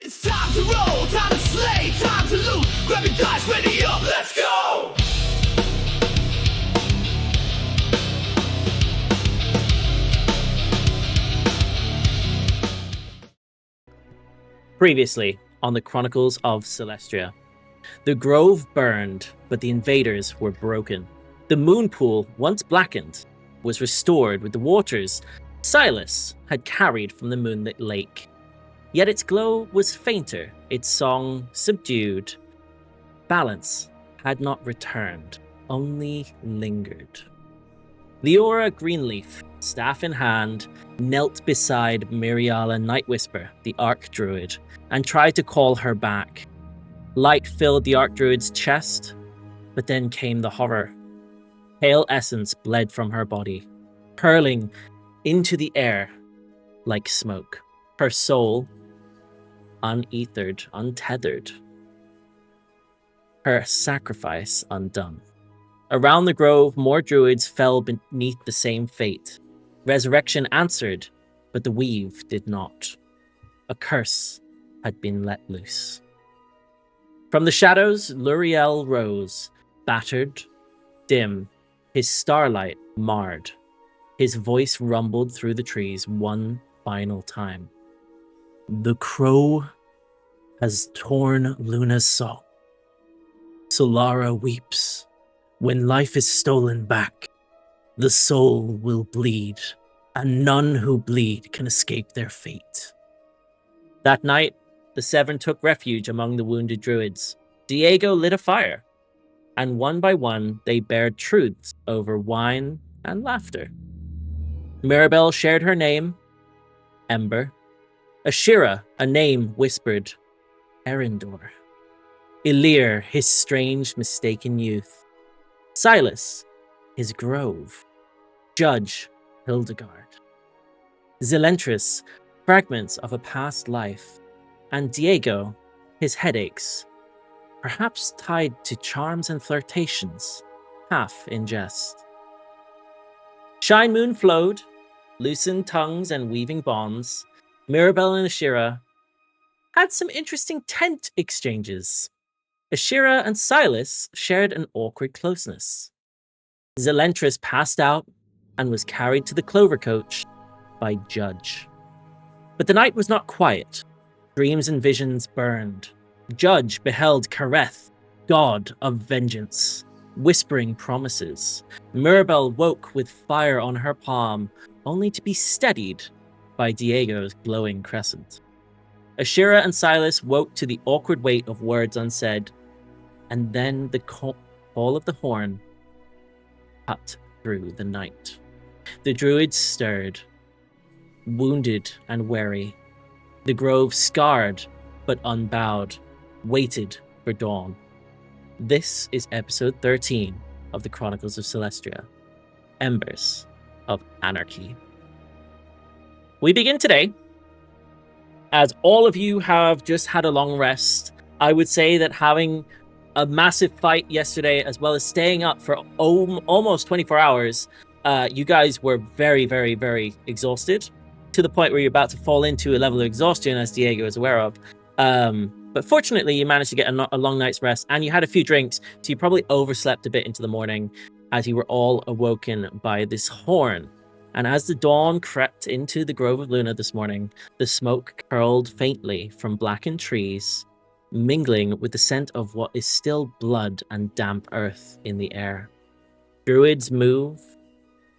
It's time to roll, time to slay, time to loot. Grab your dice, ready up, let's go! Previously on the Chronicles of Celestria. The grove burned, but the invaders were broken. The moon pool, once blackened, was restored with the waters Sylas had carried from the moonlit lake. Yet its glow was fainter, its song subdued. Balance had not returned, only lingered. Leora Greenleaf, staff in hand, knelt beside Mirabelle Nightwhisper, the Archdruid, and tried to call her back. Light filled the Archdruid's chest, but then came the horror. Pale essence bled from her body, hurling into the air like smoke. Her soul, unethered, untethered. Her sacrifice undone. Around the grove, more druids fell beneath the same fate. Resurrection answered, but the weave did not. A curse had been let loose. From the shadows, Luriel rose, battered, dim, his starlight marred. His voice rumbled through the trees one final time. The crow has torn Luna's song. Solara weeps. When life is stolen back, the soul will bleed, and none who bleed can escape their fate. That night, the Seven took refuge among the wounded druids. Diego lit a fire, and one by one they bared truths over wine and laughter. Mirabelle shared her name, Ember. Ashira, a name whispered, Erendor. Elirr, his strange, mistaken youth. Sylas, his grove. Judge, Hildegard. Zelentrus, fragments of a past life. And Diego, his headaches, perhaps tied to charms and flirtations, half in jest. Shine Moon flowed, loosened tongues and weaving bonds. Mirabelle and Ashira had some interesting tent exchanges. Ashira and Sylas shared an awkward closeness. Zelentrus passed out and was carried to the Clover Coach by Judge. But the night was not quiet. Dreams and visions burned. Judge beheld Kareth, god of vengeance, whispering promises. Mirabelle woke with fire on her palm, only to be steadied by Diego's glowing crescent. Ashira and Sylas woke to the awkward weight of words unsaid, and then the call of the horn cut through the night. The druids stirred, wounded and weary. The grove, scarred but unbowed, waited for dawn. This is episode 13 of the Chronicles of Celestria, Embers of Anarchy. We begin today. As all of you have just had a long rest, I would say that having a massive fight yesterday, as well as staying up for almost 24 hours, you guys were very, very, very exhausted, to the point where you're about to fall into a level of exhaustion, as Diego is aware of. But fortunately, you managed to get a long night's rest, and you had a few drinks, so you probably overslept a bit into the morning, as you were all awoken by this horn. And as the dawn crept into the Grove of Luna this morning, the smoke curled faintly from blackened trees, mingling with the scent of what is still blood and damp earth in the air. Druids move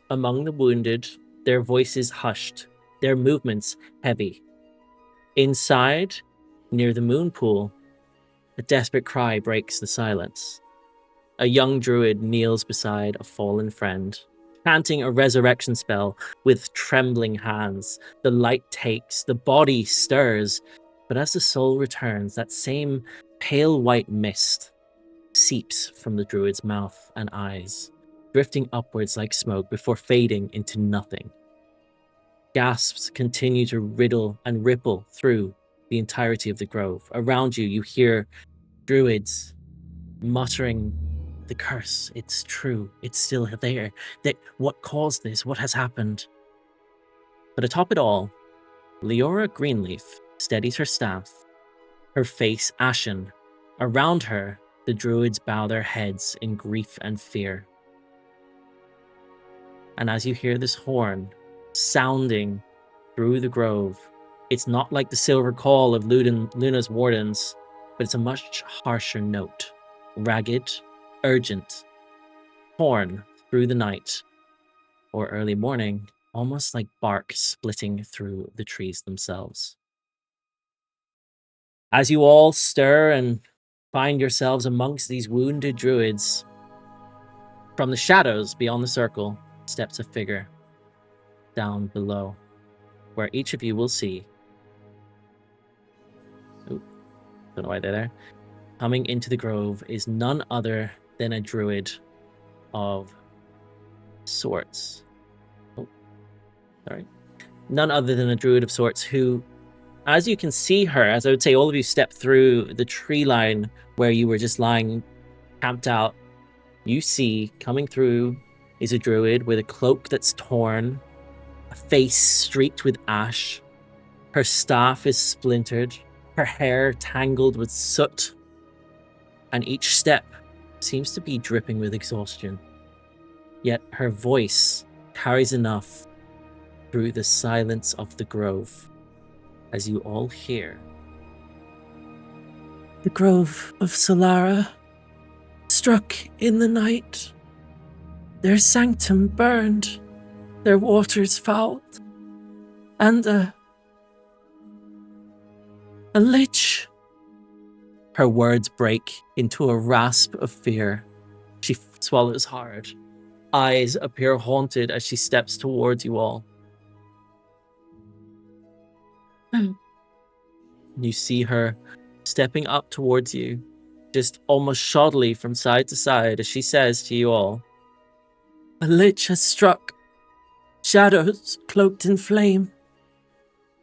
among the wounded, their voices hushed, their movements heavy. Inside, near the moon pool, a desperate cry breaks the silence. A young druid kneels beside a fallen friend, chanting a resurrection spell with trembling hands. The light takes, the body stirs, but as the soul returns, that same pale white mist seeps from the druid's mouth and eyes, drifting upwards like smoke before fading into nothing. Gasps continue to riddle and ripple through the entirety of the grove. Around you, you hear druids muttering, the curse, it's true, it's still there. What caused this? What has happened? But atop it all, Leora Greenleaf steadies her staff her face ashen. Around her, the druids bow their heads in grief and fear. And as you hear this horn sounding through the grove, it's not like the silver call of Luna's wardens, but it's a much harsher note. Ragged, urgent, horn through the night or early morning, almost like bark splitting through the trees themselves. As you all stir and find yourselves amongst these wounded druids, from the shadows beyond the circle steps a figure down below, where each of you will see. Oop, don't know why they're there. Coming into the grove is none other than a druid of sorts. Oh, sorry. None other than a druid of sorts who, as you can see her, as I would say, all of you step through the tree line where you were just lying camped out, you see coming through is a druid with a cloak that's torn, a face streaked with ash. Her staff is splintered, her hair tangled with soot, and each step seems to be dripping with exhaustion. Yet her voice carries enough through the silence of the grove as you all hear. The grove of Solara, struck in the night, their sanctum burned, their waters fouled, and a lich. Her words break into a rasp of fear. She swallows hard. Eyes appear haunted as she steps towards you all. You see her stepping up towards you, just almost shoddily from side to side, as she says to you all, "A lich has struck. Shadows cloaked in flame.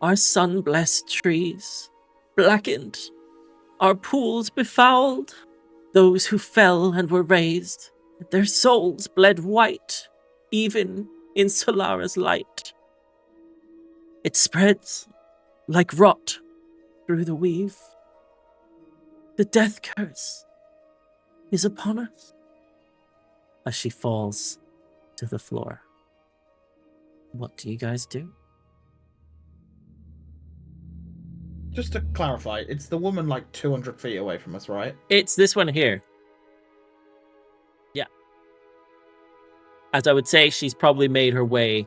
Our sun-blessed trees blackened. Our pools befouled. Those who fell and were raised, their souls bled white, even in Solara's light. It spreads like rot through the weave. The death curse is upon us." As she falls to the floor. What do you guys do? Just to clarify, it's the woman like 200 feet away from us, right? It's this one here. Yeah. As I would say, she's probably made her way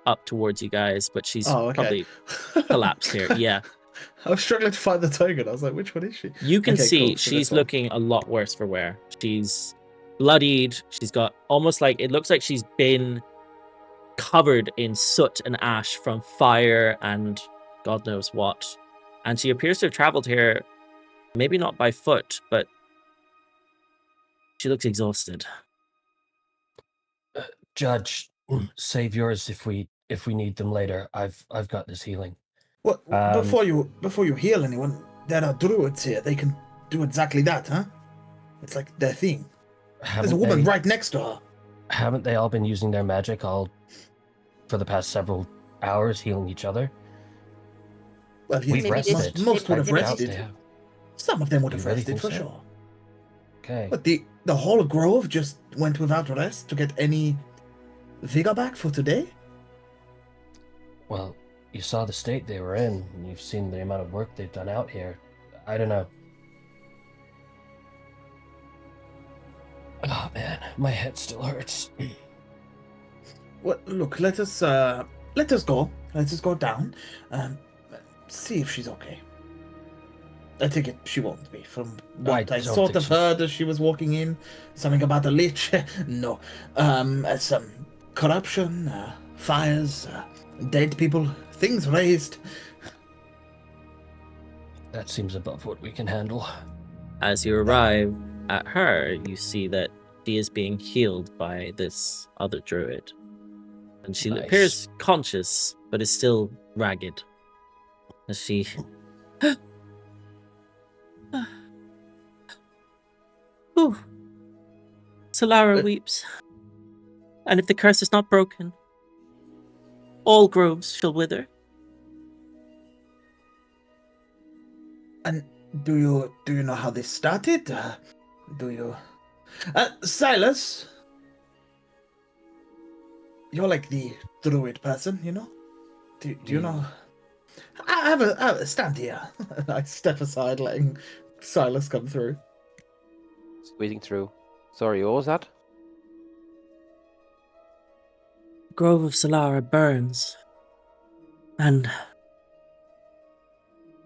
up towards you guys, but she's probably collapsed here. Yeah. I was struggling to find the token. I was like, which one is she? You can Okay, see cool. So she's this one. looking a lot worse for wear. She's bloodied. She's got almost like, it looks like she's been covered in soot and ash from fire and God knows what. And she appears to have traveled here, maybe not by foot, but she looks exhausted. Judge, save yours if we need them later. I've got this healing. Well, before you heal anyone, there are druids here. They can do exactly that, huh? It's like their thing. There's a woman right next to her. Haven't they all been using their magic all for the past several hours, healing each other? Well, We've rested. Most would have I doubt rested. they have. Some of them would have You really rested think for so? sure. Okay. But the whole grove just went without rest to get any vigor back for today? Well, you saw the state they were in, and you've seen the amount of work they've done out here. I don't know. Oh man, my head still hurts. Well, look, let us go. Let us go down. See if she's okay. I think she won't be. From what I don't sort think of heard as she was walking in, something about a lich. No, some corruption, fires, dead people, things raised. That seems above what we can handle. As you arrive at her, you see that she is being healed by this other druid. And she Nice. appears conscious, but is still ragged. As she... Ooh. Solara weeps. And if the curse is not broken, all groves shall wither. And Do you know how this started? Do you? Sylas, you're like the druid person, you know. Do you know? I have a stand here. I step aside, letting Sylas come through. Squeezing through. Sorry, what was that? Grove of Solara burns. And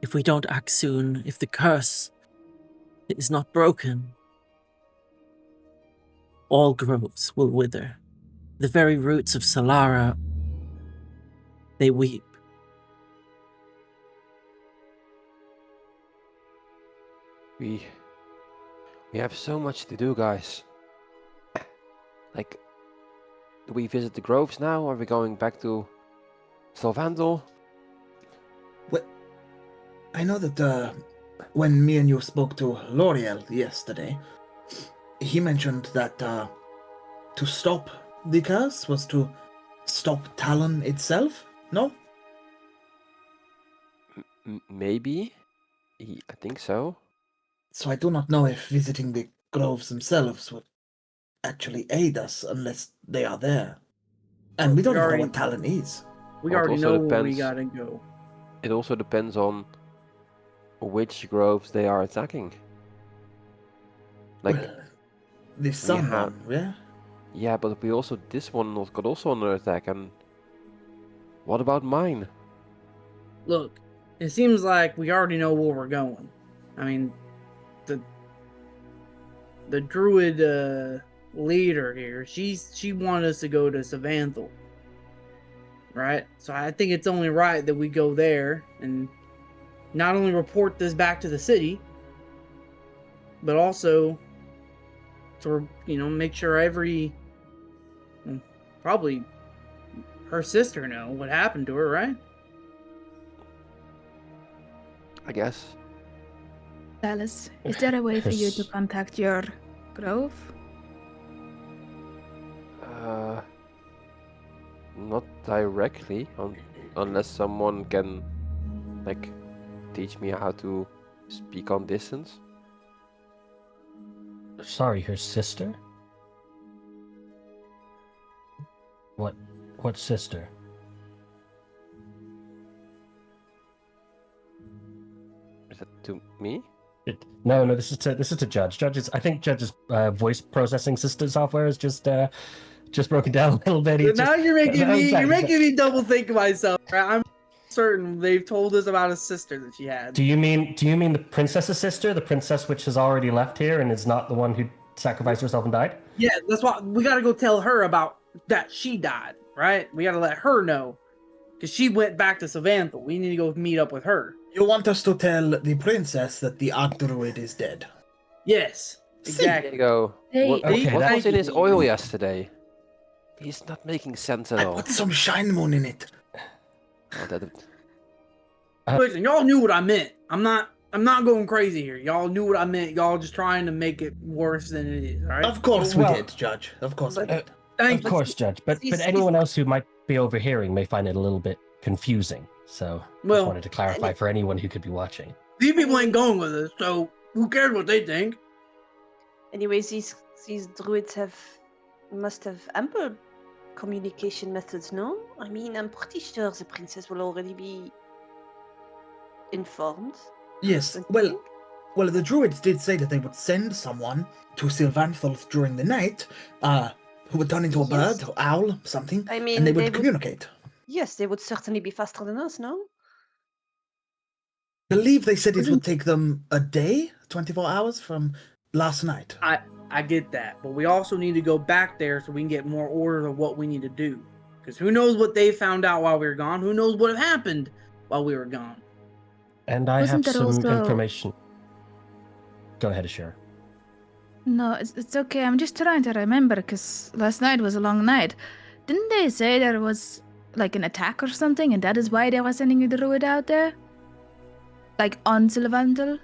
if we don't act soon, if the curse is not broken, all groves will wither. The very roots of Solara, they weep. We have so much to do, guys. Like, do we visit the groves now? Are we going back to Sylvantal? Well, I know that when me and you spoke to L'Oreal yesterday, he mentioned that to stop the curse was to stop Talon itself. No? Maybe. I think so. So I do not know if visiting the groves themselves would actually aid us unless they are there. And we don't even know what Talon is. We Well, it already also know where we depends- gotta go. It also depends on which groves they are attacking. Like, Well, the sun have- one, yeah? yeah, but we also this one got also under attack, and what about mine? Look, it seems like we already know where we're going. I mean, the druid leader here, she wanted us to go to Sylvantal, right? So I think it's only right that we go there and not only report this back to the city, but also to make sure probably her sister know what happened to her, right? I guess. Dallas, is there a way for you to Yes. contact your grove? Not directly, unless someone can, like, teach me how to speak on distance. Sorry, her sister? What sister? Is that to me? No, this is to Judge. I think Judge's voice processing system software is just broken down a little bit. He's Now just- you're making that was me bad. you're making me double think myself. Right? I'm certain they've told us about a sister that she had. Do you mean the princess's sister, the princess which has already left here and is not the one who sacrificed herself and died? Yeah, that's why we gotta go tell her about that she died, right? We gotta let her know. Because she went back to Sylvantal. We need to go meet up with her. You want us to tell the princess that the Archdruid is dead? Yes. See, There Exactly. you go. Hey, What okay, was in his thank you. oil yesterday? He's not making sense at I all. put some shine moon in it. Oh, that- Listen, y'all knew what I meant. I'm not going crazy here. Y'all knew what I meant. Y'all just trying to make it worse than it is, right? Of course Well- we did, Judge. Of course we But- did. Thank Of you. course, Judge. But anyone else who might be overhearing may find it a little bit confusing. So Well, just wanted to clarify for anyone who could be watching. These people ain't going with us, so who cares what they think? Anyways, these druids must have ample communication methods, no? I mean, I'm pretty sure the princess will already be informed. Yes, don't you well, think? well, the druids did say that they would send someone to Sylvanthal during the night, who would turn into a Yes. bird, or owl, something, I mean, and they they would would- communicate. Yes, they would certainly be faster than us, no? Believe they said it would take them a day, 24 hours from last night. I get that, but we also need to go back there so we can get more orders of what we need to do. Because who knows what they found out while we were gone? Who knows what happened while we were gone? And I Wasn't have there some also- information. Go ahead, Ashira. No, it's okay. I'm just trying to remember because last night was a long night. Didn't they say there was like an attack or something, and that is why they were sending the druid out there? Like on Sylvantal?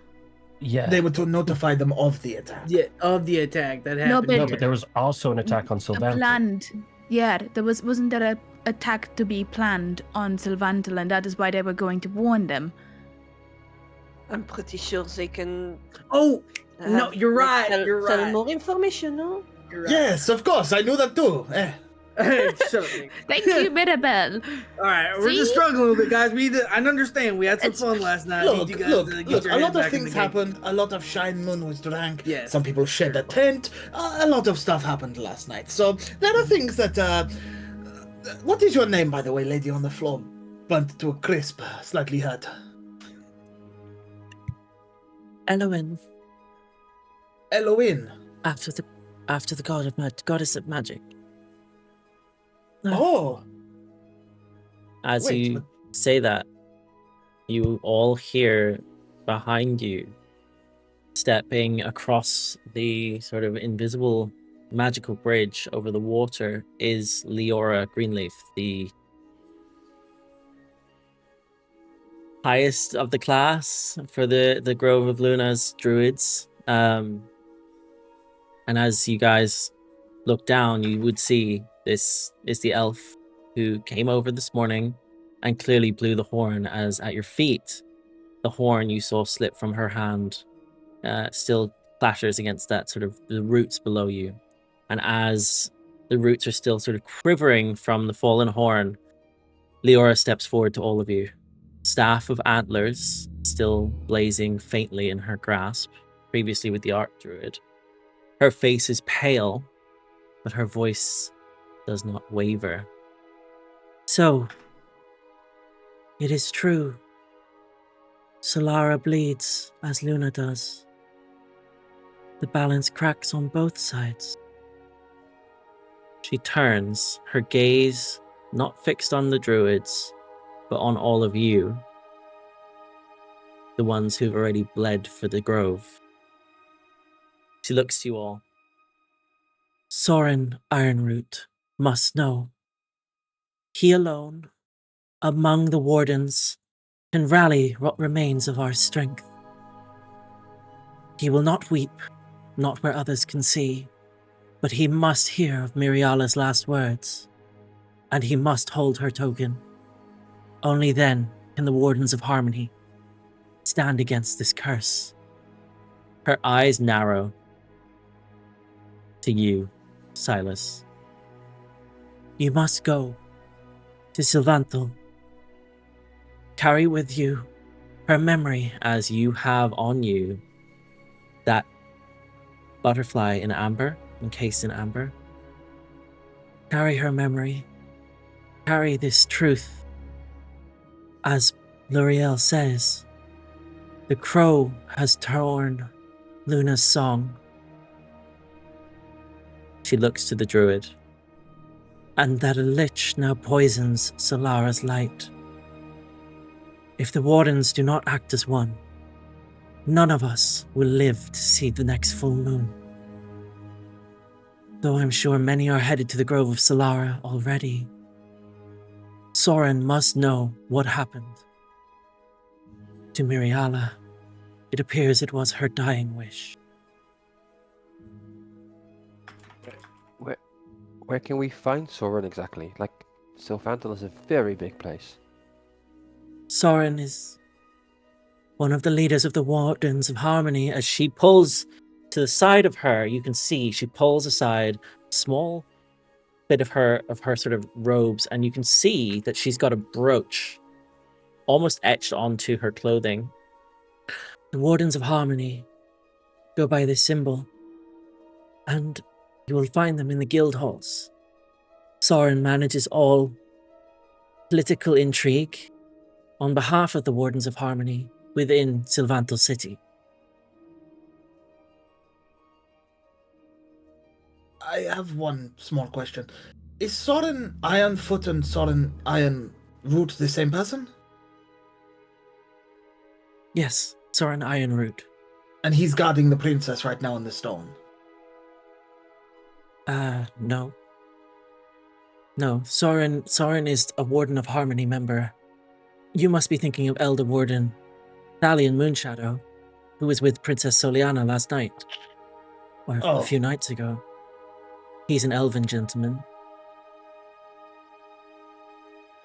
Yeah. They were to notify them of the attack. Yeah, of the attack that No, happened. but- No, here. but there was also an attack on A Sylvantal. planned. Yeah, wasn't there a attack to be planned on Sylvantal, and that is why they were going to warn them. I'm pretty sure they can. Oh no, have, you're like, right. You're tell right. more information, no? You're right. Yes, of course, I knew that too. Shut up, Nick. Thank you, Mirabelle. All right, we're just See? struggling a little bit, guys. I understand. We had some It's- fun last night. I need Look, you guys look, to get look, your a head lot of back in the things game. happened. A lot of Shine Moon was drank. Yes, Some people shed a sure. tent. A lot of stuff happened last night. So there are things that. What is your name, by the way, lady on the floor? Burnt to a crisp, slightly hurt. Eloin, Eloin. after the goddess of magic. Oh, As wait, you say that, you all hear behind you, stepping across the sort of invisible magical bridge over the water, is Leora Greenleaf, the highest of the class for the Grove of Luna's druids. And as you guys look down, you would see this is the elf who came over this morning and clearly blew the horn, as at your feet, the horn you saw slip from her hand still clatters against that sort of the roots below you. And as the roots are still sort of quivering from the fallen horn, Leora steps forward to all of you. Staff of antlers still blazing faintly in her grasp, previously with the Archdruid. Her face is pale, but her voice does not waver. So, it is true. Solara bleeds as Luna does. The balance cracks on both sides. She turns, her gaze not fixed on the druids, but on all of you, the ones who've already bled for the grove. She looks to you all. Soren Ironroot must know. He alone, among the wardens, can rally what remains of our strength. He will not weep, not where others can see, but he must hear of Miriala's last words, and he must hold her token. Only then can the Wardens of Harmony stand against this curse. Her eyes narrow to you, Sylas. You must go to Sylvanthal. Carry with you her memory, as you have on you that butterfly in amber, encased in amber. Carry her memory. Carry this truth. As L'Oreal says, the crow has torn Luna's song. She looks to the druid. And that a lich now poisons Solara's light. If the wardens do not act as one, none of us will live to see the next full moon. Though I'm sure many are headed to the Grove of Solara already, Soren must know what happened. To Miriala, it appears it was her dying wish. Where can we find Soren exactly? Like, Sylvanthal is a very big place. Soren is one of the leaders of the Wardens of Harmony. As she pulls to the side of her, you can see she pulls aside a small bit of her sort of robes, and you can see that she's got a brooch almost etched onto her clothing. The Wardens of Harmony go by this symbol, and you will find them in the guild halls. Soren manages all political intrigue on behalf of the Wardens of Harmony within Sylvanthal City. I have one small question. Is Soren Ironfoot and Soren Ironroot the same person? Yes, Soren Ironroot. And he's guarding the princess right now in the stone. No. No, Soren is a Warden of Harmony member. You must be thinking of Elder Warden Thalion Moonshadow, who was with Princess Soliana last night. Or a few nights ago. He's an elven gentleman.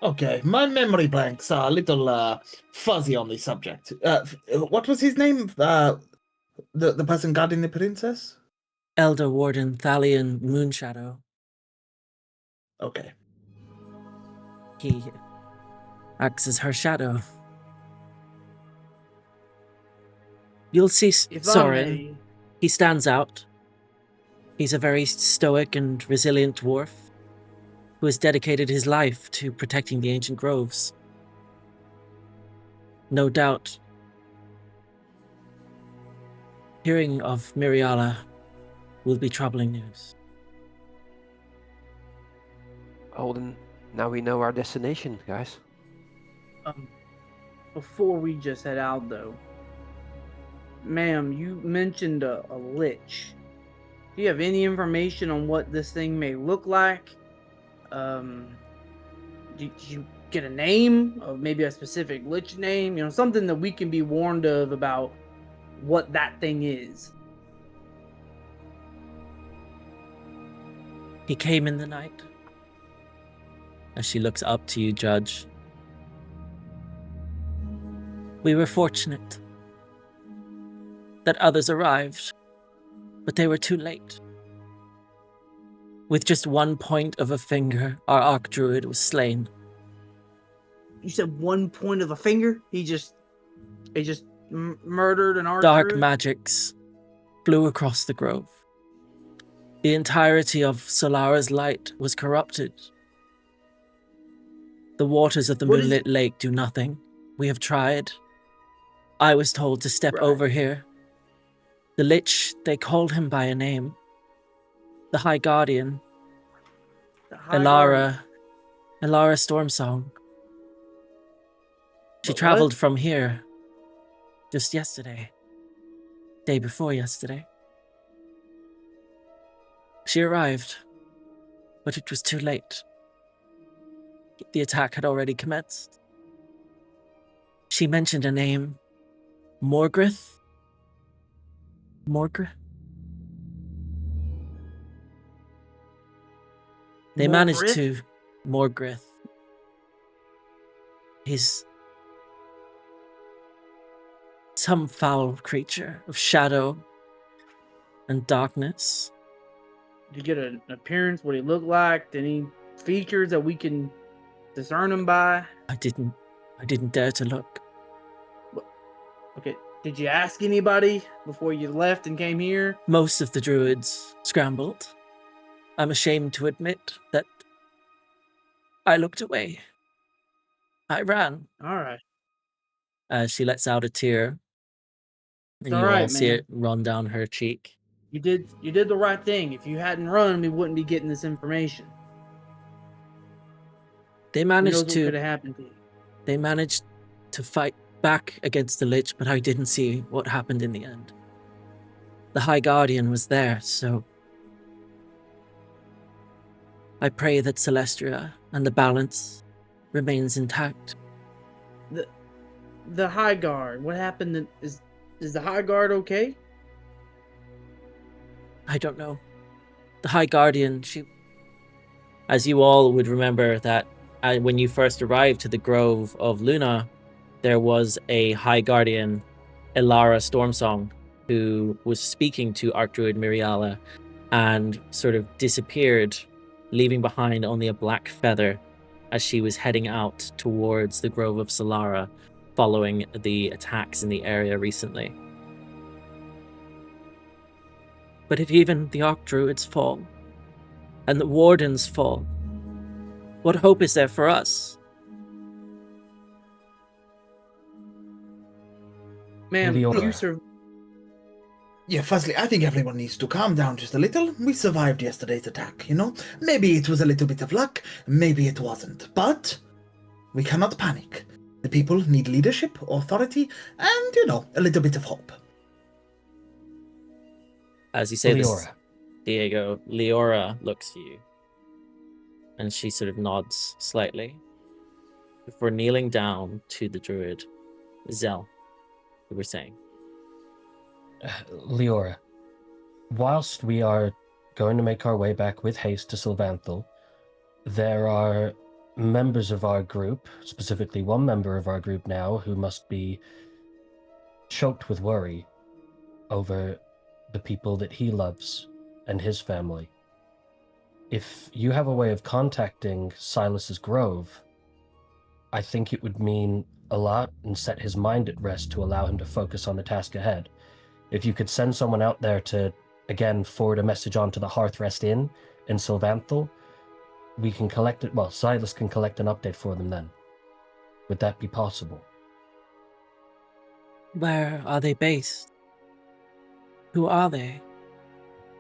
Okay, my memory blanks are a little fuzzy on the subject. What was his name? The person guarding the princess? Elder Warden Thalion Moonshadow. Okay. He acts as her shadow. You'll see If I Soren. may, He stands out. He's a very stoic and resilient dwarf who has dedicated his life to protecting the ancient groves. No doubt, hearing of Miriala will be troubling news. Oh, then now we know our destination, guys. before we just head out, though, ma'am, you mentioned a lich. Do you have any information on what this thing may look like? Did you get a name of maybe a specific lich name? You know, something that we can be warned of about what that thing is. He came in the night. As she looks up to you, Judge. We were fortunate that others arrived, but they were too late. With just one point of a finger, our Archdruid was slain. You said one point of a finger? He just murdered an archer? Dark magics flew across the grove. The entirety of Solara's light was corrupted. The waters of the What is- moonlit lake do nothing. We have tried. I was told to step Right. over here. The Lich, they called him by a name. The High Guardian, The High Guard. Elara Stormsong. She But traveled what? from here just yesterday. Day before yesterday. She arrived, but it was too late. The attack had already commenced. She mentioned a name, Morgrith? Morgrith? They managed Morgrith? to... Morgrith. He's... some foul creature of shadow and darkness. Did you get an appearance? What he looked like? Any features that we can discern him by? I didn't dare to look. Okay. Did you ask anybody before you left and came here? Most of the druids scrambled. I'm ashamed to admit that I looked away. I ran. All right. As she lets out a tear. And all you all right, see man. it run down her cheek. You did the right thing. If you hadn't run, we wouldn't be getting this information. They Who knows managed what could to have happened to you? They managed to fight back against the Lich, but I didn't see what happened in the end. The High Guardian was there, so I pray that Celestria and the balance remains intact. The High Guard. What happened? Is the High Guard okay? I don't know. The High Guardian, she... As you all would remember that when you first arrived to the Grove of Luna, there was a High Guardian, Elara Stormsong, who was speaking to Archdruid Miriala and sort of disappeared, leaving behind only a black feather as she was heading out towards the Grove of Solara following the attacks in the area recently. But if even the Archdruids fall, and the Wardens fall, what hope is there for us? Ma'am, Elirr. Yeah, firstly, I think everyone needs to calm down just a little. We survived yesterday's attack, you know? Maybe it was a little bit of luck, maybe it wasn't. But we cannot panic. The people need leadership, authority, and, you know, a little bit of hope. As you say this, Leora. Diego, Leora looks to you. And she sort of nods slightly. Before kneeling down to the druid, Zell, you were saying. Leora, whilst we are going to make our way back with haste to Sylvanthal, there are members of our group, specifically one member of our group now, who must be choked with worry over the people that he loves and his family. If you have a way of contacting Sylas's grove, I think it would mean a lot and set his mind at rest to allow him to focus on the task ahead. If you could send someone out there to, again, forward a message on to the Hearthrest Inn in Sylvanthal, we can collect it. Well, Sylas can collect an update for them then. Would that be possible? Where are they based? Who are they?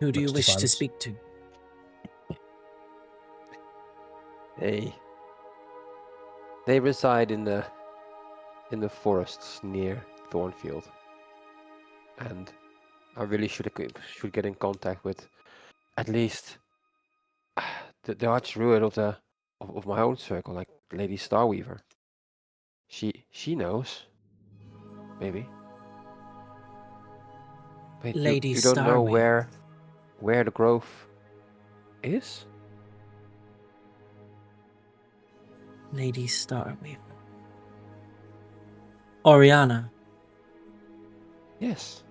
Who do you Looks to wish to Sylas. speak to? They reside in the forests near Thornfield, and I really should get in contact with at least the Archdruid of my own circle, like Lady Starweaver. She knows, maybe. Wait, Lady you don't know Starweaver. where the grove is? Lady Starweaver. Oriana. Yes.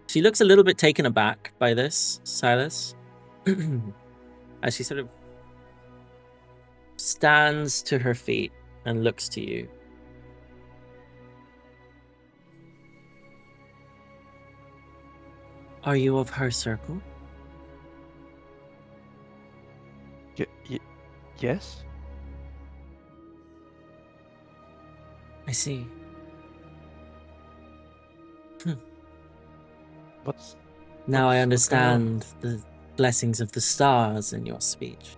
She looks a little bit taken aback by this, Sylas, as she sort of stands to her feet and looks to you. Are you of her circle? Yes. I see. Now I what's going on? understand the blessings of the stars in your speech.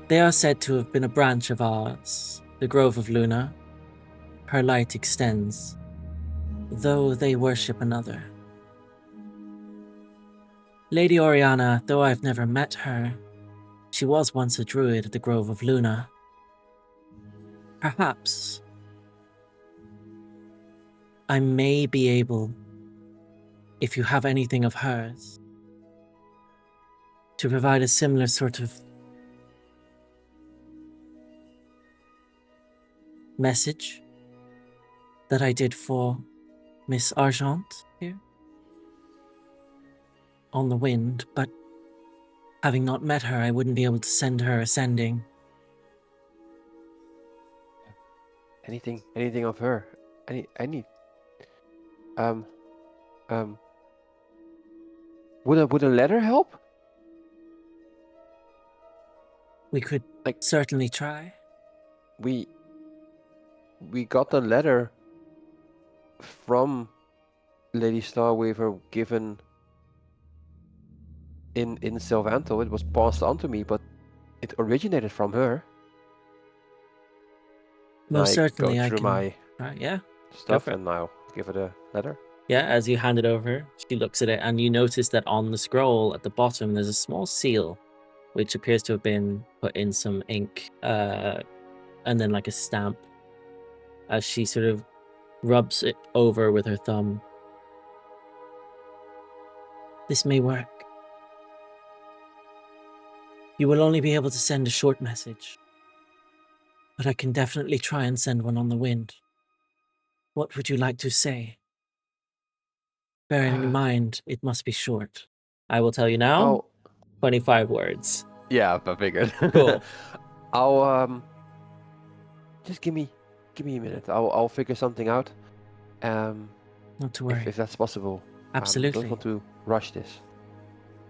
They are said to have been a branch of ours, the Grove of Luna. Her light extends, though they worship another. Lady Oriana, though I've never met her, she was once a druid at the Grove of Luna. Perhaps I may be able, if you have anything of hers, to provide a similar sort of message that I did for Miss Argent here on the wind, but having not met her, I wouldn't be able to send her ascending. Anything of her? Any would a letter help? We could Like- certainly try. We got a letter from Lady Starweaver given in Sylvanthal. It was passed on to me, but it originated from her. Most I certainly go I through can my try. Yeah. stuff for it. and I'll give it a letter. Yeah, as you hand it over, she looks at it, and you notice that on the scroll at the bottom, there's a small seal, which appears to have been put in some ink, and then like a stamp, as she sort of rubs it over with her thumb. This may work. You will only be able to send a short message, but I can definitely try and send one on the wind. What would you like to say? Bearing in mind, it must be short. I will tell you now, 25 words. Yeah, I figured. Cool. I'll just give me a minute. I'll figure something out. Not to worry. If that's possible. Absolutely. Don't want to rush this.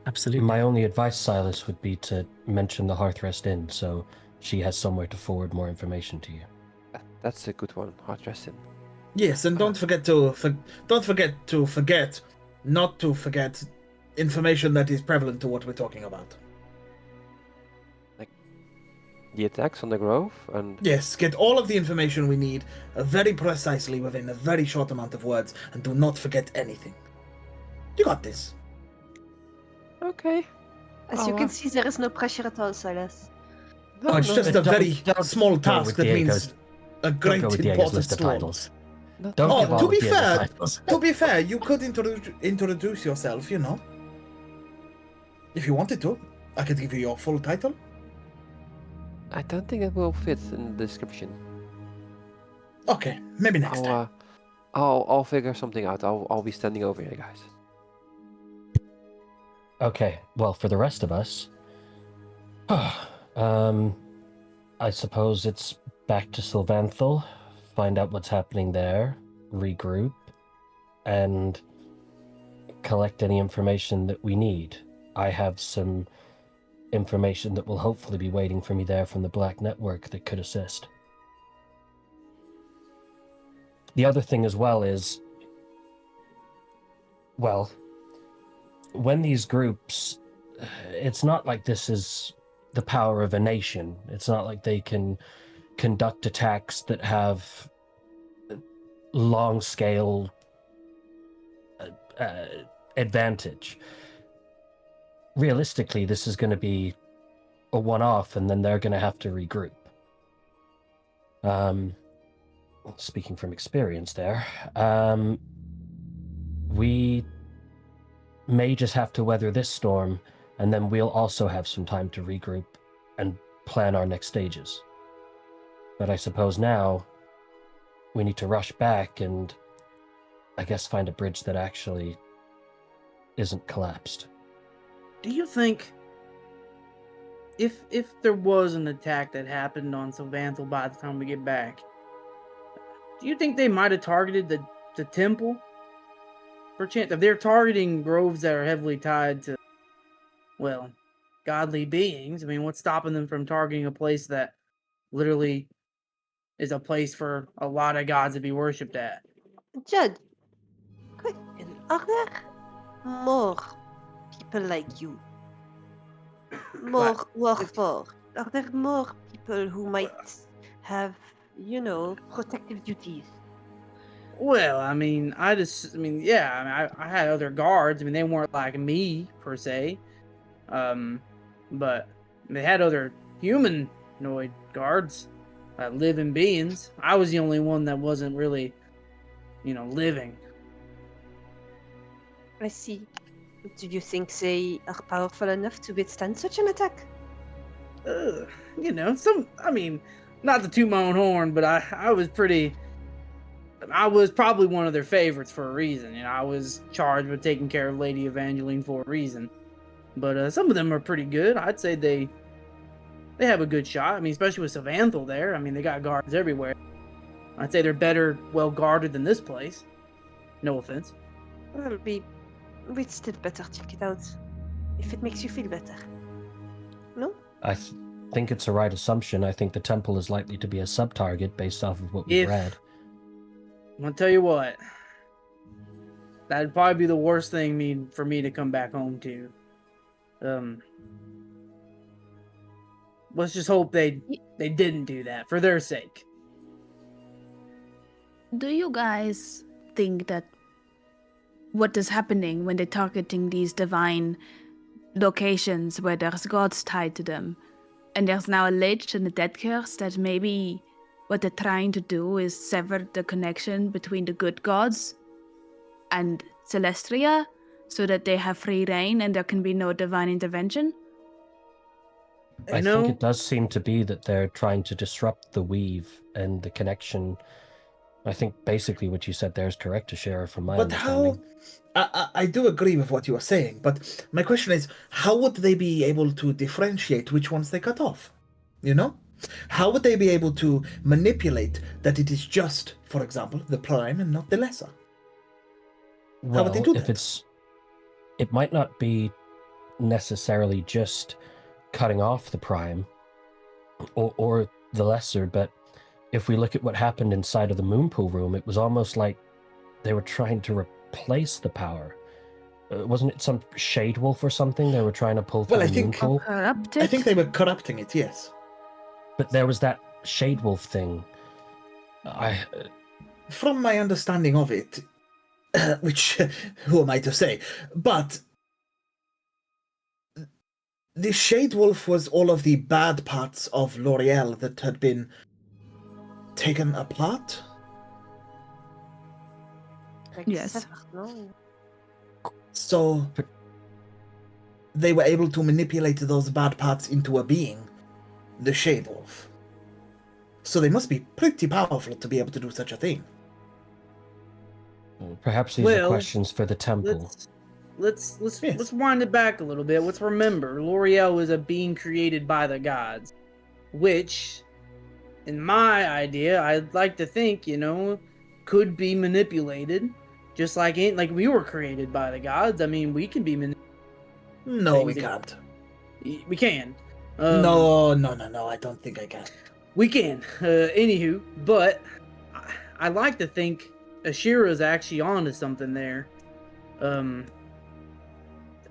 Absolutely. My only advice, Sylas, would be to mention the Hearthrest Inn, so she has somewhere to forward more information to you. That's a good one. Hearthrest Inn. Yes, and don't forget not to forget information that is prevalent to what we're talking about. Like the attacks on the grove and Yes, get all of the information we need very precisely within a very short amount of words, and do not forget anything. You got this. okay. As you can see, there is no pressure at all, Sylas. Oh, it's just a very small task that means a Don't great go with Diego's importance list of to all. titles. Don't Oh, give all to of be Diego's fair, titles. To be fair, you could introduce yourself, you know. If you wanted to. I could give you your full title. I don't think it will fit in the description. Okay, maybe next time. I'll figure something out. I'll be standing over here, guys. Okay, well, for the rest of us, I suppose it's back to Sylvanthal, find out what's happening there, regroup, and collect any information that we need. I have some information that will hopefully be waiting for me there from the Black Network that could assist. The other thing as well is, well, when these groups, it's not like this is the power of a nation. It's not like they can conduct attacks that have long-scale advantage. Realistically, this is going to be a one-off, and then they're going to have to regroup. Speaking from experience there, we may just have to weather this storm, and then we'll also have some time to regroup and plan our next stages. But I suppose now we need to rush back and, I guess, find a bridge that actually isn't collapsed. Do you think if there was an attack that happened on Sylvanthal by the time we get back, do you think they might have targeted the temple? Perchance, if they're targeting groves that are heavily tied to, well, godly beings, I mean, what's stopping them from targeting a place that literally is a place for a lot of gods to be worshipped at? Judd, question. Are there more people like you? More workforce? Are there more people who might have, protective duties? Well, I mean, yeah, I had other guards. I mean, they weren't like me, per se. But they had other humanoid guards, living beings. I was the only one that wasn't really, living. I see. Do you think they are powerful enough to withstand such an attack? Not to toot my own horn, but I was probably one of their favorites for a reason. I was charged with taking care of Lady Evangeline for a reason. But some of them are pretty good. I'd say they have a good shot. I mean, especially with Sylvanthal there. I mean, they got guards everywhere. I'd say they're better, well guarded than this place. No offense. Well, we'd still better check it out. If it makes you feel better. No? I think it's a right assumption. I think the temple is likely to be a sub-target based off of what we've read. I'm gonna tell you what. That'd probably be the worst thing for me to come back home to. Let's just hope they didn't do that for their sake. Do you guys think that what is happening when they're targeting these divine locations where there's gods tied to them, and there's now a lich and a dead curse, that maybe what they're trying to do is sever the connection between the good gods and Celestria, so that they have free reign and there can be no divine intervention? I think it does seem to be that they're trying to disrupt the weave and the connection. I think basically what you said there is correct, Ashira, from my understanding. I do agree with what you are saying, but my question is, how would they be able to differentiate which ones they cut off? How would they be able to manipulate that it is just, for example, the prime and not the lesser? Well, how would they do that? It might not be necessarily just cutting off the prime or the lesser, but if we look at what happened inside of the Moonpool room, it was almost like they were trying to replace the power. Wasn't it some shade wolf or something they were trying to pull through the Moonpool? Corrupted? I think they were corrupting it, yes. But there was that shade wolf thing. From my understanding of it, which, who am I to say? But the Shade Wolf was all of the bad parts of L'Oreal that had been taken apart? Like Yes. severed, no? So they were able to manipulate those bad parts into a being, the Shade Wolf. So they must be pretty powerful to be able to do such a thing. Perhaps these are Well, questions for the temple. Let's Yes. wind it back a little bit. Let's remember, L'Oreal is a being created by the gods, which, in my idea, I'd like to think, could be manipulated, just like we were created by the gods. I mean, we can be manipulated. No, we can't. We can. No, I don't think I can. We can. Anywho, but I like to think Ashira is actually onto something there.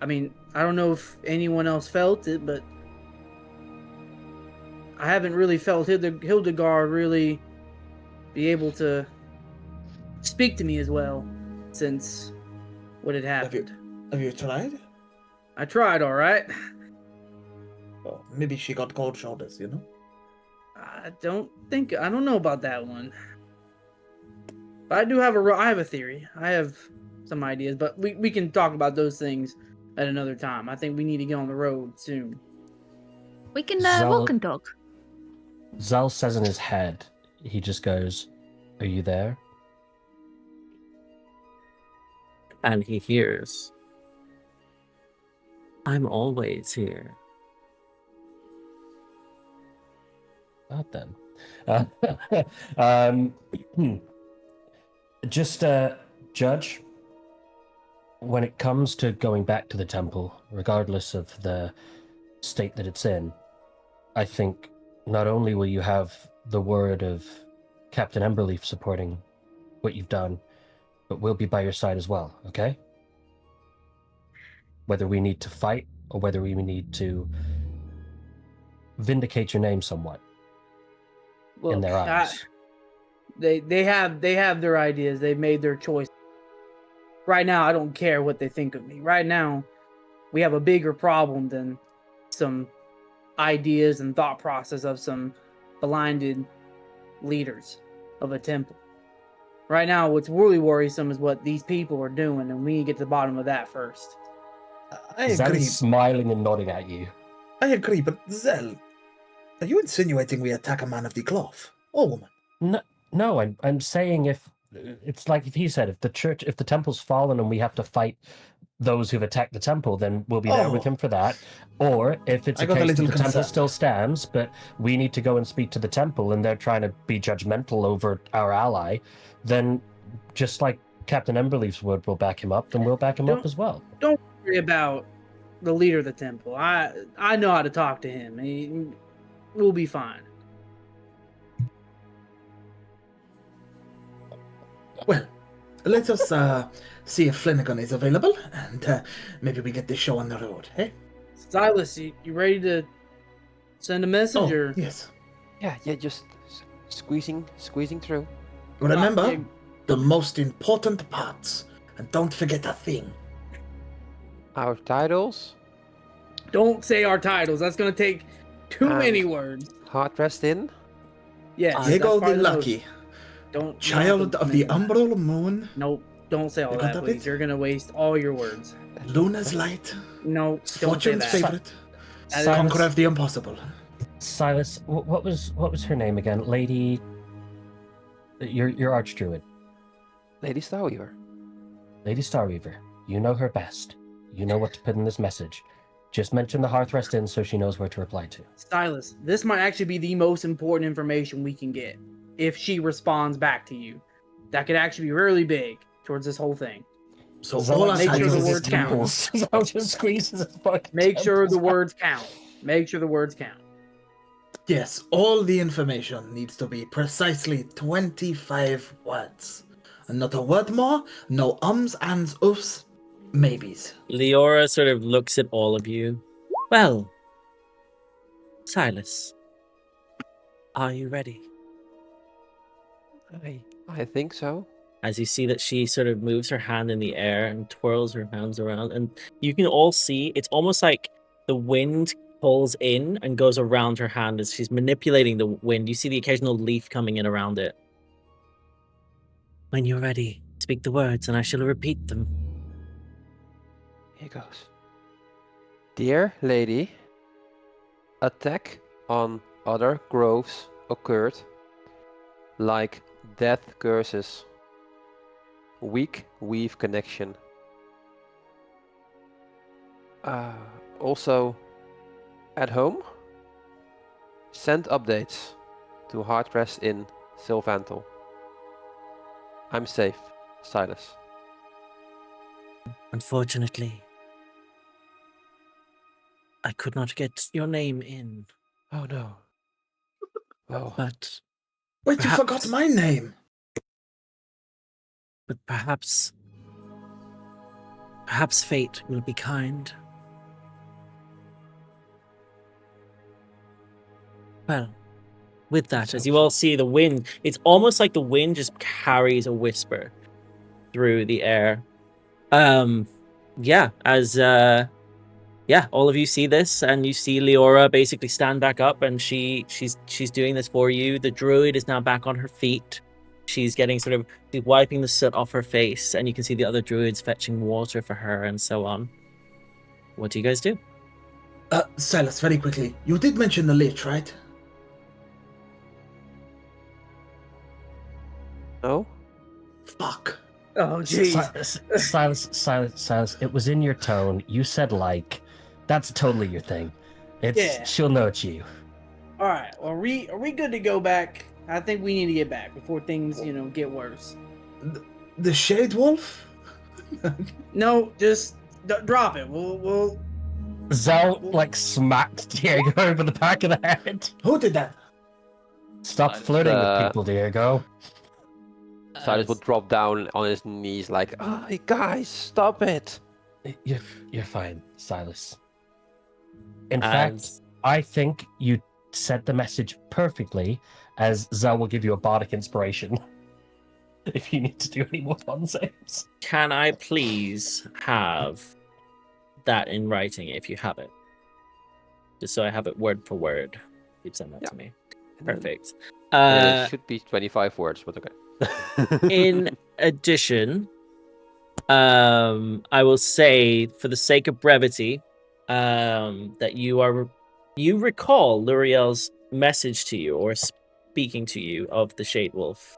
I mean, I don't know if anyone else felt it, but I haven't really felt Hildegard really be able to speak to me as well since what had happened. Have you tried? I tried, all right. Oh, maybe she got cold shoulders, I don't know about that one. But I do have I have a theory. I have some ideas, but we can talk about those things at another time. I think we need to get on the road soon. We can Zal- walk and talk. Zal says in his head, he just goes, "Are you there?" And he hears, I'm always here. Not then. Just Judge, when it comes to going back to the temple, regardless of the state that it's in, I think not only will you have the word of Captain Emberleaf supporting what you've done, but we'll be by your side as well, okay? Whether we need to fight or whether we need to vindicate your name somewhat in their eyes. They have their ideas. They've made their choice. Right now, I don't care what they think of me. Right now, we have a bigger problem than some ideas and thought process of some blinded leaders of a temple. Right now, what's really worrisome is what these people are doing, and we need to get to the bottom of that first. I Zal agree. is smiling and nodding at you. I agree, but Zell, are you insinuating we attack a man of the cloth? Or woman? No, I'm saying if it's like if he said, if the temple's fallen and we have to fight those who've attacked the temple, then we'll be there with him for that. Or if it's I a got a case that the little temple concerned. still stands, but we need to go and speak to the temple and they're trying to be judgmental over our ally, then just like Captain Emberleaf's word will back him up, then we'll back him up as well. Don't worry about the leader of the temple. I know how to talk to him. We'll be fine. Well, let us see if Flanagan is available, and maybe we get this show on the road, eh? Sylas, you ready to send a message? Oh, or yes. Yeah, just squeezing through. Remember, Okay. the most important parts, and don't forget a thing. Our titles, Don't say our titles. That's gonna take too many words. Heart Rest In. Yes. Diego that's part the of the Lucky, motion. Don't child of the umbral moon, Nope. Don't say all You got that, that please. bit? You're gonna waste all your words. Luna's light, No, don't say fortune's that. favorite, Silas- conqueror of the impossible. Silas, what was her name again? Lady, your archdruid, Lady Starweaver. Lady Starweaver. You know her best. You know what to put in this message. Just mention the Hearth Rest Inn so she knows where to reply to. Silas, this might actually be the most important information we can get if she responds back to you. That could actually be really big towards this whole thing. So Zal all our make sure the titles- words count. Zal just squeezes his fucking Make sure the temples. words count. Make sure the words count. Yes, all the information needs to be precisely 25 words. And not a word more, no ums, ands, oofs, maybes. Leora sort of looks at all of you. Well, Sylas, are you ready? I think so. As you see that she sort of moves her hand in the air and twirls her hands around, and you can all see it's almost like the wind pulls in and goes around her hand as she's manipulating the wind. You see the occasional leaf coming in around it. When you're ready, speak the words and I shall repeat them. Here goes. Dear lady, attack on other groves occurred, like death curses, weak weave connection. Also, at home, send updates to hard rest in Sylvantal. I'm safe, Sylas. Unfortunately, I could not get your name in, Oh no. Oh, but Wait, you forgot Perhaps- my name. perhaps fate will be kind. Well, with that, as you all see the wind, it's almost like the wind just carries a whisper through the air. Yeah, as all of you see this, and you see Leora basically stand back up, and she's doing this for you. The druid is now back on her feet. She's getting she's wiping the soot off her face, and you can see the other druids fetching water for her and so on. What do you guys do? Silas, very quickly. You did mention the lich, right? no? Fuck. Oh, jeez. Silas, it was in your tone. You said like. That's totally your thing. Yeah. She'll know it's you. All right. Well, are we good to go back? I think we need to get back before things, get worse. The Shade Wolf? No, just drop it. We'll. Zell smacked Diego over the back of the head. Who did that? Stop flirting with people, Diego. Sylas will drop down on his knees like, oh, guys, stop it. You're fine, Silas. In fact, I think you said the message perfectly, as Zell will give you a bardic inspiration if you need to do any more fun saves. Can I please have that in writing if you have it? Just so I have it word for word. You'd send that to me. Perfect. It should be 25 words, but okay. In addition, I will say, for the sake of brevity, that you recall Luriel's message to you, or speaking to you, of the Shade Wolf.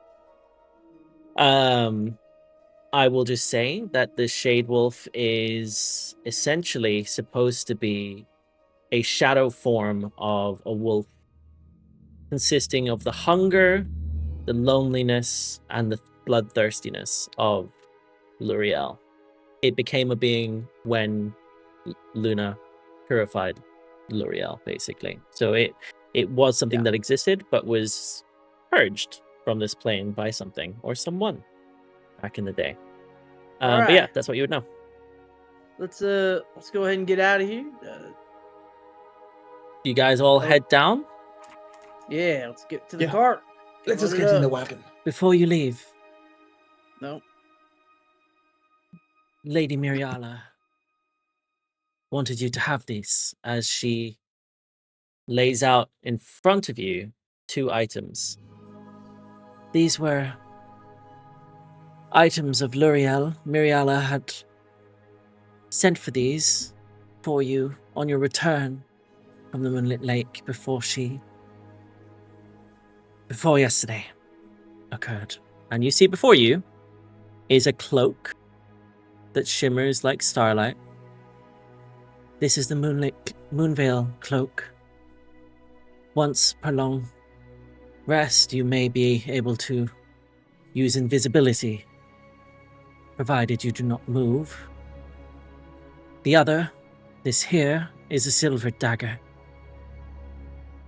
I will just say that the Shade Wolf is essentially supposed to be a shadow form of a wolf, consisting of the hunger, the loneliness, and the bloodthirstiness of Luriel. It became a being when Luna purified Luriel, basically. So it was something that existed, but was purged from this plane by something or someone back in the day. But yeah, that's what you would know. Let's go ahead and get out of here. You guys all head down? Yeah, let's get to the cart. Let's just Load it get in the up. wagon. Before you leave, No. Lady Miriala wanted you to have these, as she lays out in front of you 2 items. These were items of Luriel. Miriala had sent for these for you on your return from the Moonlit Lake before yesterday occurred. And you see before you is a cloak that shimmers like starlight. This is the Moonveil cloak. Once per long rest, you may be able to use invisibility, provided you do not move. The other, this here, is a silver dagger.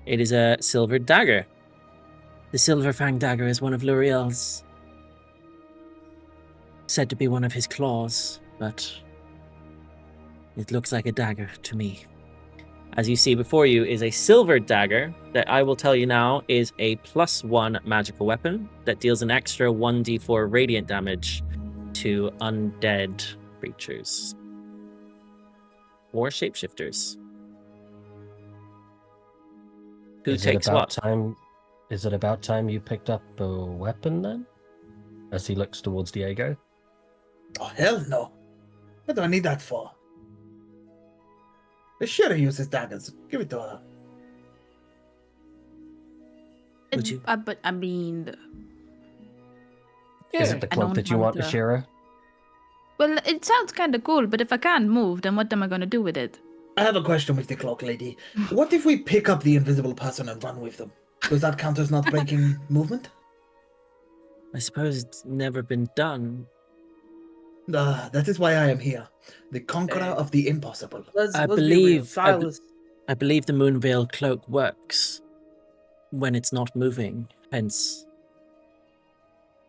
It is a silver dagger. The Silver Fang dagger is one of Luriel's, said to be one of his claws, but it looks like a dagger to me. As you see before you is a silver dagger that I will tell you now is a +1 magical weapon that deals an extra 1d4 radiant damage to undead creatures or shapeshifters. Who takes what? Is it about time you picked up a weapon then? As he looks towards Diego. Oh, hell no. What do I need that for? Ashira uses daggers. Give it to her. Would you? But I mean, Is it the I cloak don't that you want, want to- Ashira? well, it sounds kind of cool, but if I can't move, then what am I going to do with it? I have a question with the cloak lady. What if we pick up the invisible person and run with them? Does that count as not breaking movement? I suppose it's never been done. That is why I am here. The conqueror of the impossible. Let's I be real. believe- Sylas. I believe the Moonveil cloak works when it's not moving, hence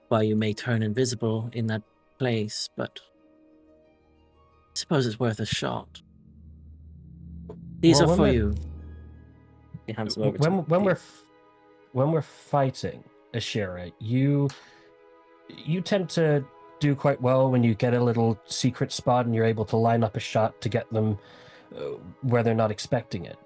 why you may turn invisible in that place, but I suppose it's worth a shot. These Well, are when for we're- you. He hands them over to When we're fighting, Ashira, you tend to do quite well when you get a little secret spot and you're able to line up a shot to get them where they're not expecting it.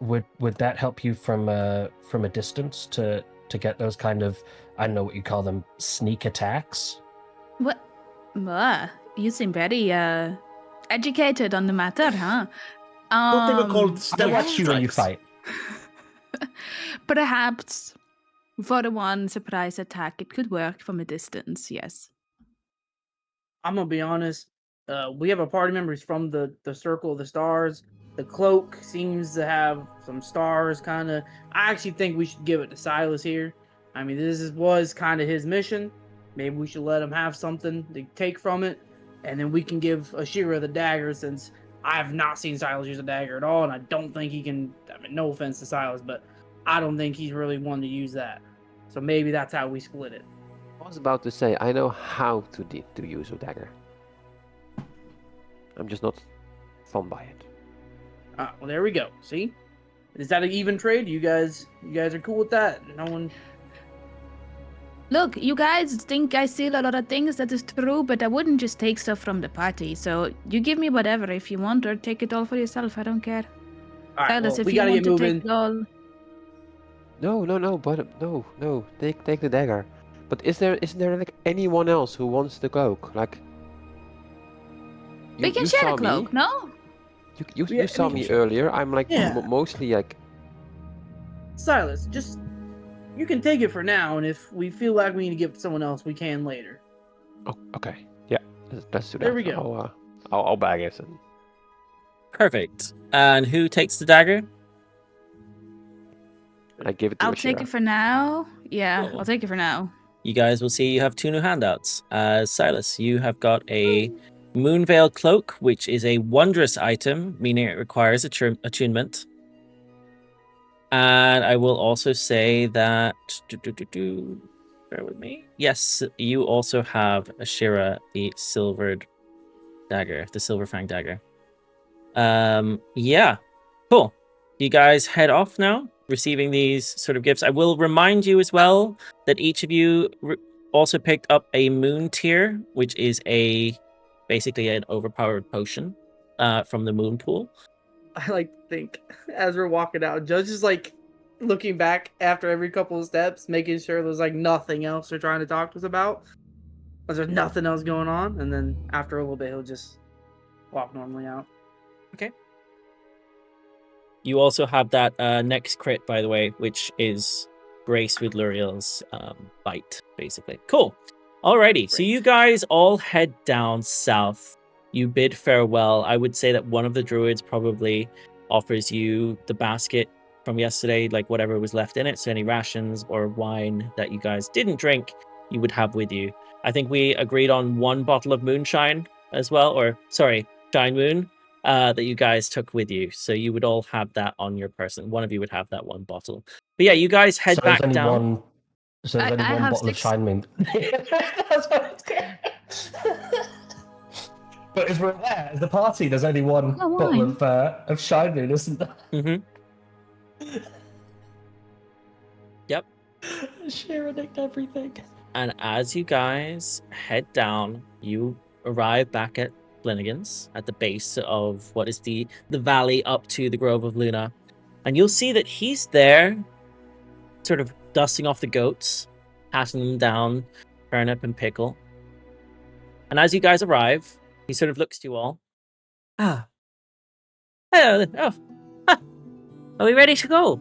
Would that help you from a distance to get those kind of, I don't know what you call them, sneak attacks? What? You seem very educated on the matter, huh? Thought they were called I stealth watch you when you strikes. fight. Perhaps for the one surprise attack, it could work from a distance. Yes. I'm gonna be honest. We have a party member who's from the Circle of the Stars. The cloak seems to have some stars, kind of. I actually think we should give it to Sylas here. I mean, was kind of his mission. Maybe we should let him have something to take from it, and then we can give Ashira the dagger, since I have not seen Sylas use a dagger at all, and I don't think he can. I mean, no offense to Sylas, but I don't think he's really one to use that. So maybe that's how we split it. I was about to say, I know how to use a dagger. I'm just not fun by it. Well, there we go. See, is that an even trade? You guys are cool with that? No one. Look, you guys think I steal a lot of things. That is true, but I wouldn't just take stuff from the party. So you give me whatever if you want, or take it all for yourself. I don't care. All right, Silas, well, if we you gotta want get to moving. take it all. No, take the dagger. But isn't there like anyone else who wants the cloak? Like We can you share saw a cloak, me. no? You Yeah, saw we me can share. earlier. I'm like Yeah. mostly like Sylas, just you can take it for now, and if we feel like we need to give it to someone else, we can later. oh, okay, yeah, let's do that. There we go. I'll bag it. And Perfect. And who takes the dagger? I give it to I'll take Ashira. it for now. Yeah, Cool. I'll take it for now. You guys will see you have two new handouts. Silas, you have got a Moonveil cloak, which is a wondrous item, meaning it requires attunement. And I will also say that... Bear with me. Yes, you also have Ashira, the silvered dagger, the silver fang dagger. Yeah, cool. You guys head off now, receiving these sort of gifts. I will remind you as well that each of you also picked up a moon tear, which is basically an overpowered potion from the moon pool. I like to think as we're walking out, Judge is like looking back after every couple of steps, making sure there's like nothing else they're trying to talk to us about. There's nothing else going on, and then after a little bit, he'll just walk normally out. You also have that next crit, by the way, which is Grace with Luriel's bite, basically. Cool. Alrighty, so you guys all head down south. You bid farewell. I would say that one of the druids probably offers you the basket from yesterday, like whatever was left in it. So any rations or wine that you guys didn't drink, you would have with you. I think we agreed on one bottle of moonshine as well, or sorry, shine moon. That you guys took with you, so you would all have that on your person. One of you would have that one bottle. But yeah, you guys head So there's back only down. one. So there's I only one have bottle 6. of shine moon. That's what it's But as we're there, as the party, there's only one Oh, bottle wine. of shine moon, isn't there? Mm-hmm. Yep. Shira nicked everything. And as you guys head down, you arrive back at Flanagan's at the base of what is the valley up to the Grove of Luna. And you'll see that he's there, sort of dusting off the goats, passing them down, Turnip and Pickle. And as you guys arrive, he sort of looks to you all. Ah, Oh, oh. Huh. Are we ready to go?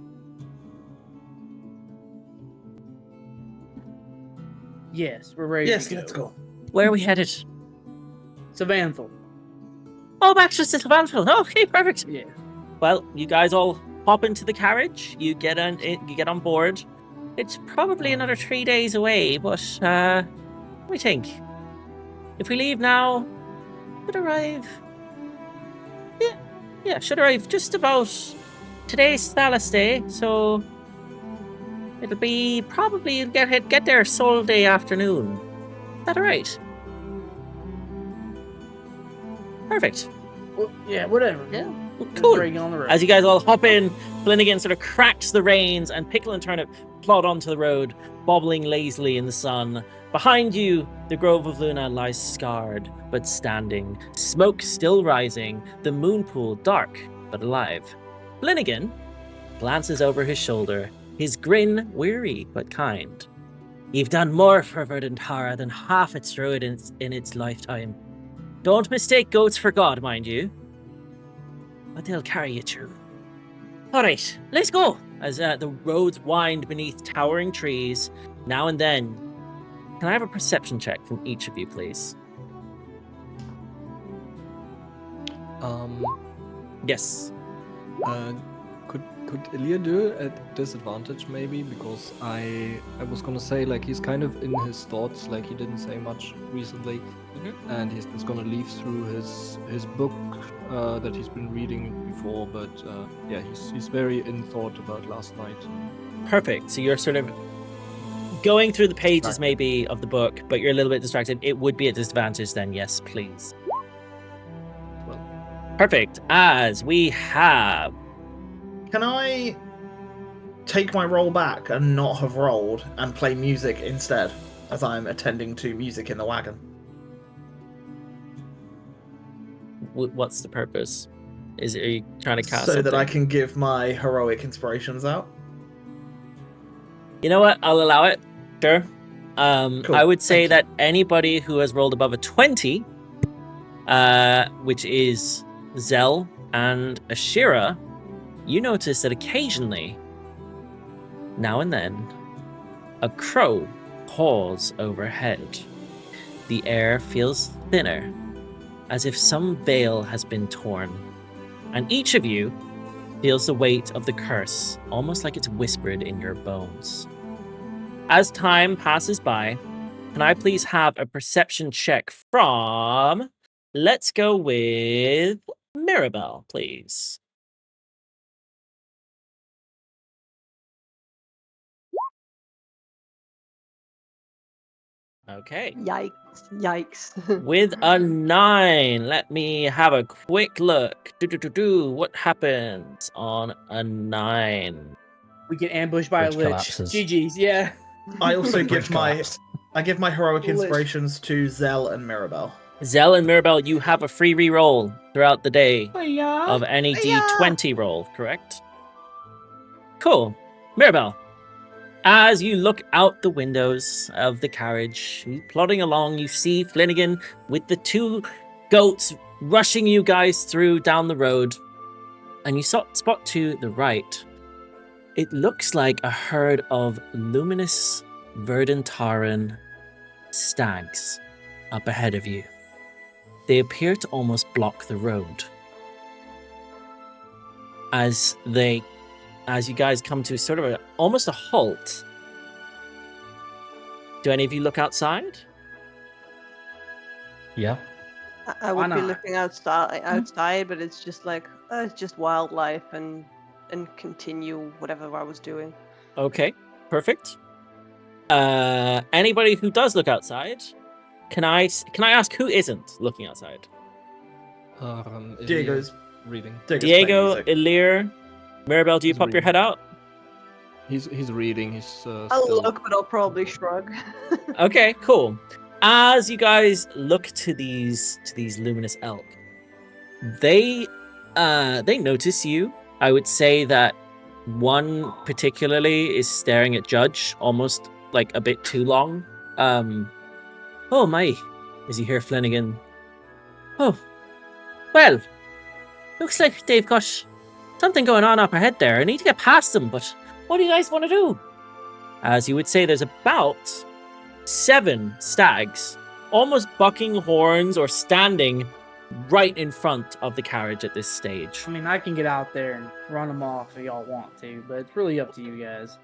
Yes, we're ready. Yes, to let's go. Where are we headed? Savanthal. Oh, back to Silvanthal. Okay, perfect. Yeah. Well, you guys all hop into the carriage. You get on board. It's probably another 3 days away, but let me think. If we leave now, should arrive. Yeah, should arrive just about. Today's Sylas Day, so it'll be probably get there Sol Day afternoon. Is that alright? Perfect. Well, yeah, whatever. Yeah. Just Cool. bring on the road. As you guys all hop in, Flanagan sort of cracks the reins, and Pickle and Turnip plod onto the road, bobbling lazily in the sun. Behind you, the Grove of Luna lies scarred but standing, smoke still rising, the moon pool dark but alive. Flanagan glances over his shoulder, his grin weary but kind. You've done more for Verdant Herd than half its druid in its lifetime. Don't mistake goats for God, mind you. But they'll carry you through. Alright, let's go! As the roads wind beneath towering trees, now and then. Can I have a perception check from each of you, please? Yes. Could Elirr do it at disadvantage maybe? Because I was gonna say, like, he's kind of in his thoughts, like he didn't say much recently, and he's just gonna leaf through his book that he's been reading before, but yeah, he's very in thought about last night. Perfect. So you're sort of going through the pages maybe of the book, but you're a little bit distracted. It would be at disadvantage then, yes, please. Well, Perfect. As we have... Can I take my roll back and not have rolled and play music instead, as I'm attending to music in the wagon? What's the purpose? Are you trying to cast So that I something? can give my heroic inspirations out? You know what? I'll allow it. Sure. Cool, I would say thank that anybody who has rolled above a 20, which is Zell and Ashira, you notice that occasionally, now and then, a crow caws overhead. The air feels thinner, as if some veil has been torn, and each of you feels the weight of the curse, almost like it's whispered in your bones. As time passes by, can I please have a perception check from... Let's go with Mirabelle, please. Okay. Yikes. With a 9, let me have a quick look. What happens on a 9? We get ambushed by a Bridge lich. collapses. GG's, yeah. I also Bridge give my collapse. heroic Foolish. inspirations to Zell and Mirabelle. Zell and Mirabelle, you have a free reroll throughout the day of any Hiya! D20 roll, correct? Cool. Mirabelle, as you look out the windows of the carriage, plodding along, you see Flanagan with the 2 goats rushing you guys through down the road, and you spot to the right. It looks like a herd of luminous Verdantaran stags up ahead of you. They appear to almost block the road. As you guys come to sort of almost a halt, do any of you look outside? Yeah. I Why would be not? looking outside, but it's just like it's just wildlife and continue whatever I was doing. Okay, perfect. Anybody who does look outside, can I ask who isn't looking outside? Elirr Diego's reading. Diego, Elirr, Mirabelle, do you He's pop your reading. head out? He's reading. He's I'll still... look, but I'll probably shrug. Okay, cool. As you guys look to these luminous elk, they notice you. I would say that one particularly is staring at Judge almost like a bit too long. Oh my, as you hear Flanagan. Oh, well, Looks like they've got something going on up ahead there. I need to get past them, but what do you guys want to do? As you would say, there's about 7 stags, almost bucking horns or standing right in front of the carriage at this stage. I mean, I can get out there and run them off if y'all want to, but it's really up to you guys.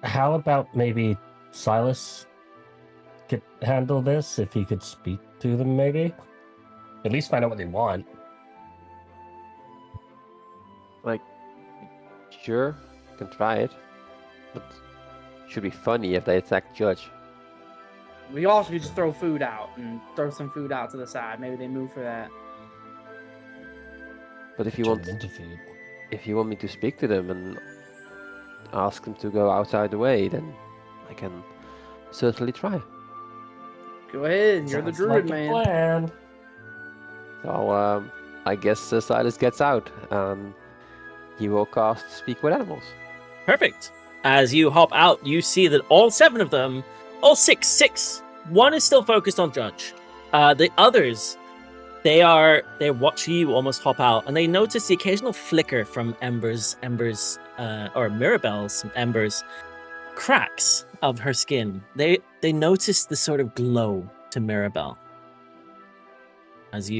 How about maybe Sylas could handle this if he could speak to them, maybe? At least find out what they want. Like, sure, can try it, but it should be funny if they attack Judge. We also could just throw food out and throw some food out to the side. Maybe they move for that. But if you Turn want, it into food. if you want me to speak to them and ask them to go outside the way, then I can certainly try. Go ahead, you're the Sounds druid, like a man. plan. So I guess Silas gets out and he will cast Speak with Animals. Perfect. As you hop out, you see that all 7 of them, all six. One is still focused on Judge. The others, they're watching you almost hop out, and they notice the occasional flicker from Embers, or Mirabelle's embers, cracks of her skin. They notice the sort of glow to Mirabelle. What do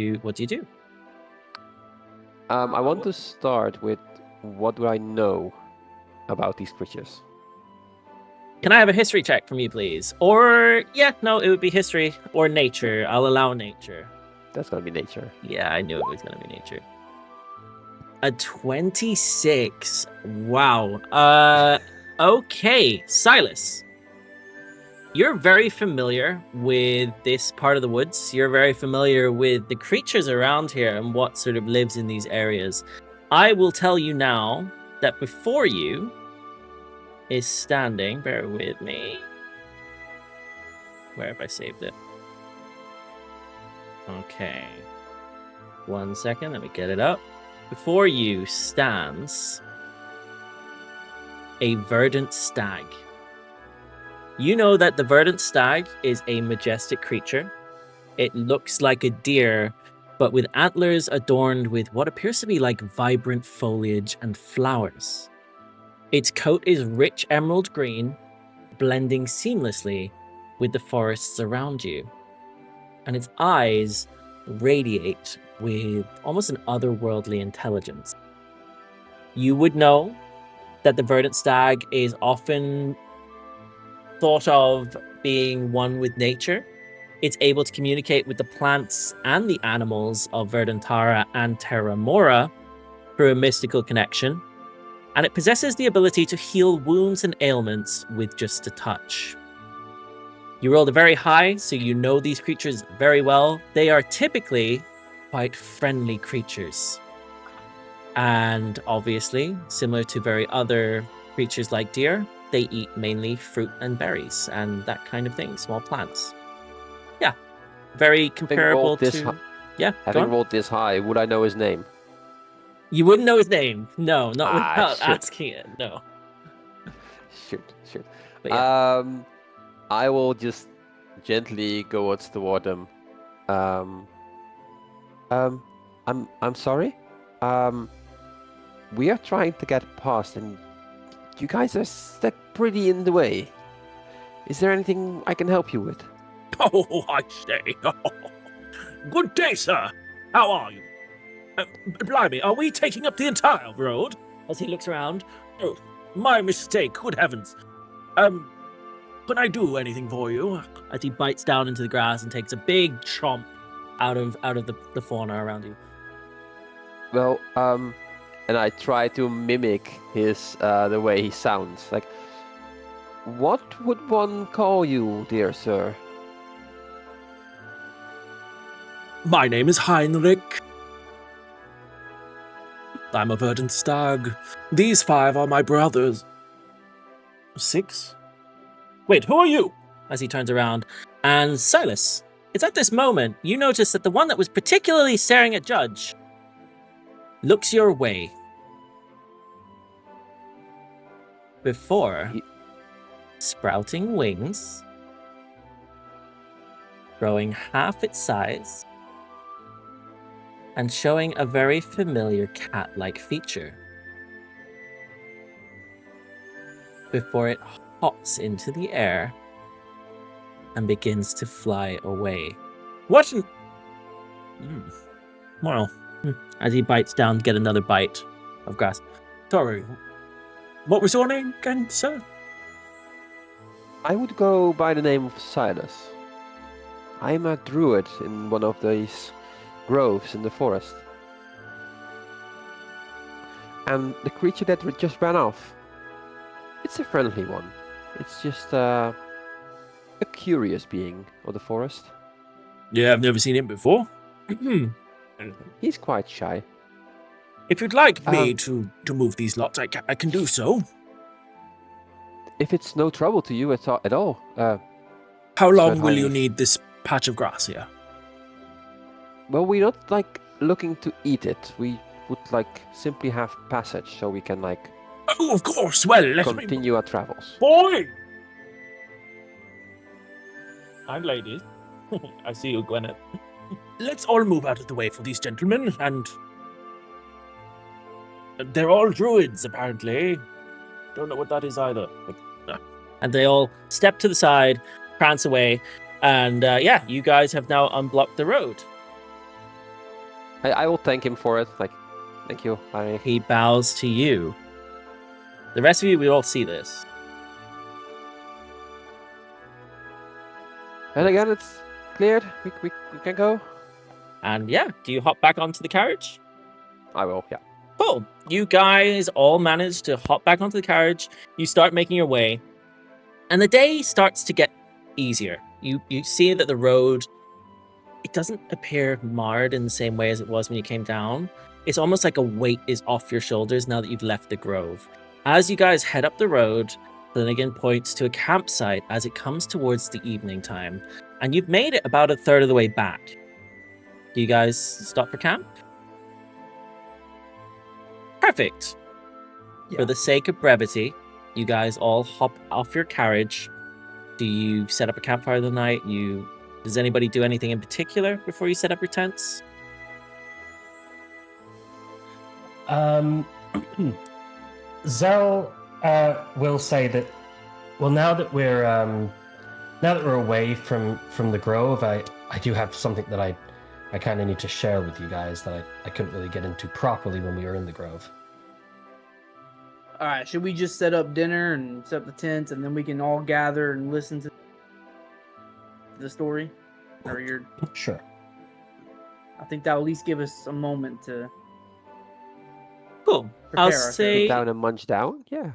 you do? I want to start with what do I know about these creatures? Can I have a history check from you, please? Or, it would be history or nature. I'll allow nature. That's gonna be nature. Yeah, I knew it was going to be nature. A 26. Wow. Okay, Sylas. You're very familiar with this part of the woods. You're very familiar with the creatures around here and what sort of lives in these areas. I will tell you now that before you is standing, bear with me. Where have I saved it? Okay. 1 second, let me get it up. Before you stands a verdant stag. You know that the verdant stag is a majestic creature. It looks like a deer, but with antlers adorned with what appears to be like vibrant foliage and flowers. Its coat is rich emerald green, blending seamlessly with the forests around you. And its eyes radiate with almost an otherworldly intelligence. You would know that the verdant stag is often thought of being one with nature. It's able to communicate with the plants and the animals of Verdantara and Terra Mora through a mystical connection. And it possesses the ability to heal wounds and ailments with just a touch. You rolled a very high, so you know these creatures very well. They are typically quite friendly creatures. And obviously, similar to very other creatures like deer, they eat mainly fruit and berries and that kind of thing, small plants. Yeah, very comparable to... Yeah, having rolled this high, would I know his name? You wouldn't know his name. No, not without shit. asking it. No. Shoot. But yeah. I will just gently go toward them. I'm sorry. We are trying to get past, and you guys are stuck pretty in the way. Is there anything I can help you with? Oh, I say. Good day, sir. How are you? Blimey, are we taking up the entire road? As he looks around. Oh, my mistake. Good heavens. Can I do anything for you? As he bites down into the grass and takes a big chomp out of the fauna around you. Well, and I try to mimic his the way he sounds. Like, what would one call you, dear sir? My name is Heinrich. I'm a verdant stag. These 5 are my brothers. 6? Wait, who are you? As he turns around. And Sylas, it's at this moment you notice that the one that was particularly staring at Judge looks your way. Before sprouting wings, growing half its size, and showing a very familiar cat-like feature before it hops into the air and begins to fly away. What? Well, as he bites down to get another bite of grass. Sorry. What was your name again, sir? I would go by the name of Sylas. I'm a druid in one of these groves in the forest. And the creature that just ran off, it's a friendly one. It's just a curious being of the forest. Yeah, I've never seen him before. He's quite shy. If you'd like me to move these lots, I can do so. If it's no trouble to you at all. How long Sir will you Highness. need this patch of grass here? Well, we're not like looking to eat it. We would like simply have passage so we can like Oh, of course. Well, let me... continue our travels. Boy! And ladies. I see you, Gwyneth. Let's all move out of the way for these gentlemen, and... They're all druids, apparently. Don't know what that is either. But, And they all step to the side, prance away, and yeah, you guys have now unblocked the road. I will thank him for it. Like, thank you. He bows to you. The rest of you, we all see this. And again, it's cleared. We can go. And yeah, do you hop back onto the carriage? I will. Yeah. Cool. You guys all manage to hop back onto the carriage. You start making your way. And the day starts to get easier. You see that the road, it doesn't appear marred in the same way as it was when you came down. It's almost like a weight is off your shoulders now that you've left the grove. As you guys head up the road, Flanagan points to a campsite as it comes towards the evening time. And you've made it about a third of the way back. Do you guys stop for camp? Perfect. For the sake of brevity, you guys all hop off your carriage. Do you set up a campfire of the night? Does anybody do anything in particular before you set up your tents? Zell will say that. Well, now that we're away from the grove, I do have something that I kind of need to share with you guys that I couldn't really get into properly when we were in the grove. All right, should we just set up dinner and set up the tents, and then we can all gather and listen to the story? Or your? Sure. I think that'll at least give us a moment to. Cool. Prepare ourselves. Sit down and munch down. Yeah.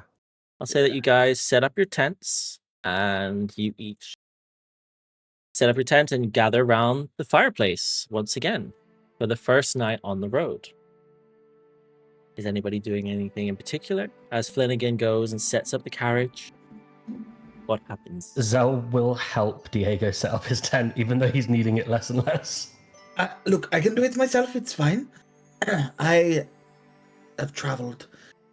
I'll say that you guys set up your tents and you each set up your tent and gather around the fireplace once again for the first night on the road. Is anybody doing anything in particular? As Flanagan goes and sets up the carriage, what happens? Zell will help Diego set up his tent, even though he's needing it less and less. Look, I can do it myself, it's fine. I have traveled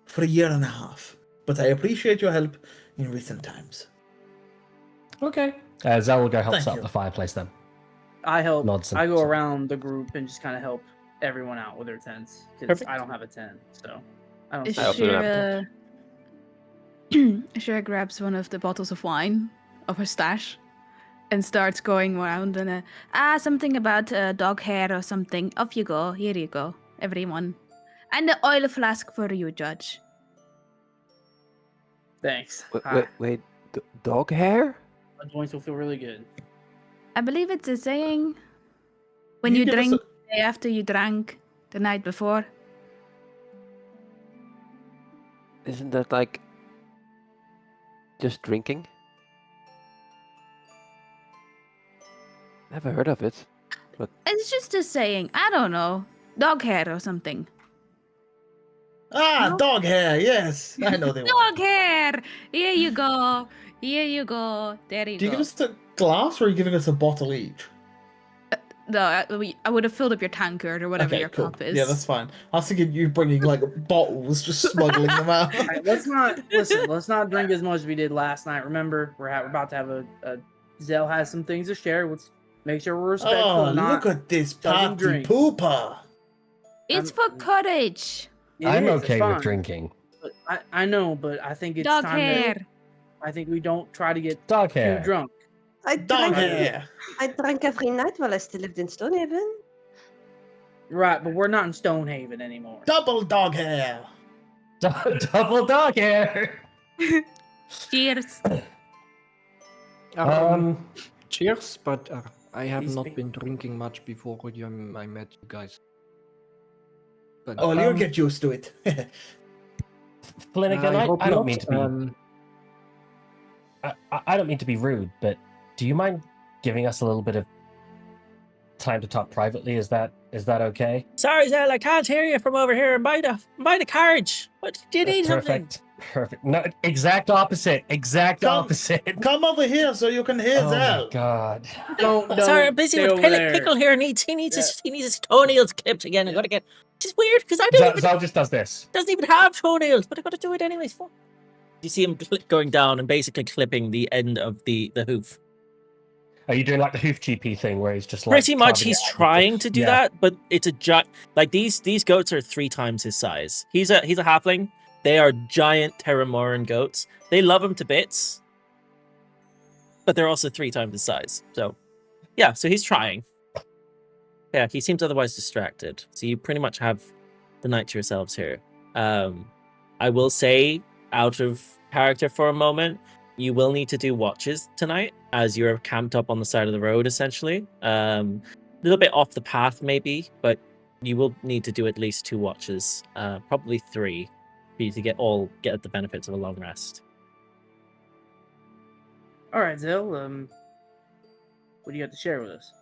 for 1.5 years, but I appreciate your help in recent times. Okay. Zell will go help Thank set up you. the fireplace then. I help. Nods and- I go around the group and just kind of help everyone out with their tents because Perfect. I don't have a tent, so I don't. Ashira grabs one of the bottles of wine of her stash and starts going around and something about dog hair or something. Off you go. Here you go, everyone. And the oil flask for you, Judge. Thanks. Wait. Dog hair? My joints will feel really good. I believe it's a saying. When You you give us drink the day after you drank the night before. Isn't that like just drinking? Never heard of it. But It's just a saying. I don't know. Dog hair or something. No? Dog hair, yes. I know they were. Dog hair! Here you go. Here you go. There you Do you go. give us a glass or are you giving us a bottle each? No, I would have filled up your tankard or whatever your cool. cup is. Yeah, that's fine. I was thinking you bringing like bottles, just smuggling them out. All right, let's not drink as much as we did last night. Remember, we're about to have a Zell has some things to share. Let's make sure we're respectful. Oh, and not look at this chugging party drink. pooper. It's I'm- for courage. It I'm is, it's okay with fine, drinking. But I know, but I think it's Dog time hair. that I think we don't try to get Dog too hair. drunk. I Dog drank, hair. I drank every night while I still lived in Stonehaven. Right, but we're not in Stonehaven anymore. Double dog hair. Double dog hair. Cheers. Cheers, but I have He's not been- been drinking much before I met you guys. But Oh, you'll get used to it. Flanagan, I hope I don't not. mean to be. I don't mean to be rude, but do you mind giving us a little bit of time to talk privately? Is that okay? Sorry, Zel, I can't hear you from over here. Buy the carriage. What do you need something? Perfect. No, exact opposite. Come- Come over here so you can hear Oh Zell. my god. Don't Sorry, I'm busy stay with over there. Pickle here. He needs his toenails clipped again. I gotta get. Which is weird because I don't even Zal just does this. doesn't even have toenails, but I gotta do it anyways. Fuck. You see him going down and basically clipping the end of the hoof. Are you doing like the hoof GP thing where he's just like Pretty much, carving he's it out? trying to do Yeah. that, but it's a giant. Like these goats are 3 times his size. He's a halfling. They are giant Terramoran goats. They love him to bits, but they're also 3 times his size. So, yeah. So he's trying. Yeah, he seems otherwise distracted. So you pretty much have the night to yourselves here. I will say, out of character for a moment, you will need to do watches tonight as you're camped up on the side of the road, essentially. A little bit off the path, maybe, but you will need to do at least 2 watches, probably 3, for you to get the benefits of a long rest. All right, Zell. What do you got to share with us?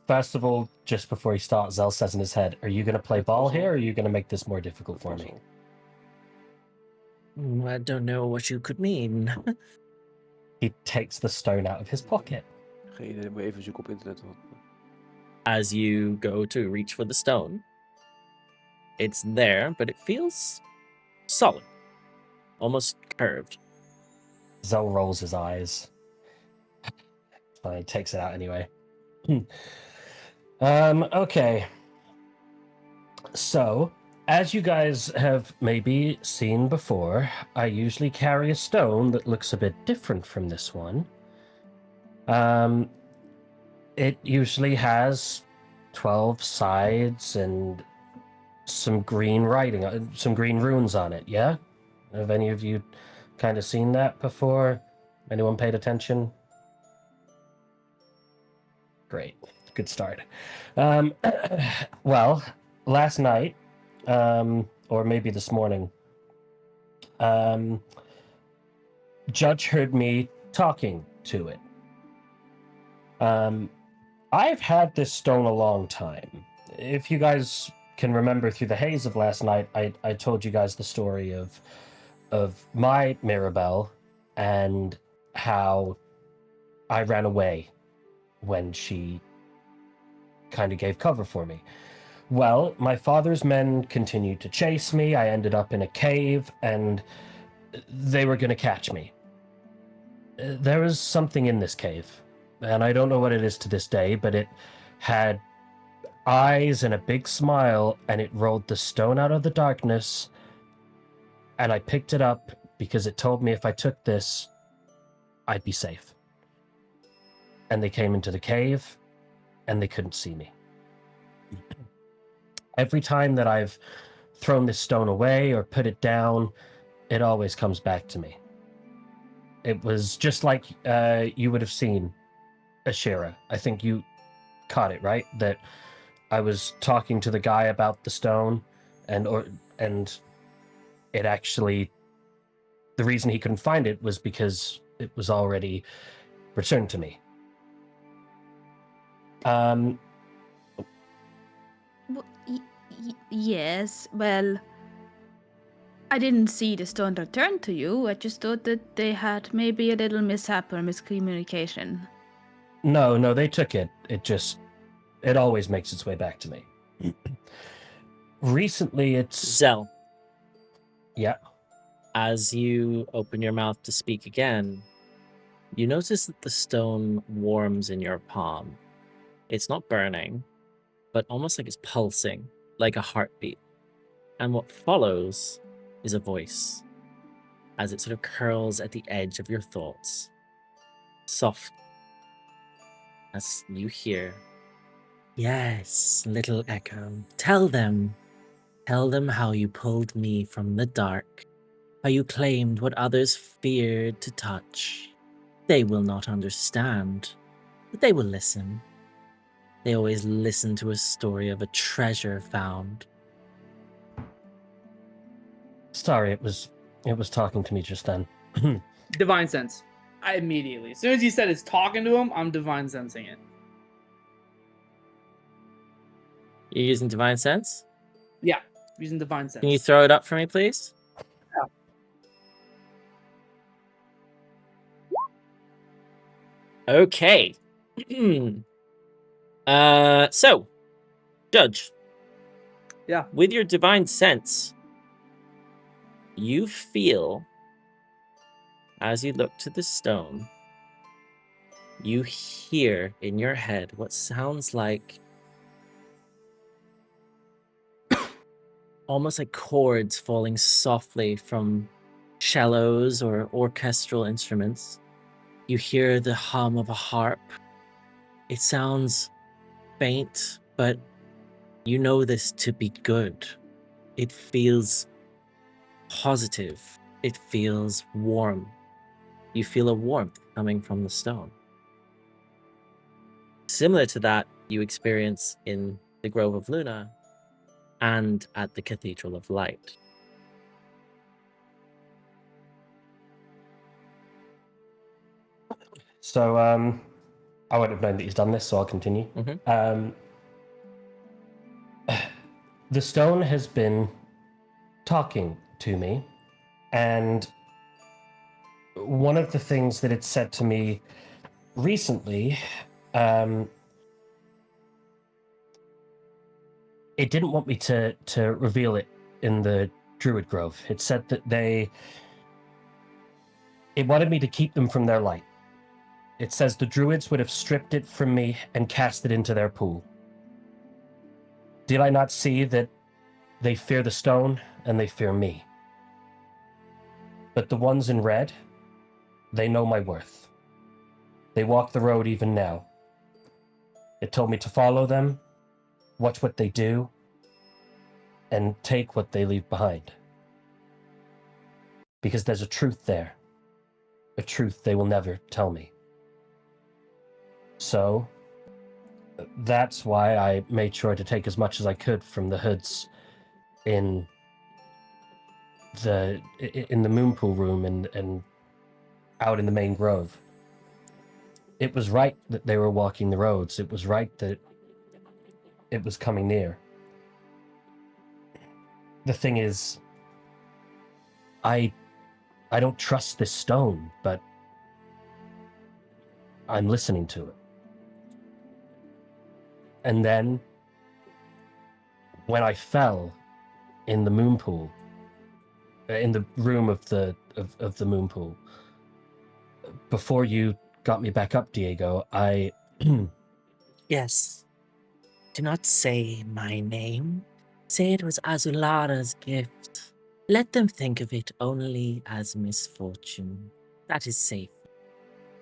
First of all, just before he starts, Zell says in his head, are you going to play ball here, or are you going to make this more difficult for me? I don't know what you could mean. He takes the stone out of his pocket. Geen idee, moet even zoeken op internet. As you go to reach for the stone, it's there, but it feels solid, almost curved. Zell rolls his eyes. He takes it out anyway. Okay. So, as you guys have maybe seen before, I usually carry a stone that looks a bit different from this one. It usually has 12 sides and some green writing, some green runes on it, yeah? Have any of you kind of seen that before? Anyone paid attention? Great. Good start. Well, last night, or maybe this morning, Judge heard me talking to it. I've had this stone a long time. If you guys can remember through the haze of last night, I told you guys the story of my Mirabelle and how I ran away when she kind of gave cover for me. Well, my father's men continued to chase me. I ended up in a cave, and they were going to catch me. There was something in this cave, and I don't know what it is to this day, but it had eyes and a big smile, and it rolled the stone out of the darkness, and I picked it up because it told me if I took this, I'd be safe. And they came into the cave, and they couldn't see me. Every time that I've thrown this stone away or put it down, it always comes back to me. It was just like you would have seen Ashira. I think you caught it, right? That I was talking to the guy about the stone, and it actually, the reason he couldn't find it was because it was already returned to me. Yes, well, I didn't see the stone return to you. I just thought that they had maybe a little mishap or miscommunication. No, they took it. It always makes its way back to me. Recently, it's... Zell, Yeah. as you open your mouth to speak again, you notice that the stone warms in your palm. It's not burning, but almost like it's pulsing. like a heartbeat. And what follows is a voice as it sort of curls at the edge of your thoughts. Soft as you hear, "Yes, little echo, tell them how you pulled me from the dark, how you claimed what others feared to touch. They will not understand, but they will listen. They always listen to a story of a treasure found." Sorry, it was talking to me just then. Divine sense. I immediately, as soon as you said it's talking to him, I'm divine sensing it. You're using Divine Sense? Yeah, using divine sense. Can you throw it up for me, please? Okay. So, Judge. Yeah. With your Divine Sense, you feel, as you look to the stone, you hear in your head what sounds like almost like chords falling softly from cellos or orchestral instruments. You hear the hum of a harp. It sounds faint, but you know this to be good. It feels positive. It feels warm. You feel a warmth coming from the stone. Similar to that you experience in the Grove of Luna and at the Cathedral of Light. So, I wouldn't have known that he's done this, so I'll continue. The stone has been talking to me, and one of the things that it said to me recently, it didn't want me to reveal it in the Druid Grove. It said that it wanted me to keep them from their light. It says the Druids would have stripped it from me and cast it into their pool. Did I not see that they fear the stone and they fear me? But the ones in red, they know my worth. They walk the road even now. It told me to follow them, watch what they do, and take what they leave behind. Because there's a truth there. A truth they will never tell me. So, that's why I made sure to take as much as I could from the hoods in the Moonpool room and out in the main grove. It was right that they were walking the roads. It was right that it was coming near. The thing is, I don't trust this stone, but I'm listening to it. And then, when I fell in the Moonpool, in the room of the Moonpool, before you got me back up, Diego, I... Yes. Do not say my name. Say it was Azulara's gift. Let them think of it only as misfortune. That is safe.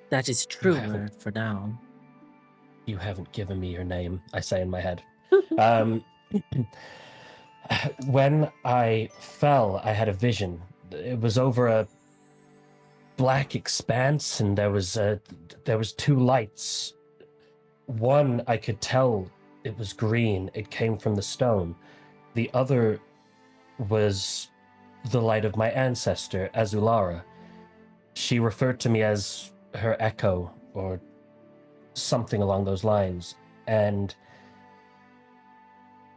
That is truer for now. You haven't given me your name, I say in my head. When I fell, I had a vision. It was over a black expanse, and there was two lights. One, I could tell it was green. It came from the stone. The other was the light of my ancestor, Azulara. She referred to me as her echo, or something along those lines. And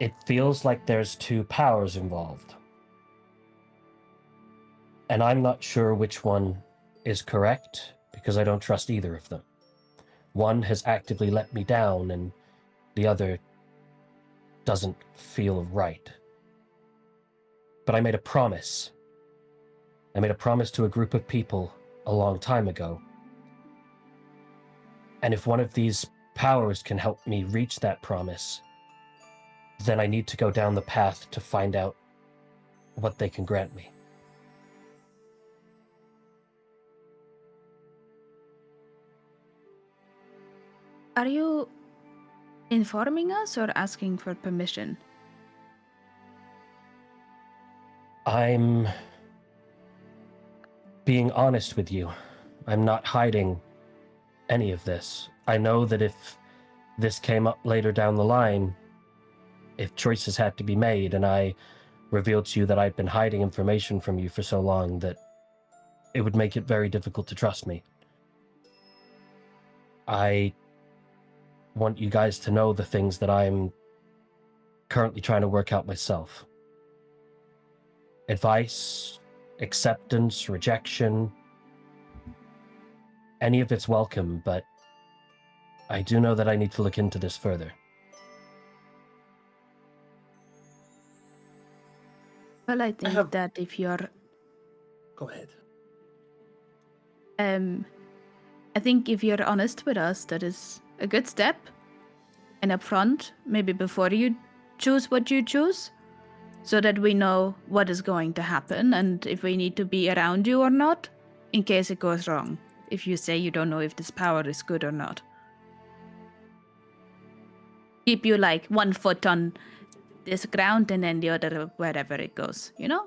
it feels like there's two powers involved. And I'm not sure which one is correct, because I don't trust either of them. One has actively let me down, and the other doesn't feel right. But I made a promise. I made a promise to a group of people a long time ago. And if one of these powers can help me reach that promise, then I need to go down the path to find out what they can grant me. Are you informing us or asking for permission? I'm being honest with you. I'm not hiding any of this. I know that if this came up later down the line, if choices had to be made, and I revealed to you that I'd been hiding information from you for so long, that it would make it very difficult to trust me. I want you guys to know the things that I'm currently trying to work out myself. Advice, acceptance, rejection, any of it's welcome, but I do know that I need to look into this further. Well, I think that if you're... Go ahead. I think if you're honest with us, that is a good step. And upfront, maybe before you choose what you choose, so that we know what is going to happen and if we need to be around you or not, in case it goes wrong. If you say you don't know if this power is good or not. Keep you like one foot on this ground and then the other wherever it goes, you know?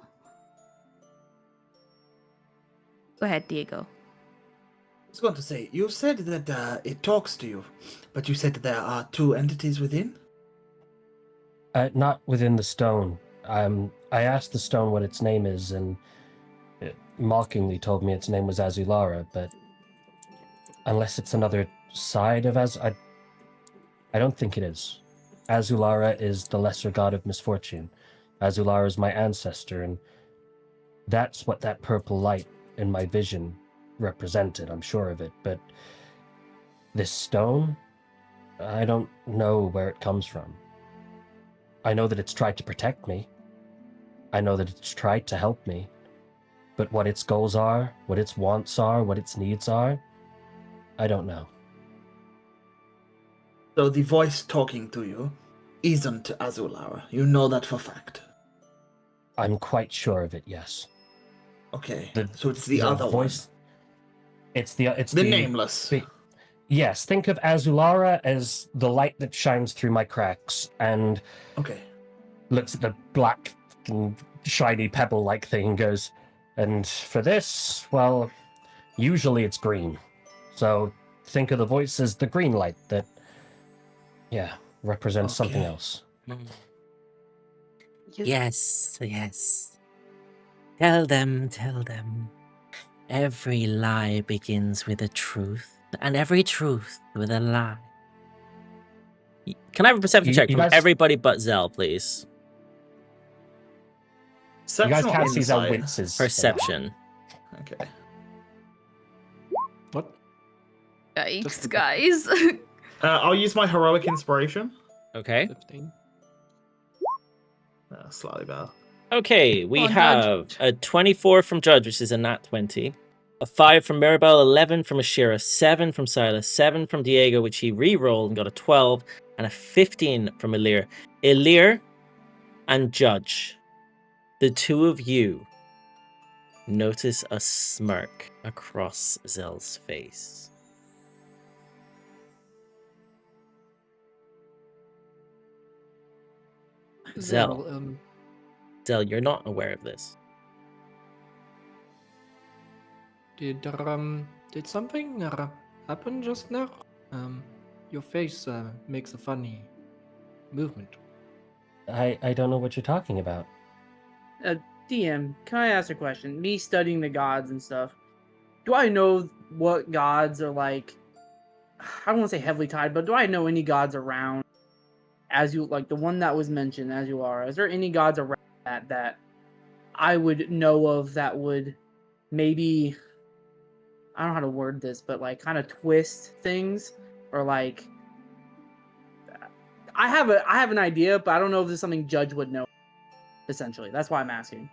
Go ahead, Diego. I was going to say, you said that it talks to you, but you said there are two entities within? Not within the stone. I asked the stone what its name is, and it mockingly told me its name was Azulara, but unless it's another side of I don't think it is. Azulara is the lesser god of misfortune. Azulara is my ancestor, and that's what that purple light in my vision represented, I'm sure of it. But this stone, I don't know where it comes from. I know that it's tried to protect me. I know that it's tried to help me. But what its goals are, what its wants are, what its needs are, I don't know. So the voice talking to you isn't Azulara. You know that for fact. I'm quite sure of it, yes. Okay, so it's the other voice, one. It's the nameless. Yes, think of Azulara as the light that shines through my cracks and looks at the black shiny pebble-like thing and goes, and for this, well, usually it's green. So think of the voice as the green light that, represents something else. Yes. Tell them. Every lie begins with a truth, and every truth with a lie. Can I have a perception check from everybody but Zell, please? You guys can't see Zell winces. Perception. Okay. What? Yikes, guys. I'll use my heroic inspiration. Okay. 15. Slightly better. Okay, we have a 24 from Judge, which is a nat 20. A 5 from Mirabelle, 11 from Ashira, 7 from Sylas, 7 from Diego, which he re-rolled and got a 12, and a 15 from Elirr. Elirr and Judge, the two of you notice a smirk across Zell's face. Zell, you're not aware of this. Did something happen just now? Your face makes a funny movement. I don't know what you're talking about. DM, can I ask a question? Me studying the gods and stuff, do I know what gods are like? I don't want to say heavily tied, but do I know any gods around? As you like the one that was mentioned, as you are. Is there any gods around that I would know of that would maybe, I don't know how to word this, but like kind of twist things, or like I have an idea, but I don't know if this is something Judge would know. Essentially, that's why I'm asking.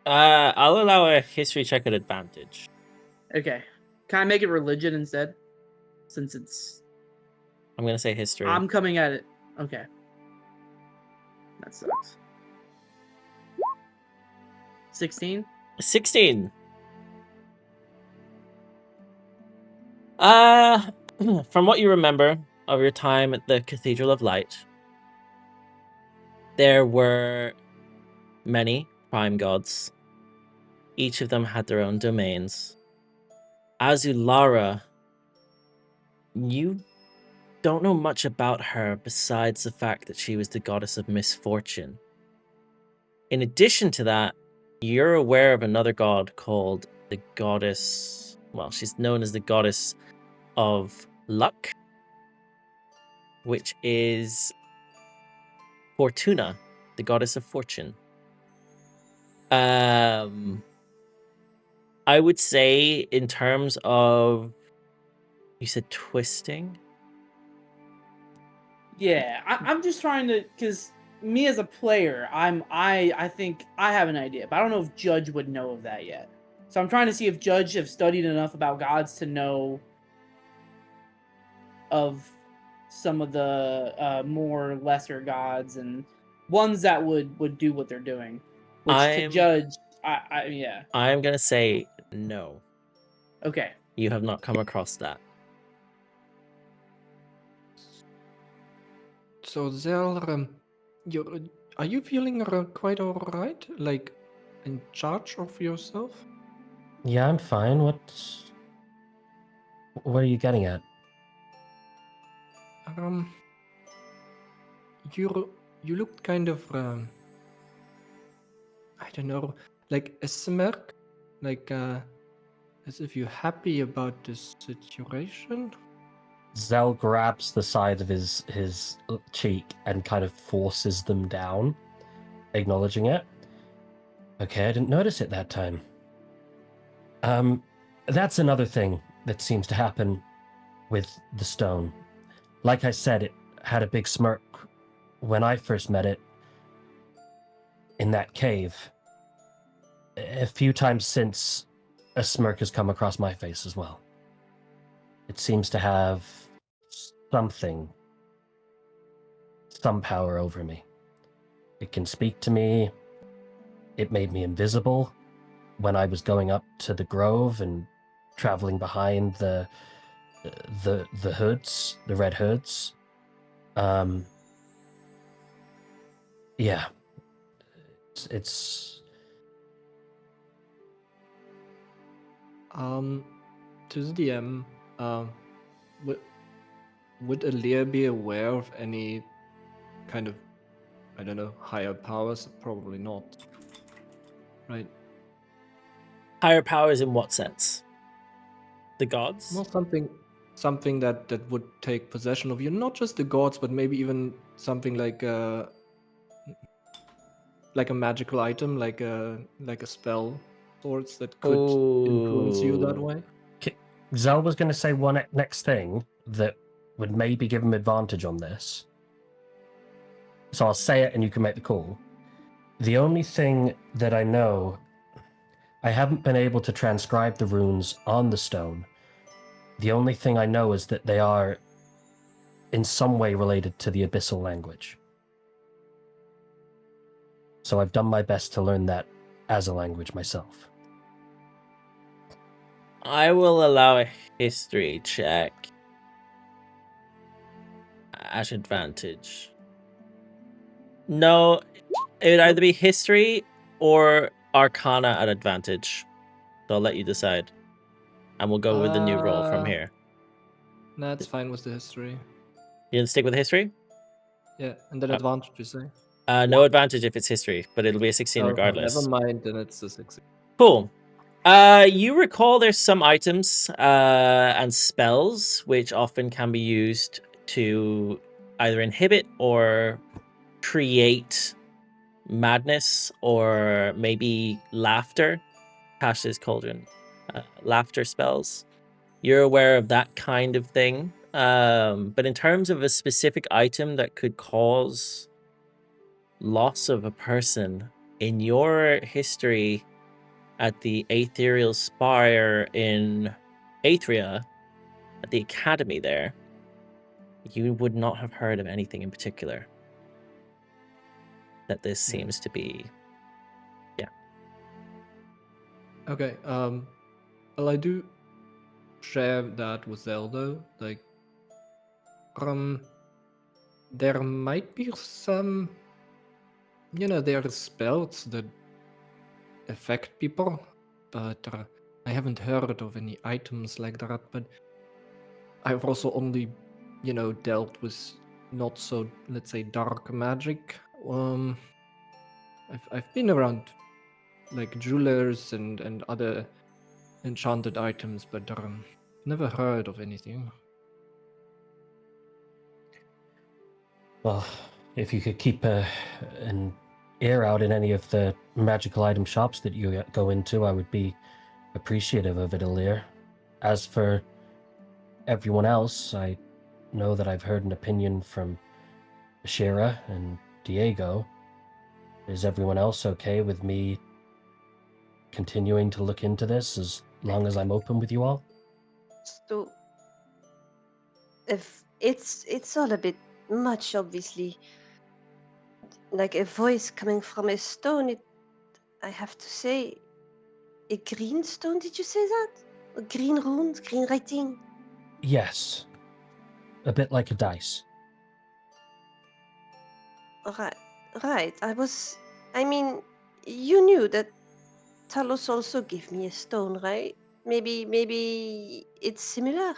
I'll allow a history check at advantage. Okay, can I make it religion instead? Since it's, I'm gonna say history. I'm coming at it. Okay. That sucks. 16? 16. From what you remember of your time at the Cathedral of Light, there were many prime gods. Each of them had their own domains. Azulara, you don't know much about her besides the fact that she was the goddess of misfortune. In addition to that, you're aware of another god called the goddess... Well, she's known as the goddess of luck, which is Fortuna, the goddess of fortune. I would say in terms of... You said twisting? Yeah, I'm just trying to, because me as a player, I think I have an idea, but I don't know if Judge would know of that yet. So I'm trying to see if Judge have studied enough about gods to know of some of the more lesser gods and ones that would do what they're doing. Which to Judge, yeah. I'm gonna say no. Okay. You have not come across that. So Zel, are you feeling quite alright? Like, in charge of yourself? Yeah, I'm fine. What are you getting at? You looked kind of, I don't know, like a smirk, like as if you're happy about this situation. Zell grabs the side of his cheek and kind of forces them down, acknowledging it. Okay, I didn't notice it that time. That's another thing that seems to happen with the stone. Like I said, it had a big smirk when I first met it in that cave. A few times since, a smirk has come across my face as well. It seems to have some power over me. It can speak to me. It made me invisible when I was going up to the grove and traveling behind the hoods, the red hoods. Yeah. It's To the DM, would Elirr be aware of any kind of, I don't know, higher powers? Probably not. Right? Higher powers in what sense? The gods? Well, something that would take possession of you. Not just the gods, but maybe even something like a magical item, like a spell, sorts that could influence you that way. Zell was going to say one next thing that would maybe give him advantage on this. So I'll say it and you can make the call. The only thing that I know, I haven't been able to transcribe the runes on the stone. The only thing I know is that they are in some way related to the Abyssal language. So I've done my best to learn that as a language myself. I will allow a history check at advantage. No, it would either be history or arcana at advantage. So I'll let you decide. And we'll go with the new roll from here. That's fine with the history. You gonna stick with history? Yeah, and then advantage, you say? No advantage if it's history, but it'll be a 16 regardless. Never mind, then it's a 16. Cool. You recall there's some items and spells which often can be used to either inhibit or create madness or maybe laughter. Cash's Cauldron. Laughter spells. You're aware of that kind of thing. But in terms of a specific item that could cause loss of a person, in your history at the Aetherial Spire in Aethria, at the academy there, You would not have heard of anything in particular. That this seems to be. Okay, well, I do share that with Zelda. Like, there might be some, there are spells that affect people, but I haven't heard of any items like that. But I've also only, dealt with not so, let's say, dark magic. I've been around like jewelers and other enchanted items, but never heard of anything. Well, if you could keep an ear out in any of the magical item shops that you go into, I would be appreciative of it, Elirr. As for everyone else, I know that I've heard an opinion from Ashira and Diego. Is everyone else okay with me continuing to look into this as long as I'm open with you all? So, if it's all a bit much, obviously. Like a voice coming from a stone, I have to say, a green stone, did you say that? Green runes, green writing? Yes. A bit like a dice. Right. I mean, you knew that Talos also gave me a stone, right? Maybe it's similar.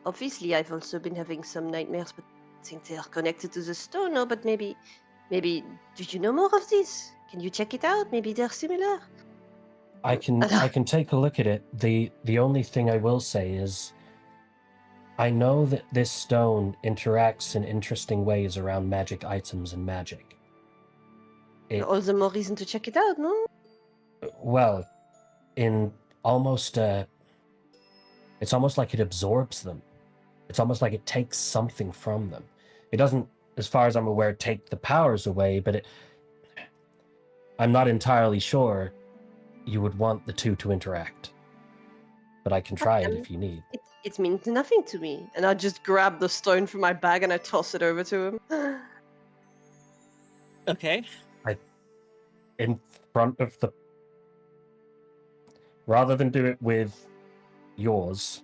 Obviously I've also been having some nightmares, but I think they are connected to the stone, no? But maybe, did you know more of this? Can you check it out? Maybe they're similar. I can take a look at it. The only thing I will say is I know that this stone interacts in interesting ways around magic items and magic. All the more reason to check it out, no? Well, in almost it's almost like it absorbs them. It's almost like it takes something from them. It doesn't, as far as I'm aware, take the powers away, but I'm not entirely sure you would want the two to interact. But I can try it if you need. It means nothing to me. And I just grab the stone from my bag and I toss it over to him. Okay. In front of the... Rather than do it with yours,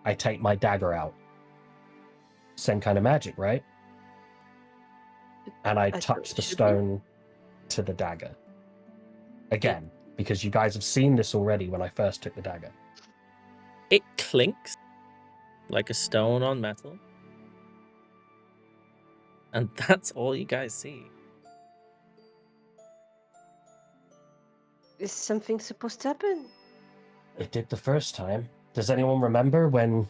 I take my dagger out. Same kind of magic, right? And I touch the stone to the dagger. Again, because you guys have seen this already when I first took the dagger. It clinks like a stone on metal. And that's all you guys see. Is something supposed to happen? It did the first time. Does anyone remember when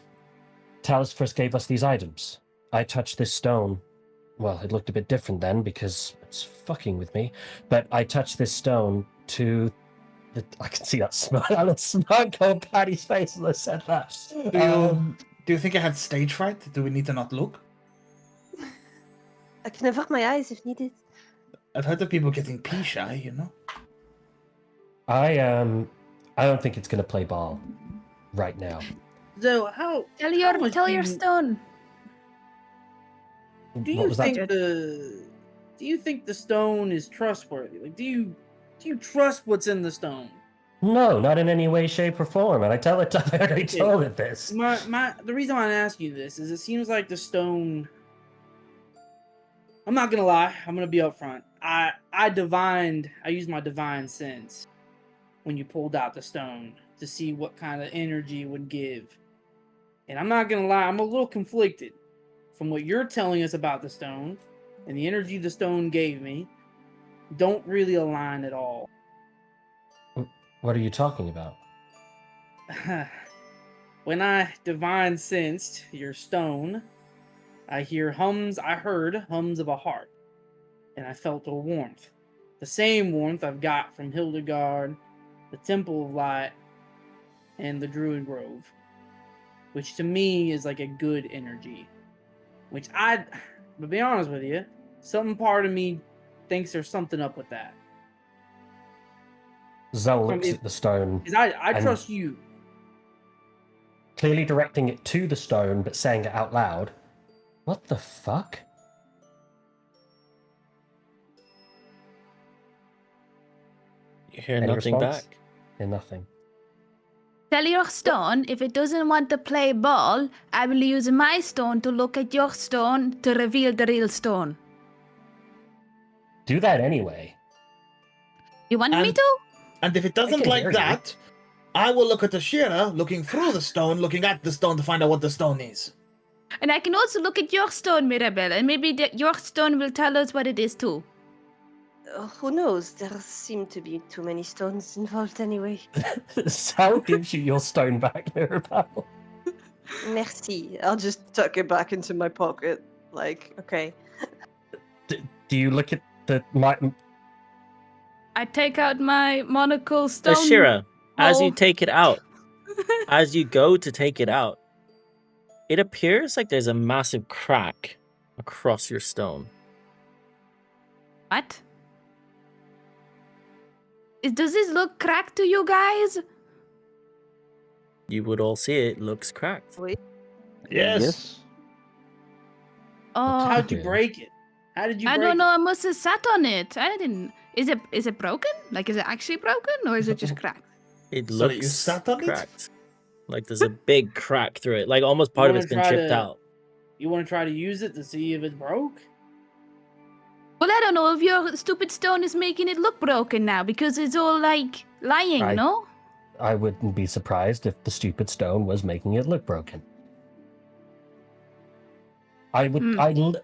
Talos first gave us these items? I touched this stone. Well, it looked a bit different then because it's fucking with me. But I touched this stone to... I can see that smile on Patty's face as I said that. Do you think I had stage fright? Do we need to not look? I can avert my eyes if needed. I've heard of people getting pea shy, you know? I don't think it's gonna play ball right now. So Tell your stone. Do you think the stone is trustworthy? Like, do you trust what's in the stone? No, not in any way, shape, or form. And I already told it this. The reason why I ask you this is it seems like the stone. I'm not gonna lie. I'm gonna be upfront. I used my divine sense when you pulled out the stone to see what kind of energy it would give. And I'm not gonna lie, I'm a little conflicted from what you're telling us about the stone and the energy the stone gave me. Don't really align at all. What are you talking about? When I divine sensed your stone, I heard hums of a heart, and I felt a warmth. The same warmth I've got from Hildegard, the Temple of Light, and the Druid Grove, which to me is like a good energy. Which to be honest with you, some part of me thinks there's something up with that. Zell looks at the stone. Because I trust you. clearly directing it to the stone, but saying it out loud. What the fuck? You hear Any nothing response? back. Yeah, nothing. Tell your stone, if it doesn't want to play ball, I will use my stone to look at your stone to reveal the real stone. Do that anyway. You want me And- to? And if it doesn't can like hear you. that, I will look at Ashira, looking through the stone, looking at the stone to find out what the stone is. And I can also look at your stone, Mirabelle, and maybe your stone will tell us what it is too. Who knows? There seem to be too many stones involved anyway. Sal gives you your stone back, Mirabelle. Merci. I'll just tuck it back into my pocket. Like, okay. Do you look at I take out my monocle stone. Ashira, as you hole. take it out, as you go to take it out, it appears like there's a massive crack across your stone. What? Does this look cracked to you guys? You would all see it looks cracked. Wait. Yes. Oh, How'd you break it? How did you I break don't it? know. I must have sat on it. I didn't. Is it broken? Like, is it actually broken, or is it just cracked? It So that looks you sat on it? cracked. Like there's a big crack through it. Like almost part of wanna it's been try chipped to- out. You want to try to use it to see if it's broke? Well, I don't know if your stupid stone is making it look broken now because it's all like lying, no? I wouldn't be surprised if the stupid stone was making it look broken. I would.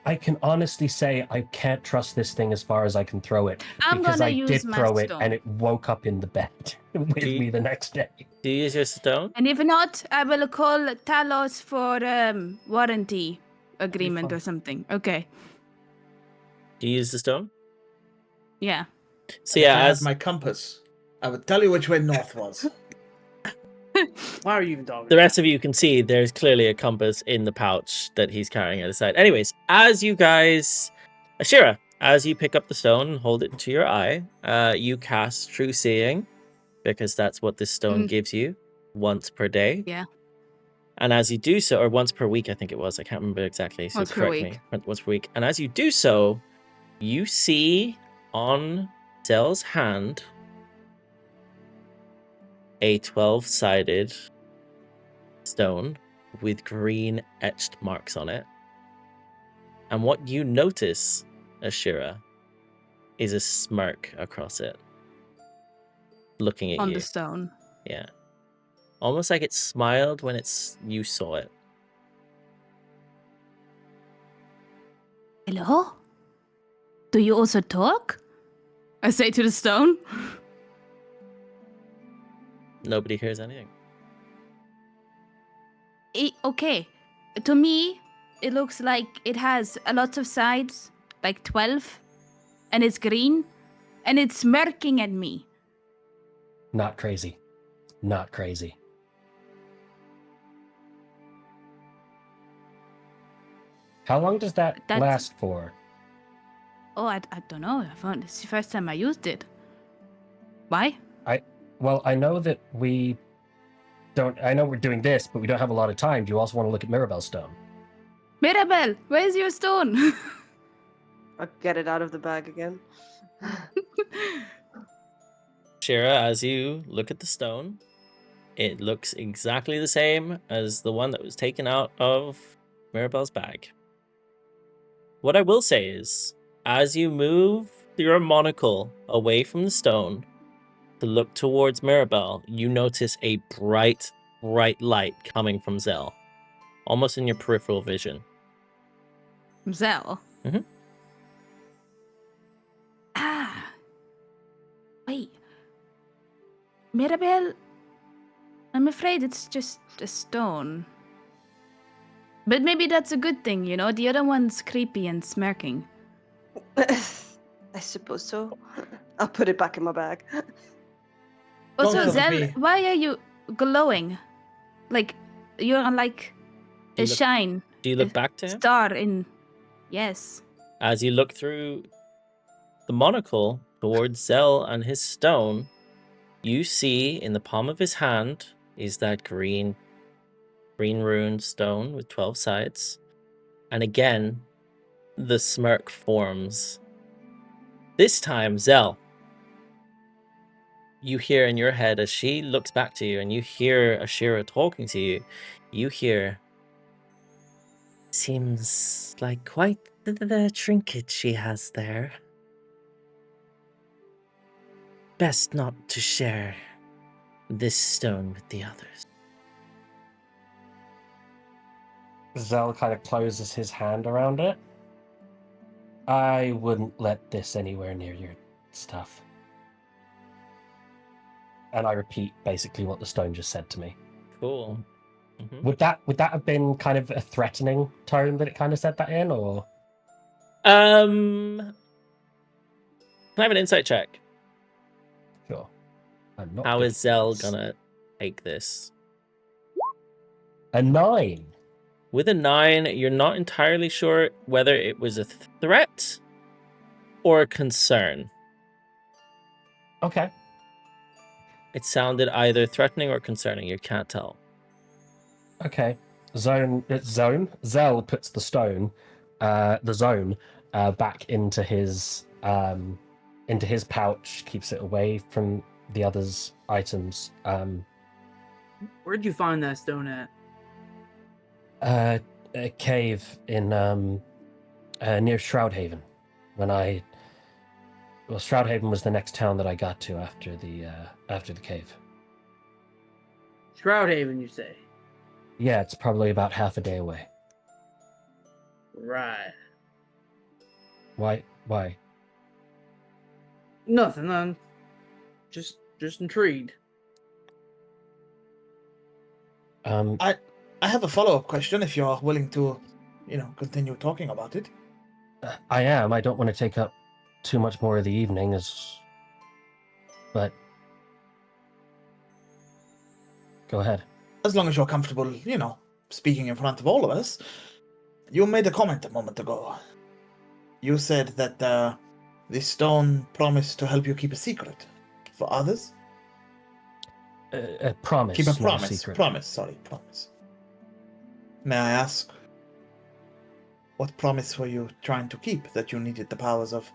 I can honestly say I can't trust this thing as far as I can throw it I'm because gonna I use did my throw it stone. and it woke up in the bed with Do you- me the next day. Do you use your stone? And if not, I will call Talos for warranty agreement fine. or something. Okay. Do you use the stone? Yeah. So If yeah, I had as my compass, I would tell you which way north was. Why are you even talking? the rest of you can see, there's clearly a compass in the pouch that he's carrying at his side. Anyways, as you guys, Ashira, as you pick up the stone and hold it to your eye, you cast True Seeing because that's what this stone gives you once per day. Yeah. And as you do so, or once per week, I think it was, I can't remember exactly. So Once per correct week. me. Once per week. And as you do so, you see on Zell's hand a 12-sided stone with green etched marks on it. And what you notice, Ashira, is a smirk across it, looking at On you. the stone. Yeah. Almost like it smiled when you saw it. Hello? Do you also talk? I say to the stone. Nobody hears anything. Okay. To me, it looks like it has a lot of sides, like 12, and it's green, and it's smirking at me. Not crazy. Not crazy. How long does that That's- last for? Oh, I don't know. It's the first time I used it. Why? Well, I know that we don't. I know we're doing this, but we don't have a lot of time. Do you also want to look at Mirabelle's stone? Mirabelle, where's your stone? I'll get it out of the bag again. Shira, as you look at the stone, it looks exactly the same as the one that was taken out of Mirabelle's bag. What I will say is, as you move your monocle away from the stone to look towards Mirabelle, you notice a bright, bright light coming from Zell, almost in your peripheral vision. Zell? Mhm. Ah. Wait. Mirabelle, I'm afraid it's just a stone. But maybe that's a good thing, you know? The other one's creepy and smirking. I suppose so. I'll put it back in my bag. Also, look at Zell, me. why are you glowing? Like, you're on like Do a you look- shine. Do you look back to him? Star in. Yes. As you look through the monocle towards Zell and his stone, you see in the palm of his hand is that green green runed stone with 12 sides. And again, the smirk forms. This time, Zell, you hear in your head as she looks back to you and you hear Ashira talking to you, you hear, seems like quite the trinket she has there. Best not to share this stone with the others. Zell kind of closes his hand around it. I wouldn't let this anywhere near your stuff. And I repeat basically what the stone just said to me. Cool. Mm-hmm. Would that have been kind of a threatening tone that it kind of said that in, or? Can I have an insight check? Sure. I'm not How good is at Zell this. gonna take this? A 9. With a 9, you're not entirely sure whether it was a threat or a concern. Okay. It sounded either threatening or concerning. You can't tell. Okay. Zell puts the zone back into his pouch, keeps it away from the others' items. Where'd you find that stone at? A cave in near Shroudhaven. Shroudhaven was the next town that I got to after the cave. Shroudhaven, you say? Yeah, it's probably about half a day away. Right. Why? Nothing. I'm just intrigued. I have a follow-up question if you're willing to, continue talking about it. I am. I don't want to take up too much more of the evening, but go ahead. As long as you're comfortable, speaking in front of all of us. You made a comment a moment ago. You said that this stone promised to help you keep a secret for others. A promise. Keep a not promise. secret. Promise. May I ask, what promise were you trying to keep that you needed the powers of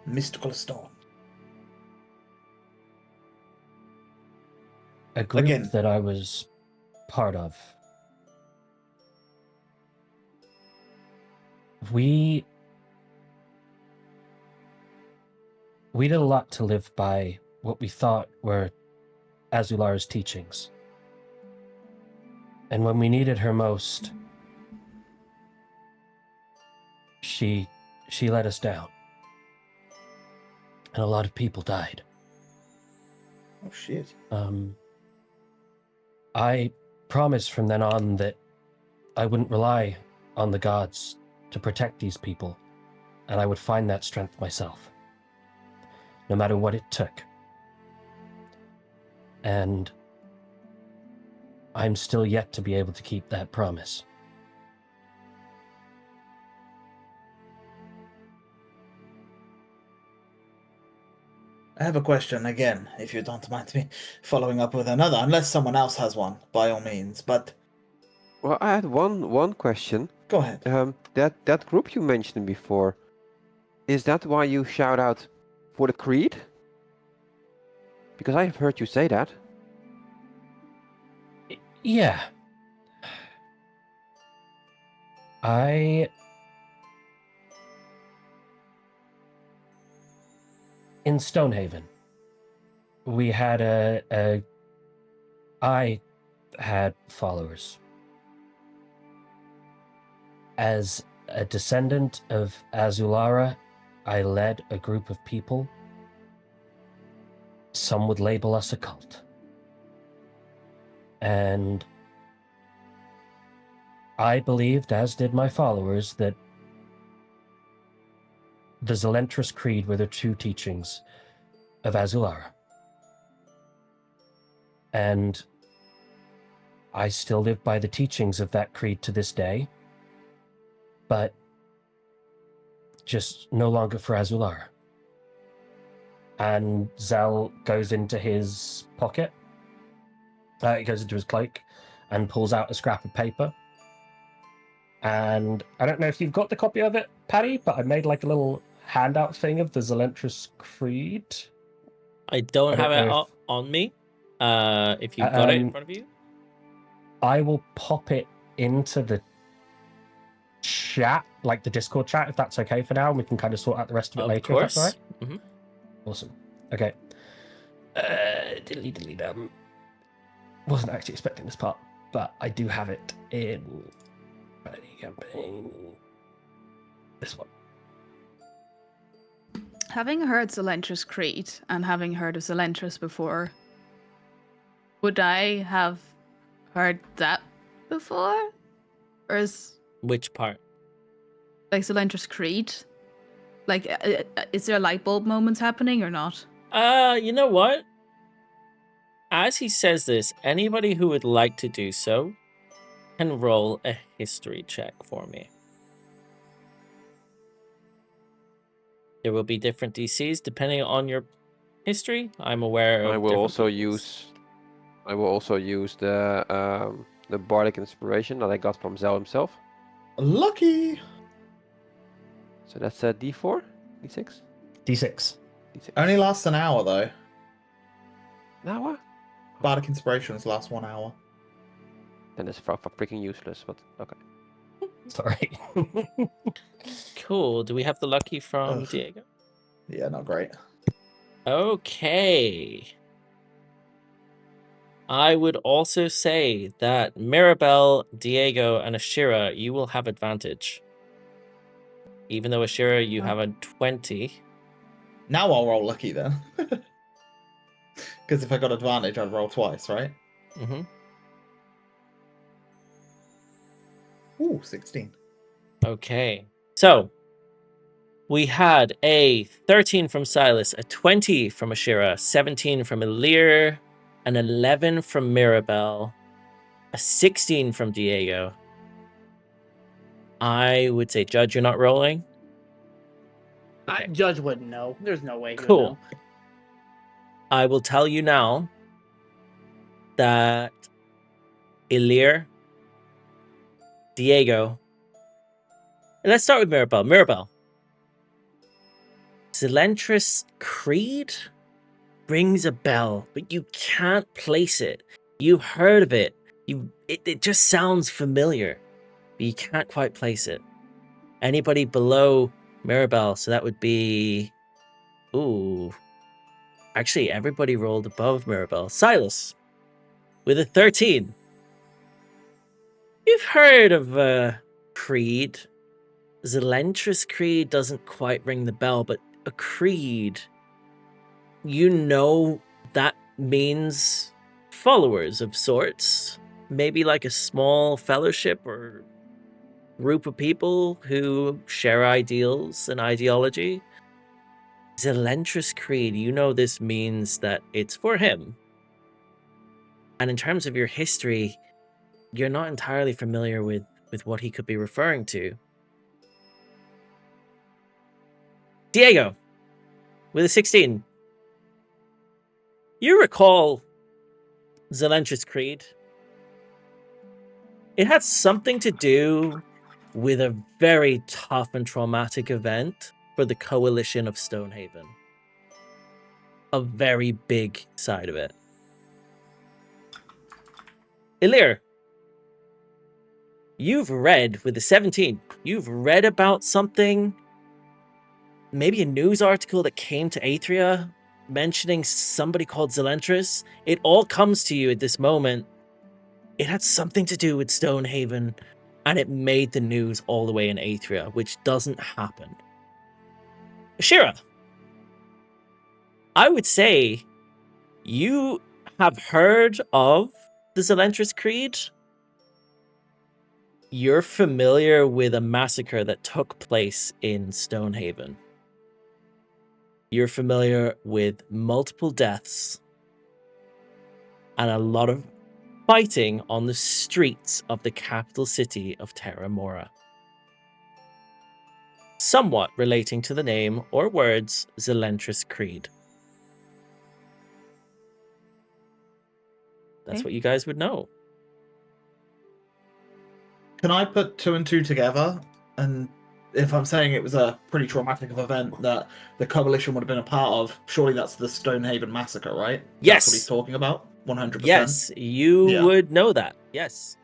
mystical stone? A group Again. that I was part of. We did a lot to live by what we thought were Azulara's teachings. And when we needed her most, she let us down. And a lot of people died. Oh shit. I promised from then on that I wouldn't rely on the gods to protect these people, and I would find that strength myself, no matter what it took. And I'm still yet to be able to keep that promise. I have a question again, if you don't mind me following up with another, unless someone else has one, by all means, but... Well, I had one question. Go ahead. That group you mentioned before, is that why you shout out for the creed? Because I have heard you say that. Yeah. In Stonehaven, we had I had followers. As a descendant of Azulara, I led a group of people. Some would label us a cult. And I believed, as did my followers, that the Zelentrus Creed were the true teachings of Azulara. And I still live by the teachings of that creed to this day, but just no longer for Azulara. And Zell goes into his pocket. He goes into his cloak and pulls out a scrap of paper. And I don't know if you've got the copy of it, Patty, but I made like a little handout thing of the Zelentrus Creed. I don't have know it if- on me. If you've got it in front of you. I will pop it into the chat, like the Discord chat, if that's okay for now, and we can kind of sort out the rest of it later. Of If that's all course. right. Mm-hmm. Awesome. Okay. Diddly-diddly-dum. Wasn't actually expecting this part, but I do have it in campaign. This one. Having heard Zelentrus Creed and having heard of Zelentrus before, would I have heard that before? Or is Which part? like Zelentrus Creed? Like, is there light bulb moments happening or not? You know what? As he says this, anybody who would like to do so can roll a history check for me. There will be different DCs depending on your history. I'm aware of. I will different also people's. use the bardic inspiration that I got from Zel himself. Lucky. So that's a D4, D6, D6. D6. Only lasts an hour though. Now what? Bardic inspirations last 1 hour. Then it's freaking useless. But okay. Sorry. Cool. Do we have the lucky from Ugh. Diego? Yeah, not great. Okay. I would also say that Mirabelle, Diego, and Ashira, you will have advantage. Even though Ashira, you have a 20. Now I'll roll lucky then. Because if I got advantage, I'd roll twice, right? Mm-hmm. Ooh, 16. Okay. So, we had a 13 from Sylas, a 20 from Ashira, 17 from Elirr, an 11 from Mirabelle, a 16 from Diego. I would say, Judge, you're not rolling? Okay. Judge wouldn't know. There's no way he would Cool. know. I will tell you now that Elirr, Diego, and let's start with Mirabelle. Mirabelle, Zelentrus Creed rings a bell, but you can't place it. You've heard of it. It just sounds familiar, but you can't quite place it. Anybody below Mirabelle, so that would be... Ooh. Actually, everybody rolled above Mirabelle. Sylas, with a 13. You've heard of Creed. Zelentrus Creed doesn't quite ring the bell, but a creed, you know that means followers of sorts. Maybe like a small fellowship or group of people who share ideals and ideology. Zelentrus Creed, you know this means that it's for him. And in terms of your history, you're not entirely familiar with what he could be referring to. Diego, with a 16. You recall Zelentrus Creed. It had something to do with a very tough and traumatic event for the coalition of Stonehaven. A very big side of it. Elirr, you've read, with a 17, you've read about something, maybe a news article that came to Aethria mentioning somebody called Zelentrus. It all comes to you at this moment. It had something to do with Stonehaven, and it made the news all the way in Aethria, which doesn't happen. Ashira, I would say you have heard of the Zelentrus Creed. You're familiar with a massacre that took place in Stonehaven. You're familiar with multiple deaths and a lot of fighting on the streets of the capital city of Terra Mora. Somewhat relating to the name or words Zelentrus Creed. That's Okay. what you guys would know. Can I put two and two together? And if I'm saying it was a pretty traumatic of event that the coalition would have been a part of, surely that's the Stonehaven massacre, right? Yes. That's what he's talking about. 100%. Yes, you Yeah. would know that. Yes.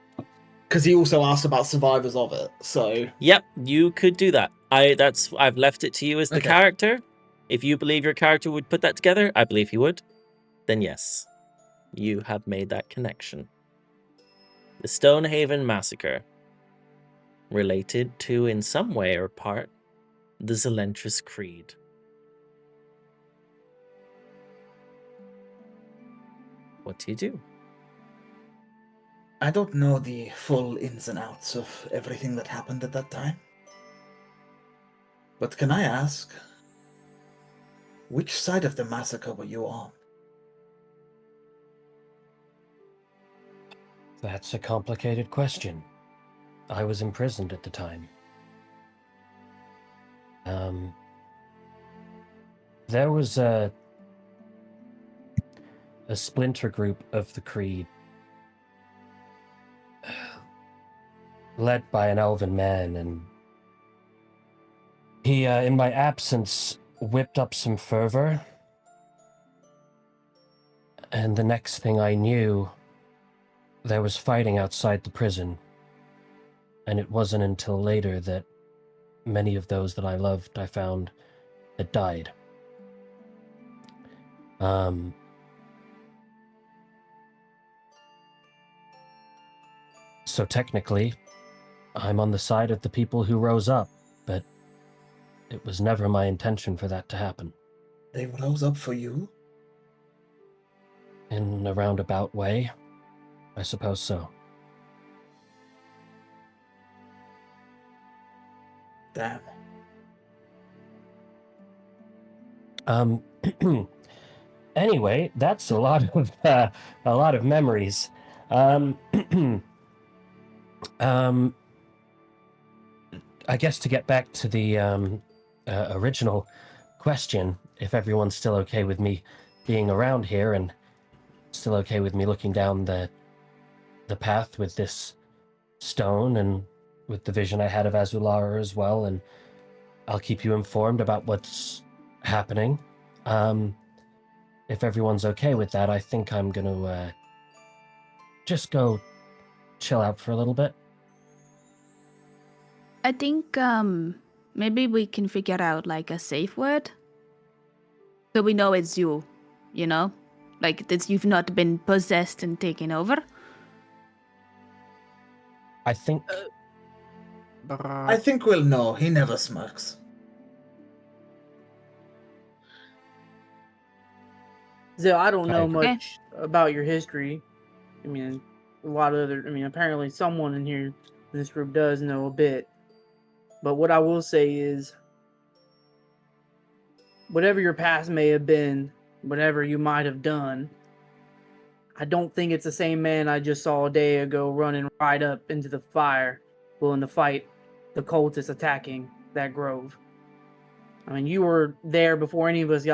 Because he also asked about survivors of it. So Yep, you could do that. I've left it to you as the Okay. character. If you believe your character would put that together, I believe he would. Then yes, you have made that connection. The Stonehaven massacre, related to in some way or part the Zelentrus Creed. What do you do? I don't know the full ins and outs of everything that happened at that time. But can I ask, which side of the massacre were you on? That's a complicated question. I was imprisoned at the time. There was a splinter group of the Creed, led by an elven man, and he, in my absence, whipped up some fervor. And the next thing I knew, there was fighting outside the prison. And it wasn't until later that many of those that I loved, I found, had died. So technically, I'm on the side of the people who rose up, but it was never my intention for that to happen. They rose up for you? In a roundabout way, I suppose so. Damn. Anyway, that's a lot of memories. I guess to get back to the original question, if everyone's still okay with me being around here and still okay with me looking down the path with this stone and with the vision I had of Azulara as well, and I'll keep you informed about what's happening. If everyone's okay with that, I think I'm gonna just go chill out for a little bit. I think maybe we can figure out like a safe word, so we know it's you. You know, like that you've not been possessed and taken over. I think I think we'll know. He never smirks. Zil, I don't know agree. much about your history. I mean, apparently someone in here in this group does know a bit. But what I will say is, whatever your past may have been, whatever you might have done, I don't think it's the same man I just saw a day ago running right up into the fire, willing to fight the cultists attacking that grove. I mean, you were there before any of us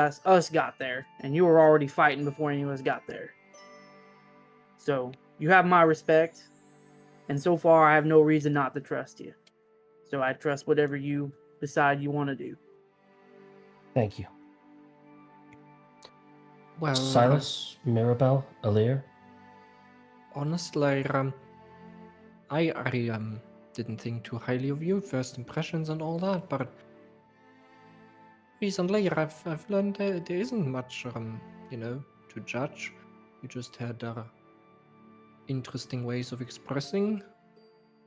got there, and you were already fighting before any of us got there. So, you have my respect, and so far I have no reason not to trust you. So I trust whatever you decide you want to do. Thank you. Well, Sylas, Mirabelle, Elirr. honestly, I didn't think too highly of you, first impressions and all that, but recently I've learned there isn't much, to judge. You just had interesting ways of expressing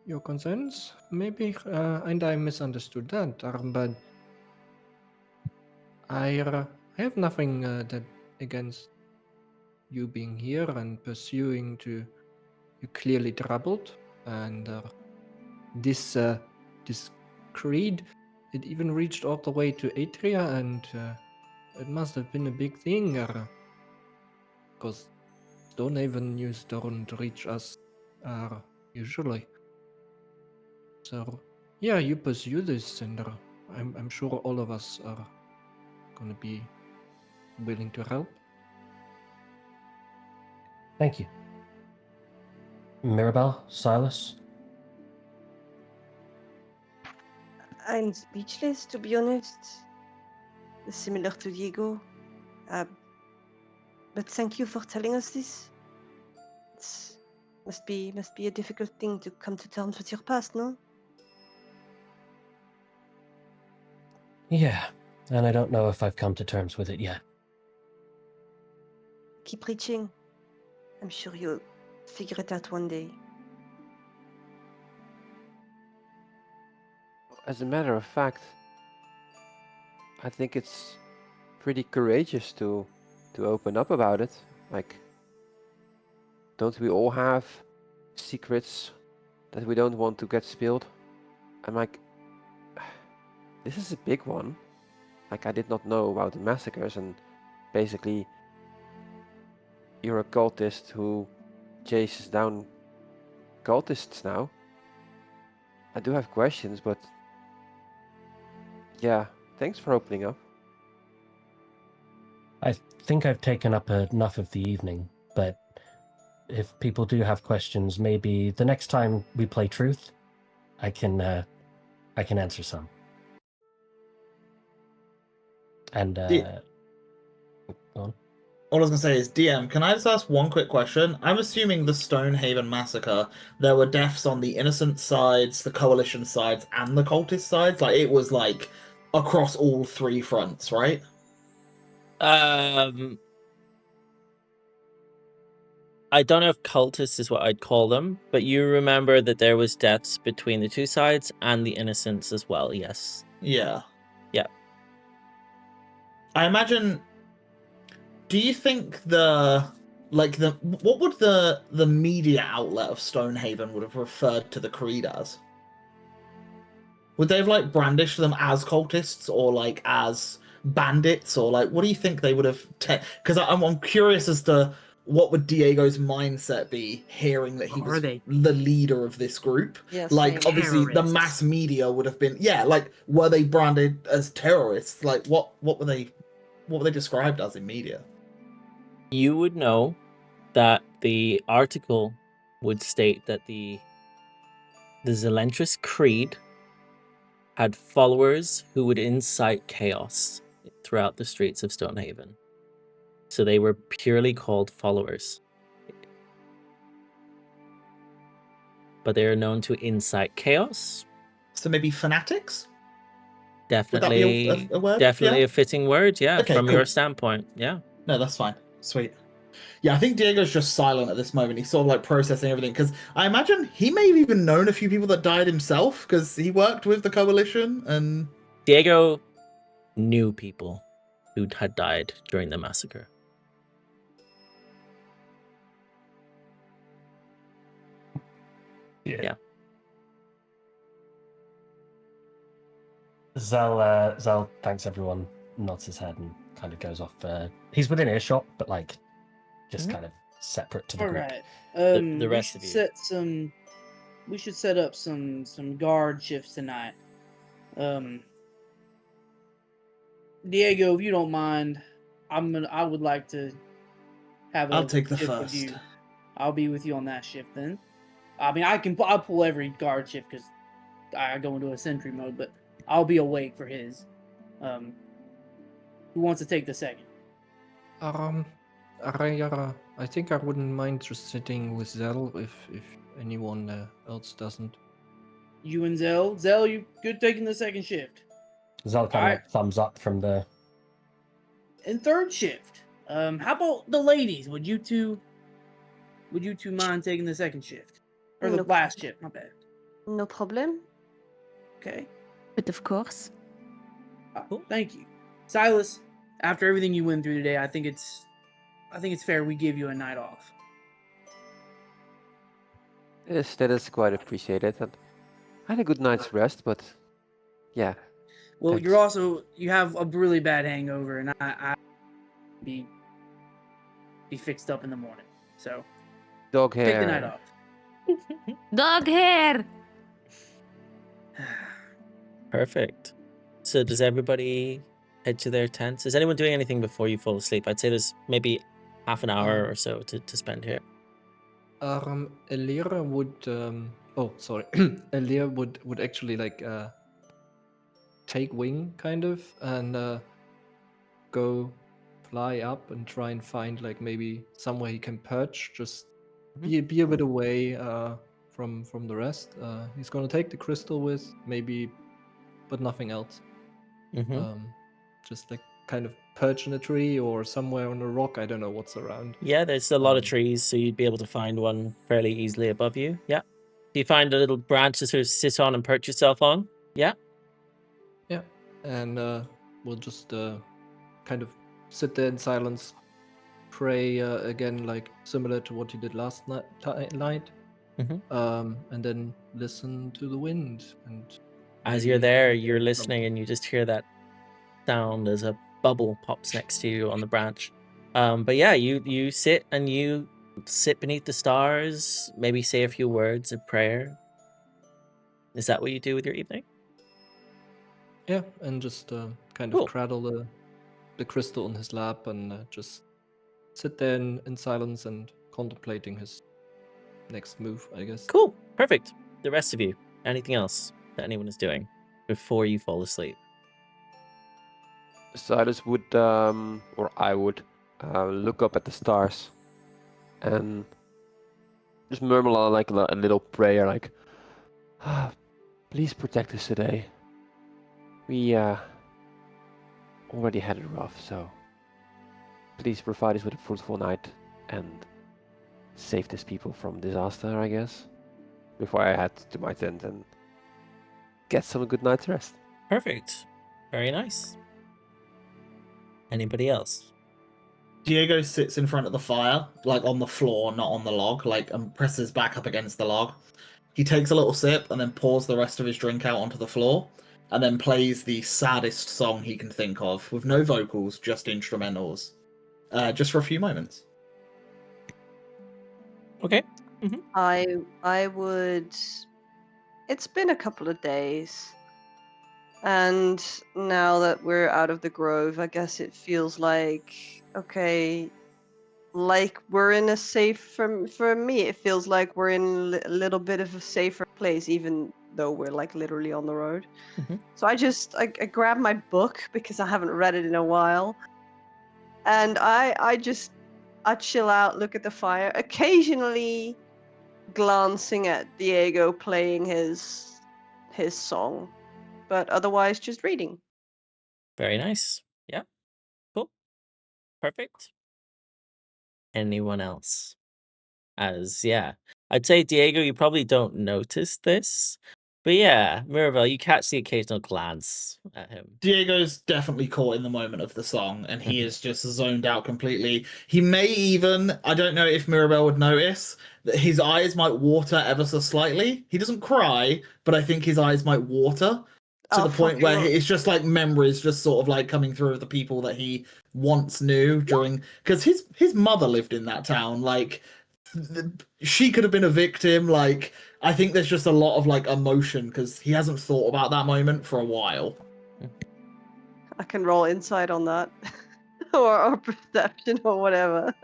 your concerns, maybe, and I misunderstood that, but I have nothing that against you being here and pursuing to. You're clearly troubled, and this creed, it even reached all the way to Atria, and it must have been a big thing, because Stonehaven used don't reach us usually. So yeah, you pursue this, and I'm sure all of us are gonna be willing to help. Thank you. Mirabelle, Sylas. I'm speechless, to be honest. Similar to Diego. But thank you for telling us this. It must be a difficult thing to come to terms with your past, no? Yeah, and I don't know if I've come to terms with it yet. Keep reaching. I'm sure you'll figure it out one day. As a matter of fact, I think it's pretty courageous to open up about it. Like, don't we all have secrets that we don't want to get spilled? I'm like, this is a big one. Like, I did not know about the massacres, and basically you're a cultist who chases down cultists now. I do have questions, but yeah, thanks for opening up. I think I've taken up enough of the evening, but if people do have questions, maybe the next time we play Truth, I can answer some. And go on. All I was going to say is, DM, can I just ask one quick question? I'm assuming the Stonehaven massacre, there were deaths on the innocent sides, the coalition sides, and the cultist sides. Like, it was like across all three fronts, right? I don't know if cultists is what I'd call them, but you remember that there was deaths between the two sides and the innocents as well, yes. Yeah. Yeah. I imagine. Do you think what would the media outlet of Stonehaven would have referred to the Creed as? Would they have like brandished them as cultists or like as bandits, or like what do you think they would have? Because I'm curious as to what would Diego's mindset be hearing that he was the leader of this group. Yes, Like obviously the terrorists. mass media would have been like were they branded as terrorists? Like what were they described as in media? You would know that the article would state that the Zelentrus Creed had followers who would incite chaos throughout the streets of Stonehaven. So they were purely called followers. But they are known to incite chaos. So maybe fanatics? Definitely, would that be a word? definitely Yeah? a fitting word, yeah, Okay, from cool. your standpoint, yeah. No, that's fine. Sweet. Yeah, I think Diego's just silent at this moment. He's sort of like processing everything, because I imagine he may have even known a few people that died himself, because he worked with the coalition and... Diego knew people who had died during the massacre. Yeah. Zal thanks everyone, nods his head and kind of goes off. He's within earshot, but like just kind of separate to the All group. right. The rest of you. We should set up some guard shifts tonight. Diego, if you don't mind, I would like to have a I'll take the shift with first. you. I'll be with you on that shift then. I mean, I'll pull every guard shift because I go into a sentry mode, but I'll be awake for his. Who wants to take the second? I think I wouldn't mind just sitting with Zel if anyone else doesn't. You and Zell? Zell, you good taking the second shift? Zal kind of Alright. like thumbs up from the... And third shift. How about the ladies? Would you two mind taking the second shift? Or the No last shift, my bad. No problem. Okay. But of course. Thank you. Sylas, after everything you went through today, I think it's fair we give you a night off. That is quite appreciated. And I had a good night's rest, but yeah. Well, Thanks. you have a really bad hangover, and I be fixed up in the morning. So Dog hair. take the night off. Dog hair! Perfect. So does everybody head to their tents? Is anyone doing anything before you fall asleep? I'd say there's maybe half an hour or so to spend here. Elirr would Elirr would actually like take wing kind of and go fly up and try and find like maybe somewhere he can perch. Just be a bit away from the rest. He's gonna take the crystal with maybe, but nothing else. Just like kind of perch in a tree or somewhere on a rock. I don't know what's around. Yeah, there's a lot of trees, so you'd be able to find one fairly easily above you. Yeah. Do you find a little branch to sort of sit on and perch yourself on? Yeah. Yeah, and we'll just kind of sit there in silence, pray again, like similar to what you did last night, and then listen to the wind. And As maybe you're there, hear you're something. listening, and you just hear that sound as a bubble pops next to you on the branch. But yeah, you sit and you sit beneath the stars, maybe say a few words of prayer. Is that what you do with your evening? Yeah, and just kind Cool. of cradle the crystal in his lap and just sit there in silence and contemplating his next move, I guess. Cool. Perfect. The rest of you, anything else that anyone is doing before you fall asleep? Silas would, or I would, look up at the stars and just murmur like a little prayer, like, please protect us today. We already had it rough, so please provide us with a fruitful night and save these people from disaster, I guess, before I head to my tent and get some good night's rest. Perfect. Very nice. Anybody else? Diego sits in front of the fire, like on the floor, not on the log, like, and presses back up against the log. He takes a little sip and then pours the rest of his drink out onto the floor, and then plays the saddest song he can think of, with no vocals, just instrumentals, just for a few moments. Okay. I would. It's been a couple of days, and now that we're out of the grove, I guess it feels like, okay, like we're in a safe. For me, it feels like we're in a little bit of a safer place, even though we're like literally on the road. So I grab my book because I haven't read it in a while, and I chill out, look at the fire, occasionally glancing at Diego playing his song, but otherwise just reading. Very nice. Yeah. Cool. Perfect. Anyone else? Yeah, I'd say Diego, you probably don't notice this, but yeah, Mirabelle, you catch the occasional glance at him. Diego's definitely caught in the moment of the song, and he is just zoned out completely. He may even, I don't know if Mirabelle would notice, that his eyes might water ever so slightly. He doesn't cry, but I think his eyes might water to the point where it's just like memories just sort of like coming through of the people that he once knew during, because his mother lived in that town. Like, she could have been a victim. Like, I think there's just a lot of like emotion because he hasn't thought about that moment for a while. I can roll insight on that. or perception or whatever.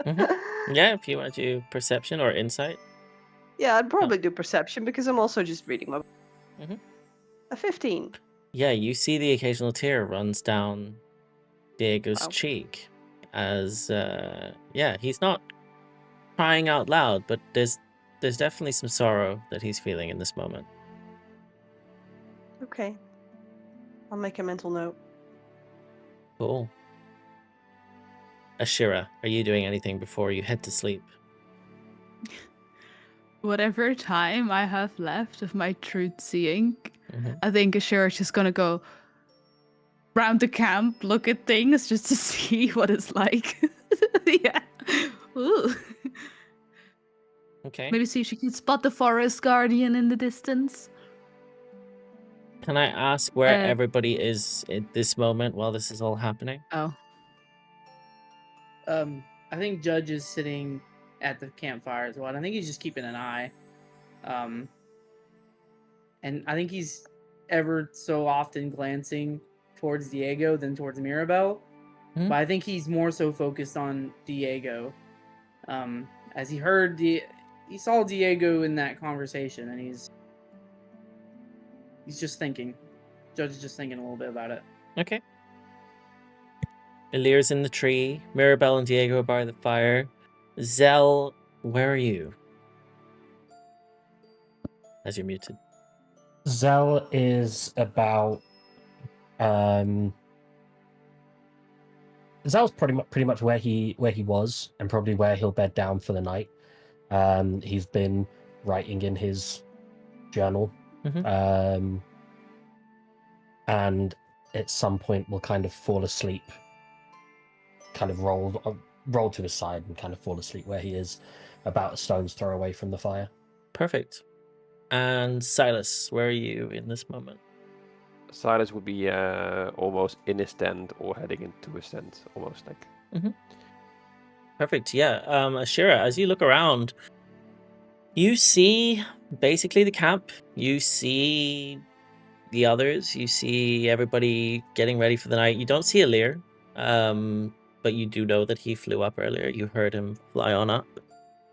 Yeah, if you want to do perception or insight. Yeah, I'd probably do perception because I'm also just reading my A 15. Yeah, you see the occasional tear runs down Diego's cheek as he's not crying out loud, but there's definitely some sorrow that he's feeling in this moment. Okay. I'll make a mental note. Cool. Ashira, are you doing anything before you head to sleep? Whatever time I have left of my truth seeing, I think Ashira's just gonna go round the camp, look at things just to see what it's like. Yeah. Ooh. Okay. Maybe see if she can spot the forest guardian in the distance. Can I ask where everybody is at this moment while this is all happening? Oh. I think Judge is sitting at the campfire as well. I think he's just keeping an eye. And I think he's ever so often glancing towards Diego than towards Mirabelle. But I think he's more so focused on Diego. As he heard he saw Diego in that conversation, and he's just thinking. Judge is just thinking a little bit about it. Okay. Elir's in the tree. Mirabelle and Diego are by the fire. Zell, where are you? As you're muted. Zell is about. Zell's pretty much where he was, and probably where he'll bed down for the night. He's been writing in his journal, and at some point will kind of fall asleep, kind of roll to his side and kind of fall asleep where he is, about a stone's throw away from the fire. Perfect. And Sylas, where are you in this moment? Sylas would be almost in his tent or heading into his tent, almost like. Perfect. Yeah. Ashira, as you look around, you see basically the camp. You see the others. You see everybody getting ready for the night. You don't see Elirr, but you do know that he flew up earlier. You heard him fly on up.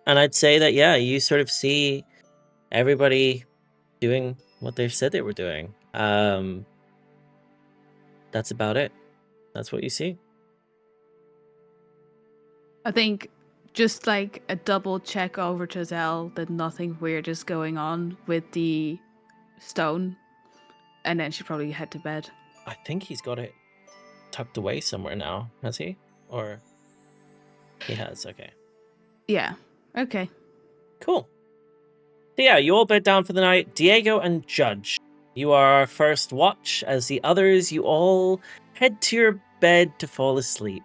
And I'd say that, yeah, you sort of see everybody doing what they said they were doing. That's about it. That's what you see. I think just like a double check over to Zell that nothing weird is going on with the stone, and then she'd probably head to bed. I think he's got it tucked away somewhere now, has he? Or he has, okay. Yeah. Okay. Cool. So yeah, you all bed down for the night. Diego and Judge, you are our first watch. As the others, you all head to your bed to fall asleep.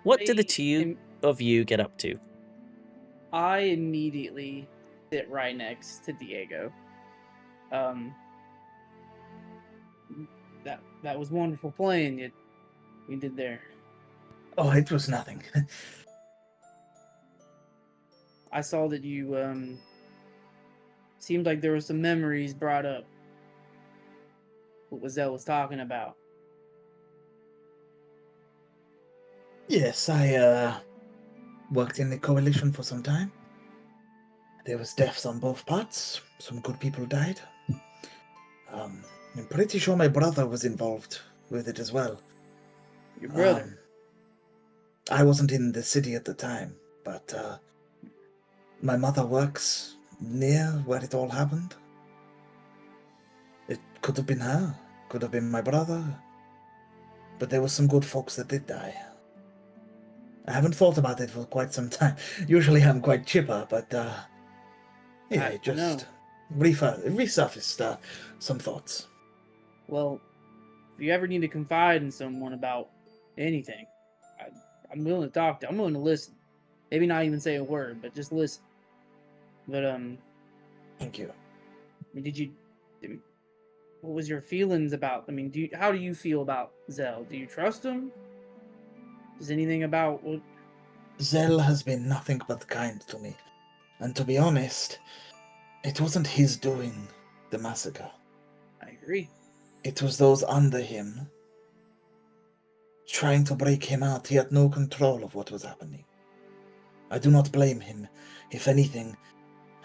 What did the two of you get up to? I immediately sit right next to Diego. That was wonderful playing we did there. Oh, it was nothing. I saw that you seemed like there were some memories brought up. What Zell was talking about. Yes, I worked in the coalition for some time. There was deaths on both parts. Some good people died. I'm pretty sure my brother was involved with it as well. Your brother? I wasn't in the city at the time, but my mother works near where it all happened. It could have been her, could have been my brother, but there were some good folks that did die. I haven't thought about it for quite some time. Usually I'm quite chipper, but yeah, it just resurfaced some thoughts. Well, if you ever need to confide in someone about anything, I'm willing to talk to. I'm willing to listen. Maybe not even say a word, but just listen. But thank you. I mean, what was your feelings about? I mean, how do you feel about Zell? Do you trust him? Is anything about what? Zell has been nothing but kind to me, and to be honest, it wasn't his doing, the massacre. I agree. It was those under him. Trying to break him out, he had no control of what was happening. I do not blame him. If anything,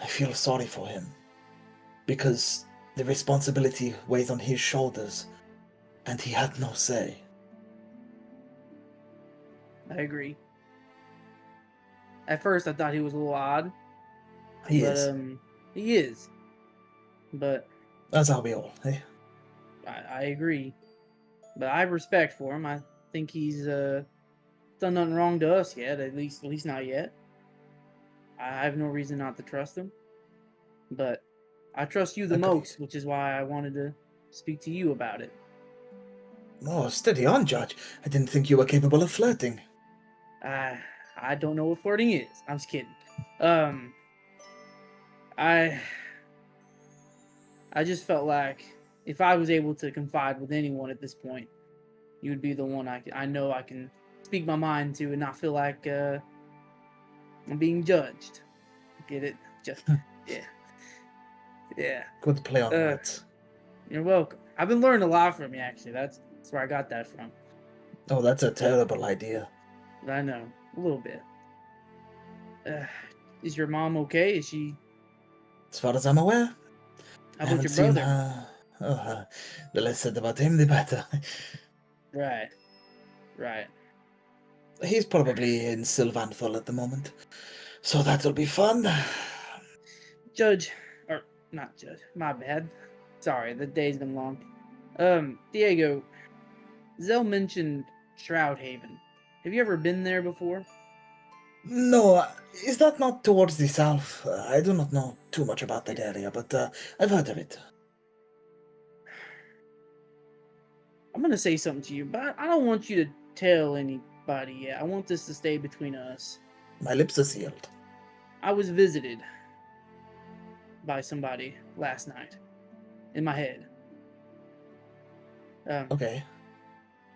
I feel sorry for him. Because the responsibility weighs on his shoulders, and he had no say. I agree. At first, I thought he was a little odd. He is. He is. But That's how we all, eh? I agree. But I have respect for him. I think he's done nothing wrong to us yet. At least not yet. I have no reason not to trust him. But I trust you the most, which is why I wanted to speak to you about it. Oh, steady on, Judge. I didn't think you were capable of flirting. I don't know what flirting is. I'm just kidding. I just felt like if I was able to confide with anyone at this point, you would be the one I know I can speak my mind to and not feel like I'm being judged. Get it? Just yeah. Good play on words. You're welcome. I've been learning a lot from you, actually. That's where I got that from. Oh, that's a terrible idea. I know, a little bit. Is your mom okay? Is she? As far as I'm aware, How about your brother? The less said about him, the better. Right. Right. He's probably in Sylvanthal at the moment, so that'll be fun. Judge, or not Judge, my bad. Sorry, the day's been long. Diego, Zell mentioned Shroud Haven. Have you ever been there before? No, is that not towards the south? I do not know too much about that area, but I've heard of it. I'm gonna say something to you, but I don't want you to tell anybody yet. I want this to stay between us. My lips are sealed. I was visited by somebody last night in my head. Okay.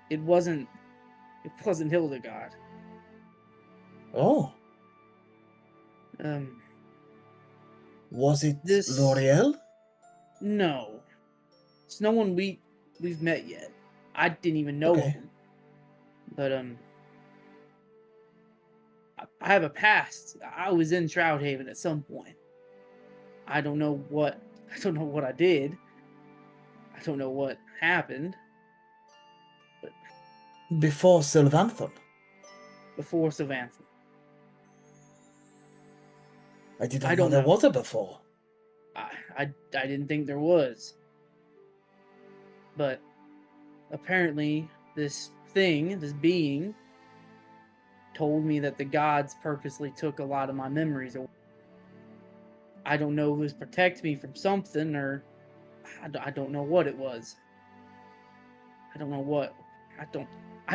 It wasn't Hildegard. Oh, was it This- L'Oreal? No. It's no one we've met yet. I didn't even know of Okay. him. But I have a past. I was in Shroud Haven at some point. I don't know what I did. I don't know what happened Before Sylvanthal? before Savantha. I didn't I know don't there know. was a before. I didn't think there was. But apparently this being, told me that the gods purposely took a lot of my memories away. I don't know if it was protect me from something, or I don't know what it was. I don't know what. I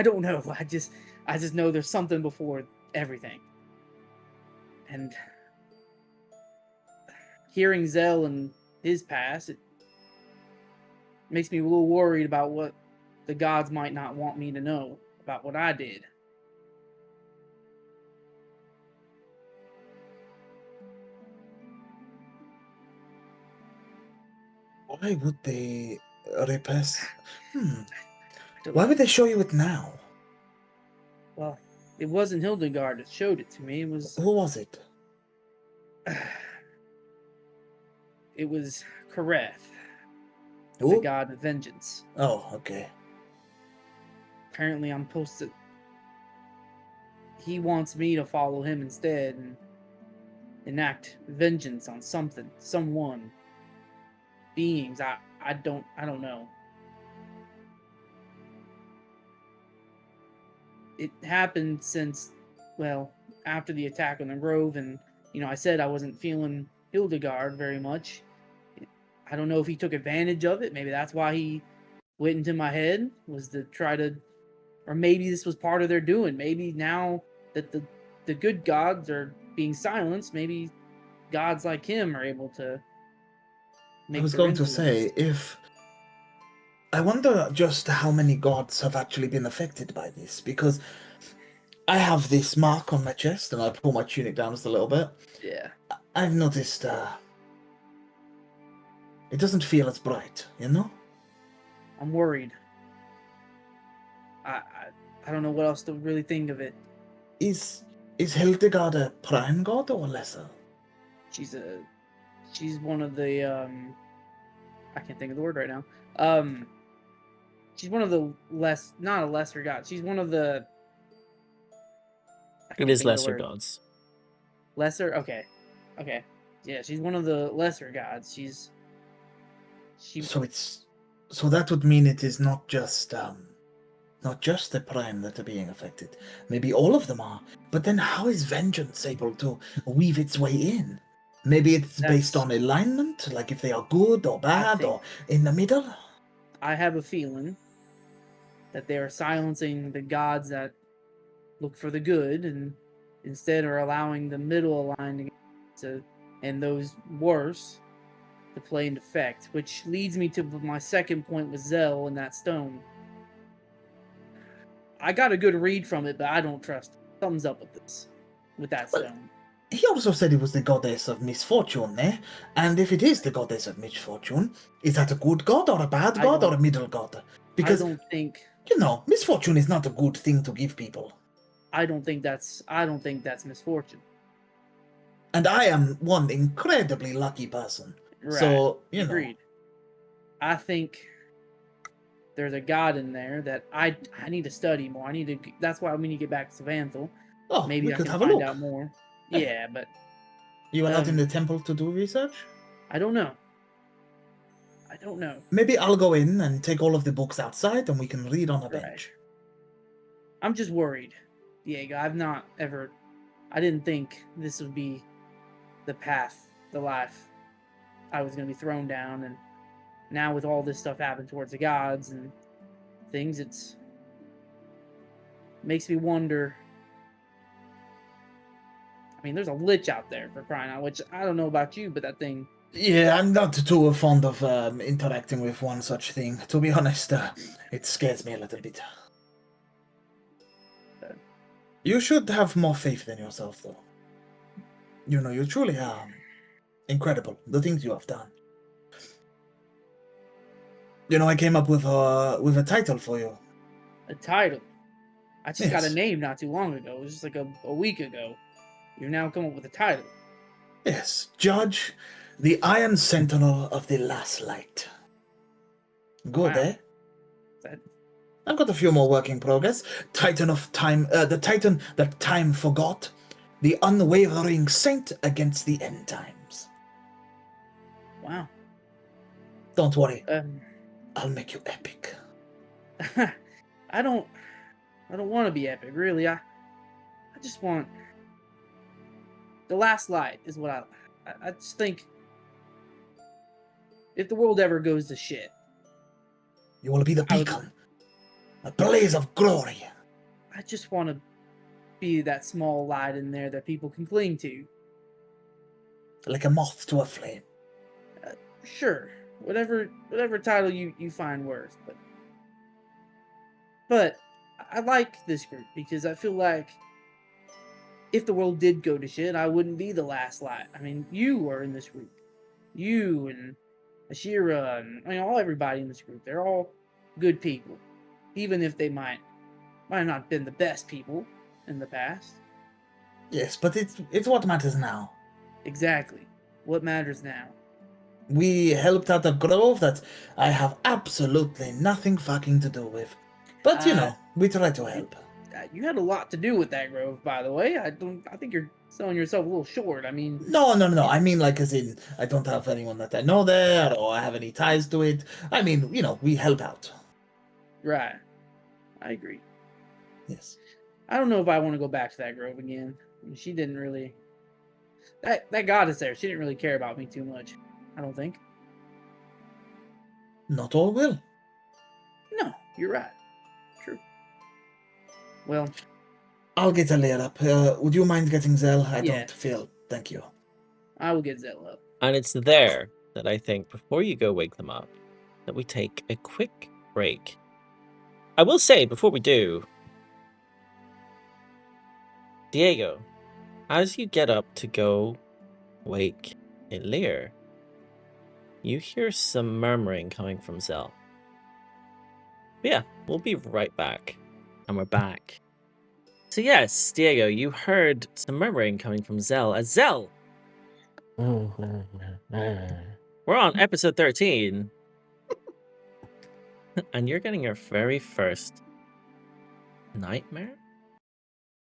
don't know. I just know there's something before everything. And hearing Zell and his past, it makes me a little worried about what the gods might not want me to know about what I did. Why would they repress? Don't Why know. would they show you it now? Well, it wasn't Hildegard that showed it to me. It was Who was it? Kareth, the Who? god of vengeance. Oh, okay. Apparently, I'm supposed to. He wants me to follow him instead and enact vengeance on something, someone, beings. I don't know. It happened since, well, after the attack on the grove, and I said I wasn't feeling Hildegard very much. I don't know if he took advantage of it. Maybe that's why he went into my head, was to try to, or maybe this was part of their doing. Maybe now that the good gods are being silenced, maybe gods like him are able to make I was their going to influence. say, if... I wonder just how many gods have actually been affected by this, because I have this mark on my chest, and I pull my tunic down just a little bit. Yeah. I've noticed, it doesn't feel as bright, you know? I'm worried. I don't know what else to really think of it. Is Hildegard a prime god or lesser? She's one of the I can't think of the word right now. She's one of the not a lesser god. She's one of the I It can't is think of the lesser word. gods. Lesser? Okay. Yeah, she's one of the lesser gods. She So that would mean it is not just the prime that are being affected. Maybe all of them are. But then how is vengeance able to weave its way in? Maybe it's based on alignment, like if they are good or bad or in the middle? I have a feeling that they are silencing the gods that look for the good and instead are allowing the middle aligned and those worse to play into effect, which leads me to my second point with Zell and that stone. I got a good read from it, but I don't trust it. Something's up with that stone. He also said it was the goddess of misfortune, eh? And if it is the goddess of misfortune, is that a good god or a bad god or a middle god? Because I don't think misfortune is not a good thing to give people. I don't think that's misfortune. And I am one incredibly lucky person. Right. So, Agreed. I think there's a god in there that I need to study more. That's why we need to get back to Savanthal. Oh, Maybe we I could can have a find look. out more. Yeah. Yeah, but You allowed in the temple to do research? I don't know. Maybe I'll go in and take all of the books outside and we can read on a bench. I'm just worried, Diego. I didn't think this would be the path, the life I was going to be thrown down. And now with all this stuff happening towards the gods and things, it makes me wonder. I mean, there's a lich out there, for crying out, which I don't know about you, but that thing... Yeah, I'm not too fond of interacting with one such thing. To be honest, it scares me a little bit. You should have more faith in yourself, though. You know, you truly are incredible, the things you have done. You know, I came up with a title for you. A title? I just got a Yes. name not too long ago. It was just like a week ago. You've now come up with a title. Yes, Judge, the Iron Sentinel of the Last Light. Good, Wow. eh? That, I've got a few more work in progress. Titan of Time, the Titan that Time forgot. The Unwavering Saint against the End Times. wow. Don't worry, I'll make you epic. I don't want to be epic, really. I just want the last light is what I just think. If the world ever goes to shit, You will be the I would- beacon, a blaze of glory. I just want to be that small light in there that people can cling to. Like a moth to a flame. Sure, whatever title you find worth, but I like this group because I feel like if the world did go to shit, I wouldn't be the last light. I mean, you are in this group, you and Ashira, and I mean, everybody in this group. They're all good people, even if they might not have been the best people in the past. Yes, but it's what matters now. Exactly, what matters now. We helped out a grove that I have absolutely nothing fucking to do with. But, you know, we try to help. You had a lot to do with that grove, by the way. I think you're selling yourself a little short. I mean, No. I mean, like, as in, I don't have anyone that I know there, or I have any ties to it. I mean, you know, we help out. right. I agree. Yes. I don't know if I want to go back to that grove again. I mean, she didn't really... That goddess there, she didn't really care about me too much. I don't think. Not all will. No, you're right. True. Well, I'll get Elirr up. Would you mind getting Zell? I Yeah. don't feel. Thank you. I will get Zell up. And it's there that I think, before you go wake them up, that we take a quick break. I will say, before we do, Diego, as you get up to go wake Elirr, you hear some murmuring coming from Zell. But yeah, we'll be right back. And we're back. So yes, Diego, you heard some murmuring coming from Zell. As Zell, we're on episode 13. And you're getting your very first nightmare?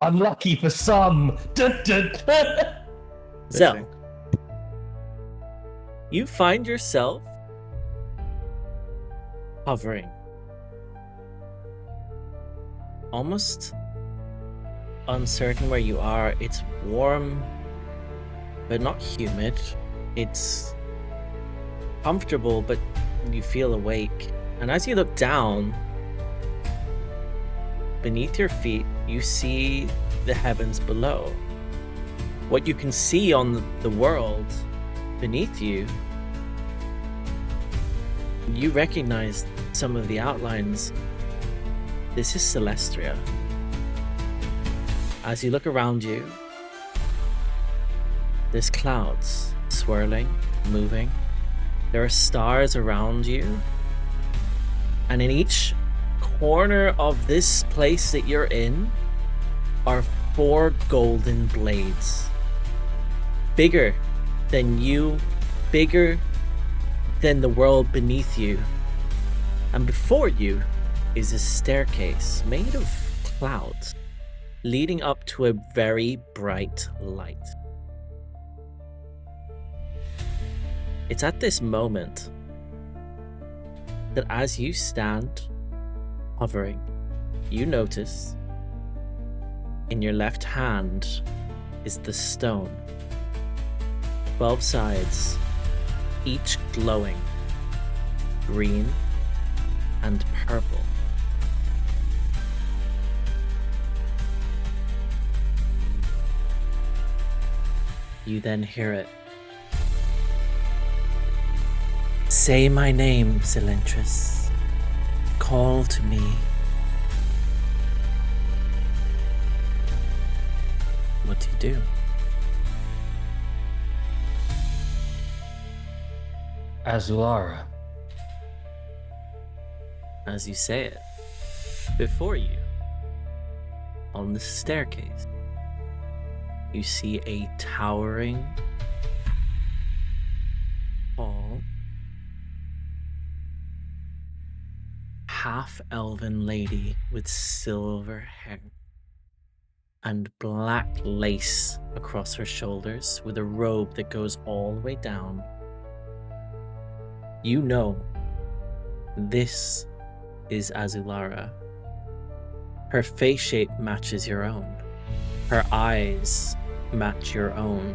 Unlucky for some. Dun, dun, dun. Zell, you find yourself hovering, almost uncertain where you are. It's warm, but not humid. It's comfortable, but you feel awake. And as you look down, beneath your feet, you see the heavens below. What you can see on the world beneath you, you recognize some of the outlines. This is Celestria. As you look around you, there's clouds swirling, moving. There are stars around you. And in each corner of this place that you're in are 4 golden blades. Bigger than you, bigger then the world beneath you, and before you is a staircase made of clouds leading up to a very bright light. It's at this moment that as you stand hovering, you notice in your left hand is the stone. 12 sides, each glowing green and purple. You then hear it. Say my name, Zelentrus. Call to me. What do you do? Azulara. As you say it, before you, on the staircase, you see a towering, tall, half-elven lady with silver hair and black lace across her shoulders with a robe that goes all the way down. You know this is Azulara. Her face shape matches your own. Her eyes match your own.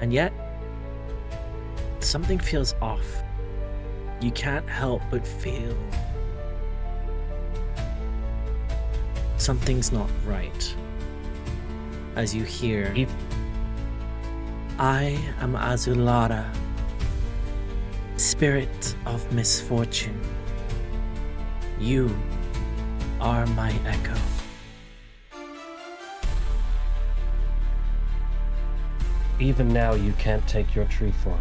And yet, something feels off. You can't help but feel something's not right. As you hear, I am Azulara, spirit of misfortune. You are my echo. Even now, you can't take your true form.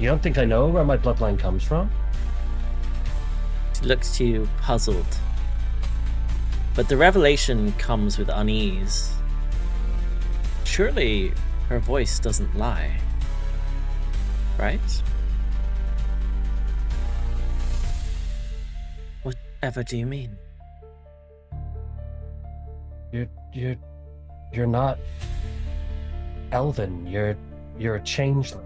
You don't think I know where my bloodline comes from? She looks to you, puzzled. But the revelation comes with unease. Surely her voice doesn't lie. Right? Whatever do you mean? You're not elven. You're a changeling.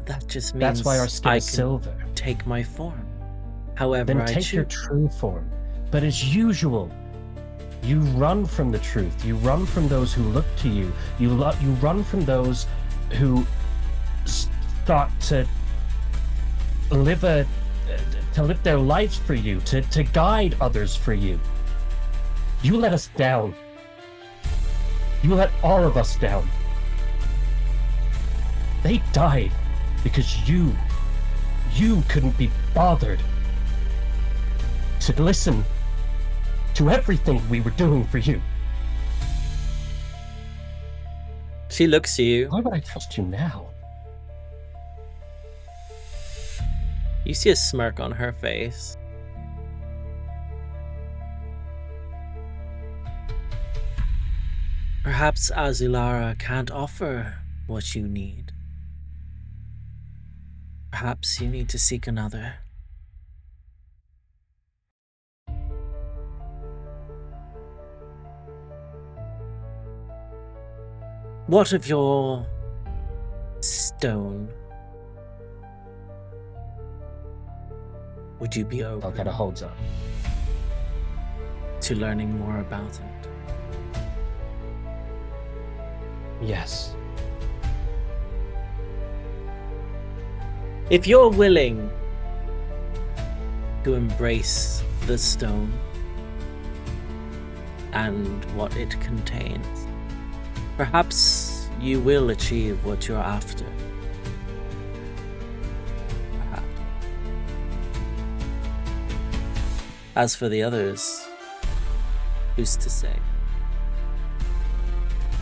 That just means that's why our skin I is can silver. take my form. However Then I take your choose. true form. But as usual, you run from the truth. You run from those who look to you. You run from those who start to live their lives for you, to guide others for you. You let us down. You let all of us down. They died because you couldn't be bothered to listen to everything we were doing for you. She looks to you. Why would I trust you now? You see a smirk on her face. Perhaps Azulara can't offer what you need. Perhaps you need to seek another. What of your stone? Would you be I'll open kind of holds up. to learning more about it? Yes. If you're willing to embrace the stone and what it contains, perhaps you will achieve what you're after. Perhaps. As for the others, who's to say?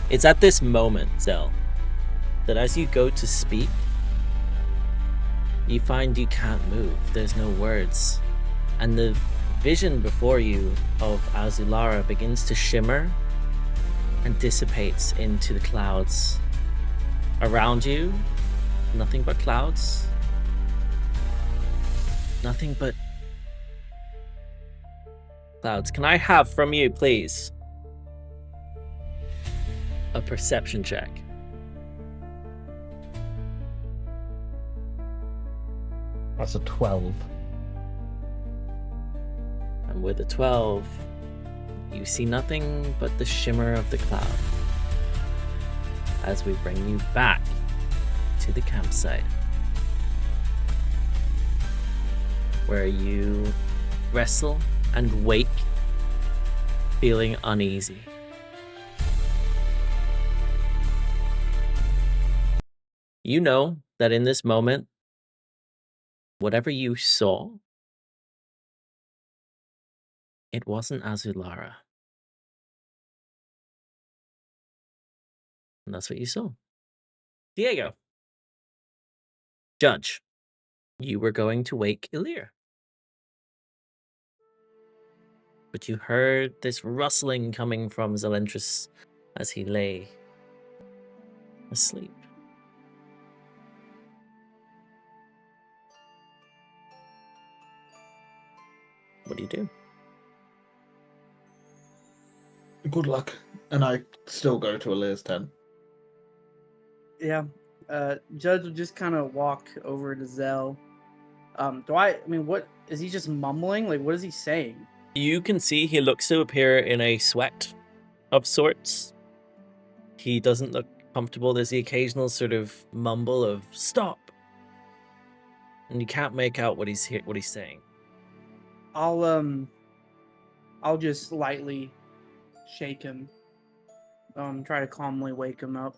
It's at this moment, Zel, that as you go to speak, you find you can't move. There's no words. And the vision before you of Azulara begins to shimmer and dissipates into the clouds. Around you, nothing but clouds. Nothing but clouds. Can I have from you, please, a perception check? That's a 12. And with a 12, you see nothing but the shimmer of the cloud as we bring you back to the campsite, where you wrestle and wake, feeling uneasy. You know that in this moment, whatever you saw, it wasn't Azulara. And that's what you saw. Diego. Judge, you were going to wake Elirr. But you heard this rustling coming from Zelentrus as he lay asleep. What do you do? Good luck. And I still go to Elirr's tent. Yeah. Judge will just kind of walk over to Zell. What is he just mumbling? Like, what is he saying? You can see he looks to appear in a sweat of sorts. He doesn't look comfortable. There's the occasional sort of mumble of "stop," and you can't make out what he's saying. I'll just lightly shake him. Try to calmly wake him up.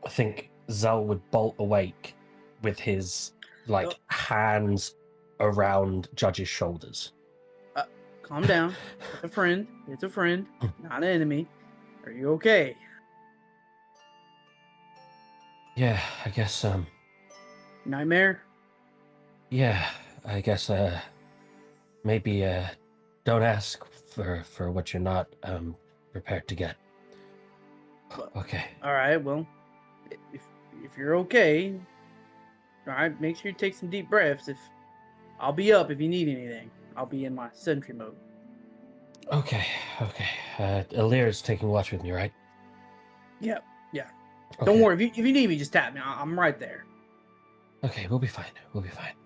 I think Zell would bolt awake with his hands around Judge's shoulders. Calm down. It's a friend. It's a friend, not an enemy. Are you okay? Yeah, I guess, Nightmare? yeah, I guess, maybe, don't ask for what you're not, prepared to get. Okay. All right, well, if you're okay, all right, make sure you take some deep breaths. I'll be up if you need anything. I'll be in my sentry mode. Okay. Elirr's taking watch with me, right? Yeah. Okay. Don't worry. If you need me, just tap me. I'm right there. Okay, we'll be fine.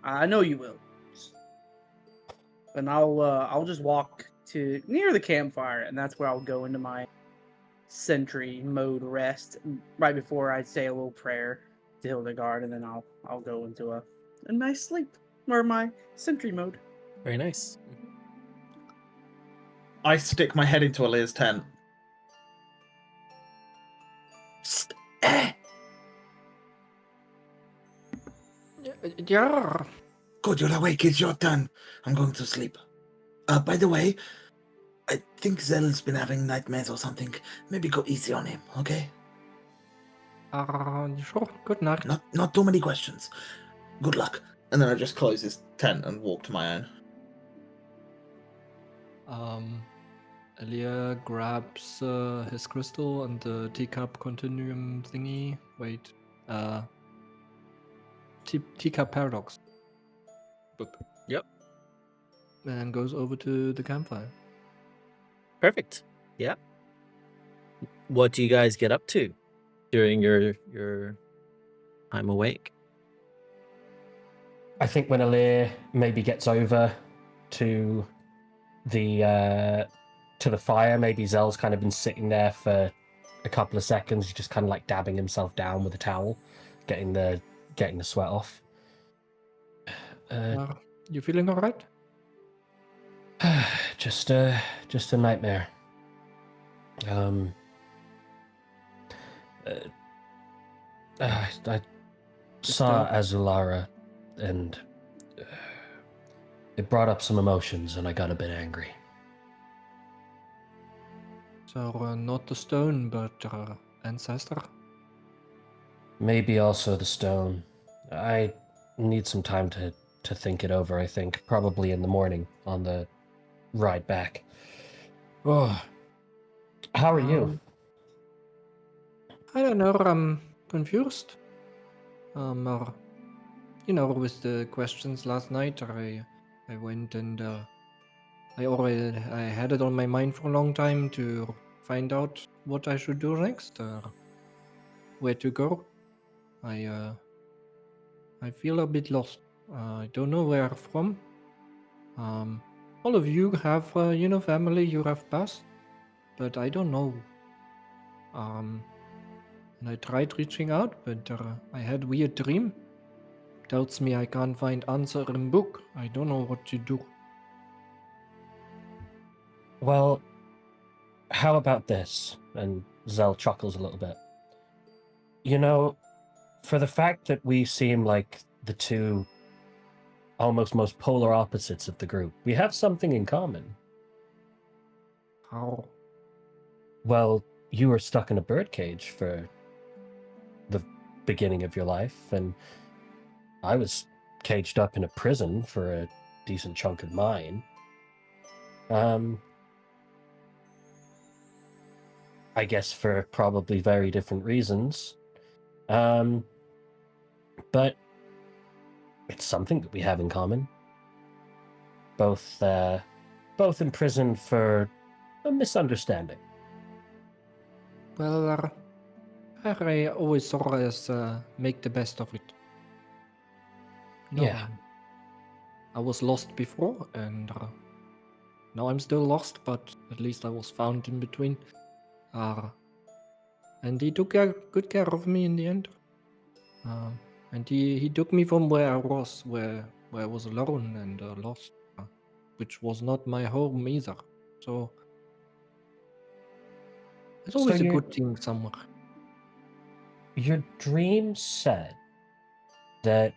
I know you will. And I'll just walk to near the campfire, and that's where I'll go into my sentry mode rest right before I say a little prayer to Hildegard, and then I'll go into a nice sleep or my sentry mode. Very nice. I stick my head into Elirr's tent. Yeah. Good, you're awake. It's your turn. I'm going to sleep. By the way, I think Zell's been having nightmares or something. Maybe go easy on him, okay? Sure. Good night. Not too many questions. Good luck. And then I just close his tent and walk to my own. Elirr grabs his crystal and the teacup continuum thingy. Wait. Teacup paradox book. Yep. And goes over to the campfire. Perfect. Yeah. What do you guys get up to during your time awake? I think when Elirr maybe gets over to the fire, maybe Zell's kind of been sitting there for a couple of seconds, just kind of like dabbing himself down with a towel, getting the sweat off. You feeling all right? Just a nightmare. I saw Azulara, and it brought up some emotions, and I got a bit angry. So not the stone, but ancestor. Maybe also the stone. I need some time to think it over, I think. Probably in the morning on the ride back. Oh, how are you? I don't know. I'm confused. Or, with the questions last night, I went and I had it on my mind for a long time to find out what I should do next, where to go. I feel a bit lost. I don't know where from. All of you have, family you have passed, but I don't know. And I tried reaching out, but I had weird dream. Tells me I can't find answer in book. I don't know what to do. Well, how about this? And Zell chuckles a little bit. For the fact that we seem like the two almost most polar opposites of the group, we have something in common. How? Well, you were stuck in a birdcage for the beginning of your life, and I was caged up in a prison for a decent chunk of mine. I guess for probably very different reasons. But it's something that we have in common. Both in prison for a misunderstanding. Well, I always saw us make the best of it. Yeah. I was lost before, and now I'm still lost, but at least I was found in between. And he took good care of me in the end. And he took me from where I was, where I was alone and lost, which was not my home either. So it's always a good thing somewhere. Your dream said that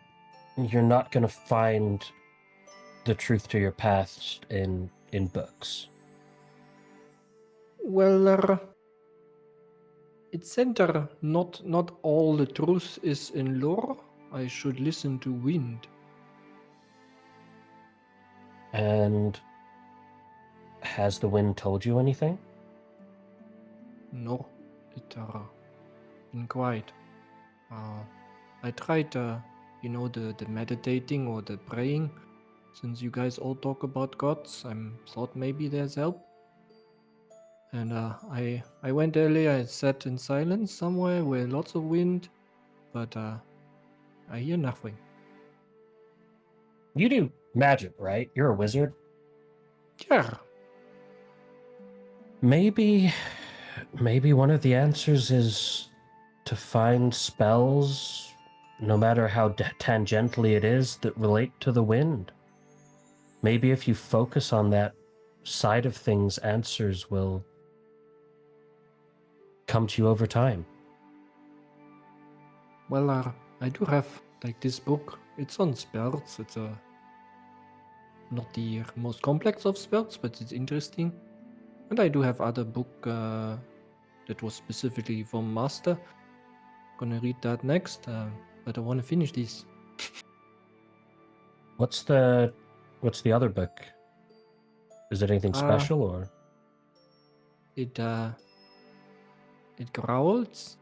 you're not going to find the truth to your past in books. Well, it said not all the truth is in lore. I should listen to wind. And has the wind told you anything? No, it been quiet. I tried, the meditating or the praying. Since you guys all talk about gods, I thought maybe there's help. And I went earlier. I sat in silence somewhere where lots of wind, but I hear nothing. You do magic, right? You're a wizard. Yeah. Maybe one of the answers is to find spells, no matter how tangentially it is, that relate to the wind. Maybe if you focus on that side of things, answers will come to you over time. Well, I do have this book. It's on spells. It's not the most complex of spells, but it's interesting. And I do have other book that was specifically for Master. Gonna read that next, but I want to finish this. What's the other book? Is it anything special or? It growls.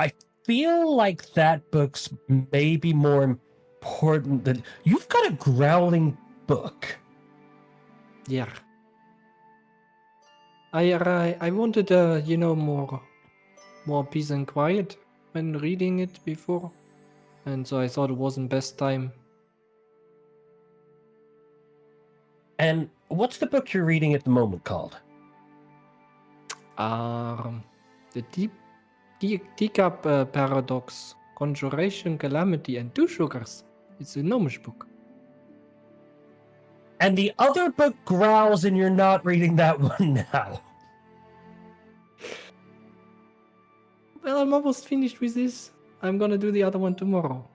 I feel like that book's maybe more important than you've got a growling book. Yeah. I wanted more peace and quiet when reading it before, and so I thought it wasn't best time. And what's the book you're reading at the moment called? The Teacup Paradox, Conjuration, Calamity, and Two Sugars. It's a gnomish book. And the other book growls, and you're not reading that one now. Well, I'm almost finished with this. I'm gonna do the other one tomorrow.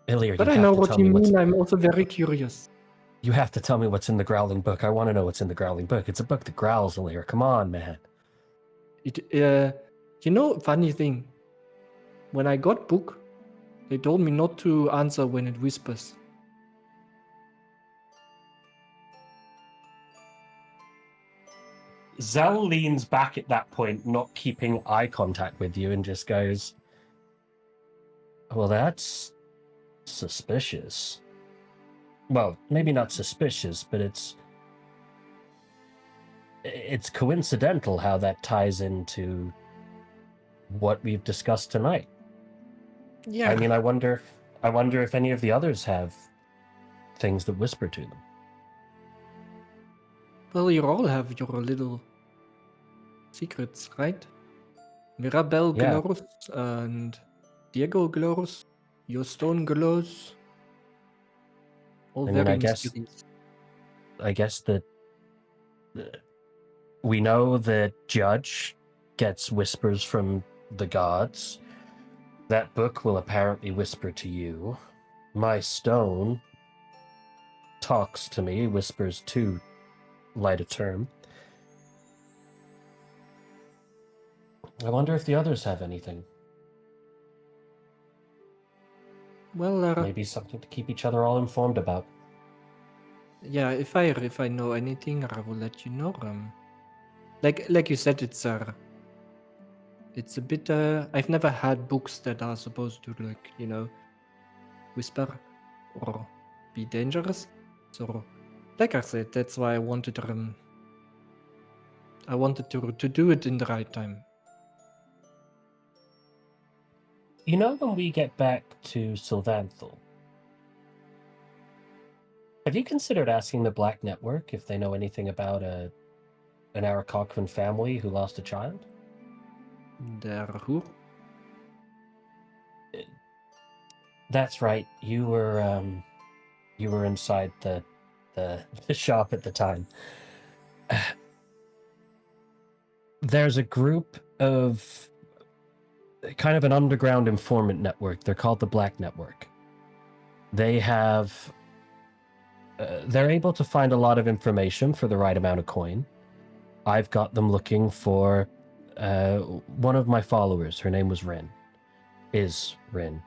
Elirr, but I know what you mean. I'm also very curious. You have to tell me what's in the growling book. I want to know what's in the growling book. It's a book that growls, Elirr. Come on, man. Funny thing. When I got book, they told me not to answer when it whispers. Zell leans back at that point, not keeping eye contact with you, and just goes, "Well, that's suspicious. Well, maybe not suspicious, but it's coincidental how that ties into what we've discussed tonight. Yeah. I mean, I wonder if any of the others have things that whisper to them." Well, you all have your little secrets, right? Mirabelle Yeah. glows and Diego glows. Your stone glows. All I mean, very I guess mysterious. that we know that Judge gets whispers from the gods. That book will apparently whisper to you. My stone talks to me, whispers to light a term. I wonder if the others have anything. Well, Maybe something to keep each other all informed about. yeah, if I know anything, I will let you know. Like you said, it's a bit. I've never had books that are supposed to whisper or be dangerous. So, like I said, that's why I wanted to do it in the right time. You know, when we get back to Sylvanthal, have you considered asking the Black Network if they know anything about an Arakocran family who lost a child? There, who? That's right. You were inside the shop at the time. There's a group of kind of an underground informant network. They're called the Black Network. They have they're able to find a lot of information for the right amount of coin. I've got them looking for one of my followers. Her name was Rin. Is Rin.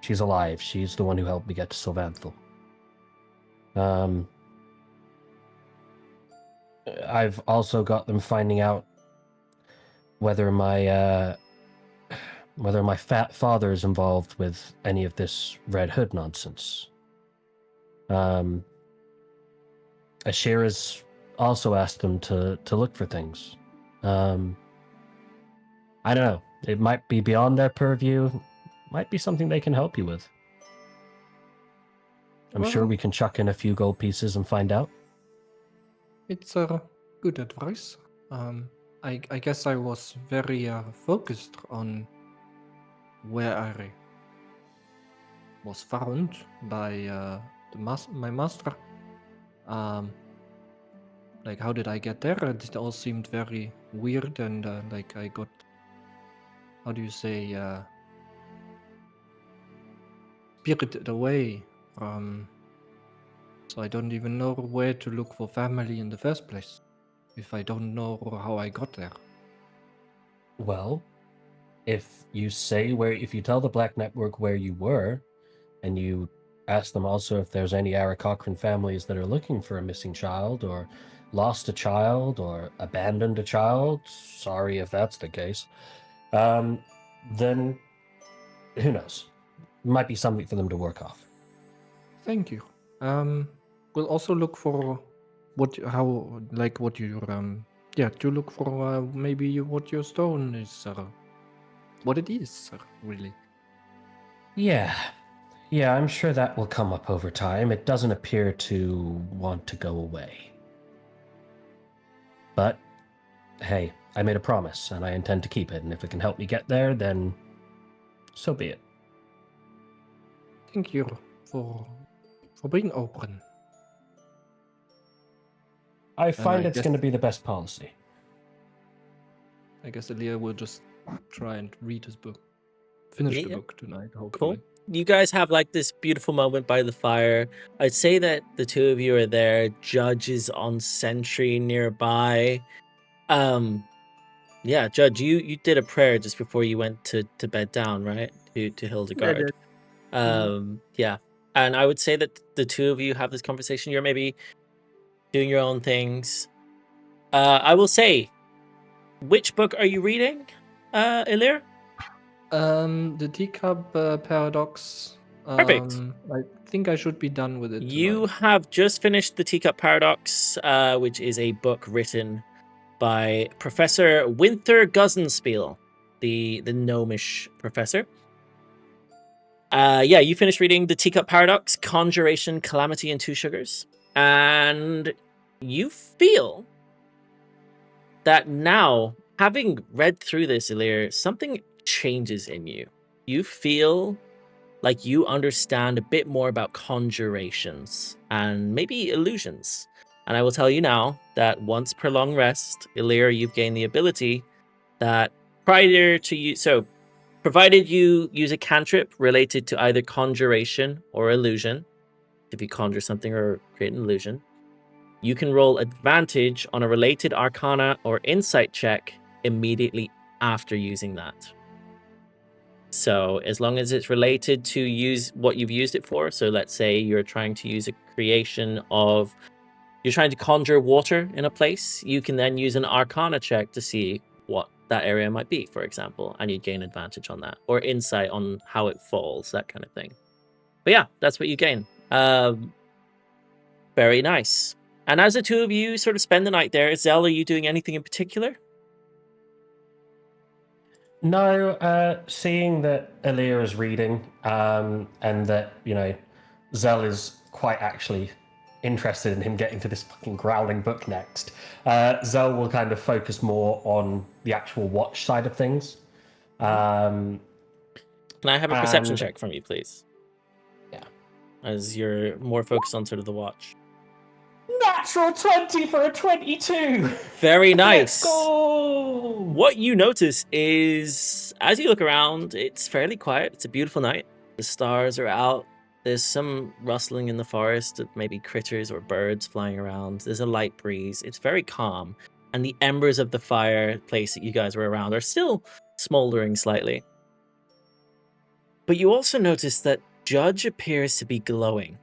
She's alive. She's the one who helped me get to Sylvanthal. I've also got them finding out whether my fat father is involved with any of this Red Hood nonsense. Ashira's also asked them to look for things. I don't know. It might be beyond their purview. Might be something they can help you with. I'm sure we can chuck in a few gold pieces and find out. It's a good advice. I guess I was very focused on where I was found by my master. Like, how did I get there? It all seemed very weird, and like I got, how do you say, spirited away from. So I don't even know where to look for family in the first place, if I don't know how I got there. Well, if you tell the Black Network where you were, and you ask them also if there's any Arakocran families that are looking for a missing child, or lost a child, or abandoned a child, sorry if that's the case, then who knows? Might be something for them to work off. Thank you. We'll also look for to look for maybe what your stone is, what it is, really. Yeah, I'm sure that will come up over time. It doesn't appear to want to go away. But, hey, I made a promise, and I intend to keep it, and if it can help me get there, then so be it. Thank you for being open. I find I it's guess- going to be the best policy. I guess Elirr will just try and read his book. Finish the Yeah. book tonight, hopefully. Cool. You guys have like this beautiful moment by the fire. I'd say that the two of you are there. Judge is on sentry nearby. Yeah, Judge, you did a prayer just before you went to bed down, right? To Hildegard. Yeah. And I would say that the two of you have this conversation. You're maybe doing your own things. I will say, which book are you reading, Elirr? The teacup paradox. Perfect. I think I should be done with it. You tonight. have just finished the Teacup Paradox, which is a book written by Professor Winther Gussenspiel, the gnomish professor. Yeah, you finished reading the Teacup Paradox, Conjuration, Calamity, and Two Sugars, and you feel that now, having read through this, Elirr, something changes in you. You feel like you understand a bit more about conjurations and maybe illusions. And I will tell you now that once per long rest, Elirr, you've gained the ability that prior to you, so provided you use a cantrip related to either conjuration or illusion, if you conjure something or create an illusion, you can roll advantage on a related arcana or insight check immediately after using that. So as long as it's related to use what you've used it for, so let's say you're trying to use a creation of, you're trying to conjure water in a place, you can then use an arcana check to see what that area might be, for example, and you gain advantage on that, or insight on how it falls, that kind of thing. But yeah, that's what you gain. Very nice. And as the two of you sort of spend the night there, Zell, are you doing anything in particular? No, seeing that Elirr is reading, and that, Zell is quite actually interested in him getting to this fucking growling book next, Zell will kind of focus more on the actual watch side of things. Can I have a perception and- check from you, please? Yeah. As you're more focused on sort of the watch. Natural 20 for a 22! Very nice. Let's go! What you notice is, as you look around, it's fairly quiet. It's a beautiful night. The stars are out. There's some rustling in the forest of maybe critters or birds flying around. There's a light breeze. It's very calm. And the embers of the fireplace that you guys were around are still smoldering slightly. But you also notice that Judge appears to be glowing.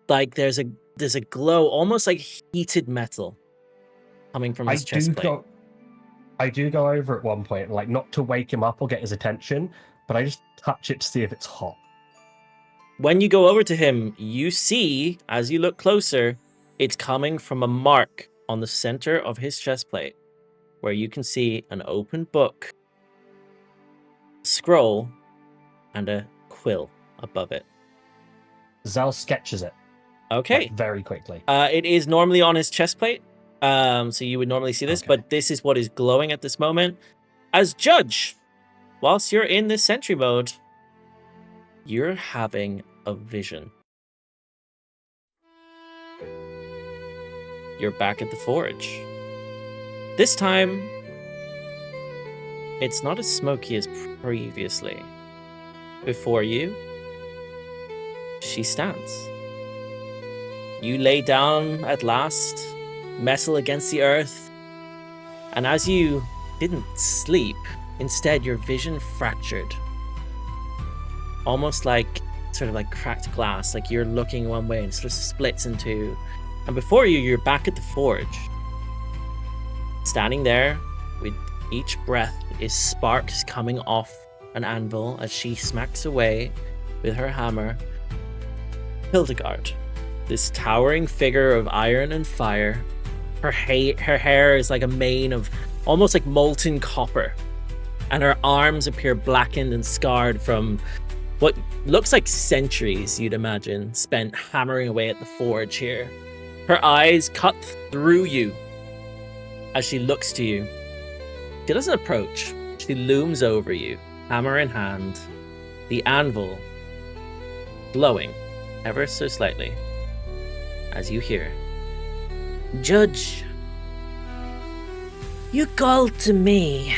Like there's a glow, almost like heated metal, coming from his chest plate. I do go over at one point, like not to wake him up or get his attention, but I just touch it to see if it's hot. When you go over to him, you see, as you look closer, it's coming from a mark on the center of his chest plate, where you can see an open book, scroll, and a quill above it. Zell sketches it. Okay. Like, very quickly. It is normally on his chest plate, so you would normally see this, Okay. but this is what is glowing at this moment. As Judge, whilst you're in this sentry mode, you're having a vision. You're back at the forge. This time, it's not as smoky as previously. Before you, she stands. You lay down at last, metal against the earth, and as you didn't sleep, instead your vision fractured. Almost like, sort of like cracked glass, like you're looking one way and it sort of splits in two. And before you, you're back at the forge. Standing there, with each breath is sparks coming off an anvil as she smacks away with her hammer. Hildegard, this towering figure of iron and fire. Her hair is like a mane of almost like molten copper, and her arms appear blackened and scarred from what looks like centuries, you'd imagine, spent hammering away at the forge here. Her eyes cut through you as she looks to you. She doesn't approach. She looms over you, hammer in hand, the anvil glowing ever so slightly as you hear, "Judge, you called to me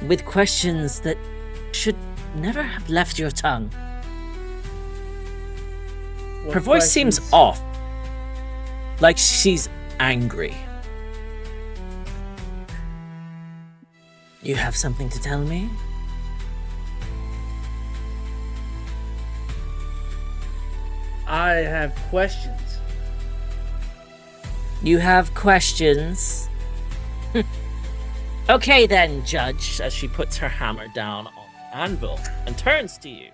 with questions that should never have left your tongue." What Her voice seems questions? off, like she's angry. You have something to tell me? I have questions. You have questions? Okay then, Judge, as she puts her hammer down on the anvil and turns to you.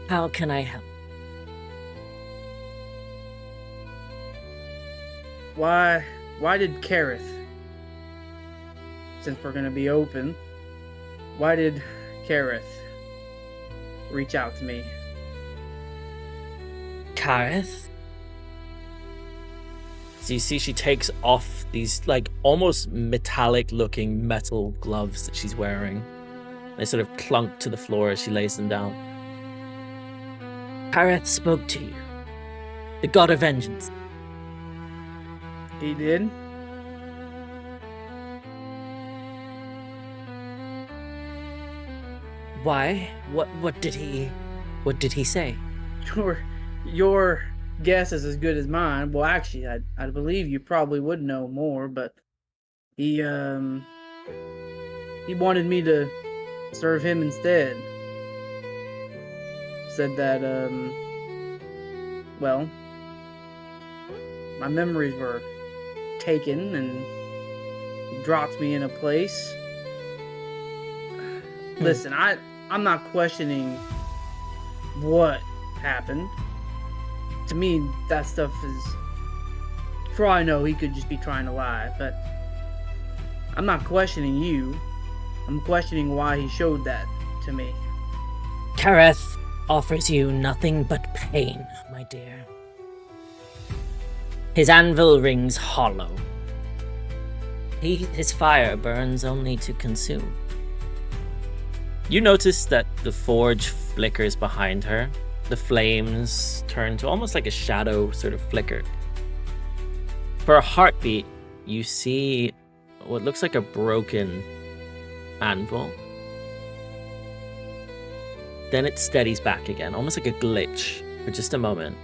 How can I help? Why did Kareth, since we're gonna be open, why did Kareth reach out to me? Kareth? So you see she takes off these like almost metallic looking metal gloves that she's wearing. They sort of clunk to the floor as she lays them down. Kareth spoke to you. The god of vengeance. He did? Why? What did he say? Your guess is as good as mine. Well, actually, I believe you probably would know more, but he wanted me to serve him instead. Said that, well, my memories were taken and he dropped me in a place. Listen, I'm not questioning what happened. To me, that stuff is... For all I know, he could just be trying to lie, but... I'm not questioning you. I'm questioning why he showed that to me. Kareth offers you nothing but pain, my dear. His anvil rings hollow. His fire burns only to consume. You notice that the forge flickers behind her. The flames turn to almost like a shadow sort of flicker. For a heartbeat, you see what looks like a broken anvil. Then it steadies back again, almost like a glitch for just a moment.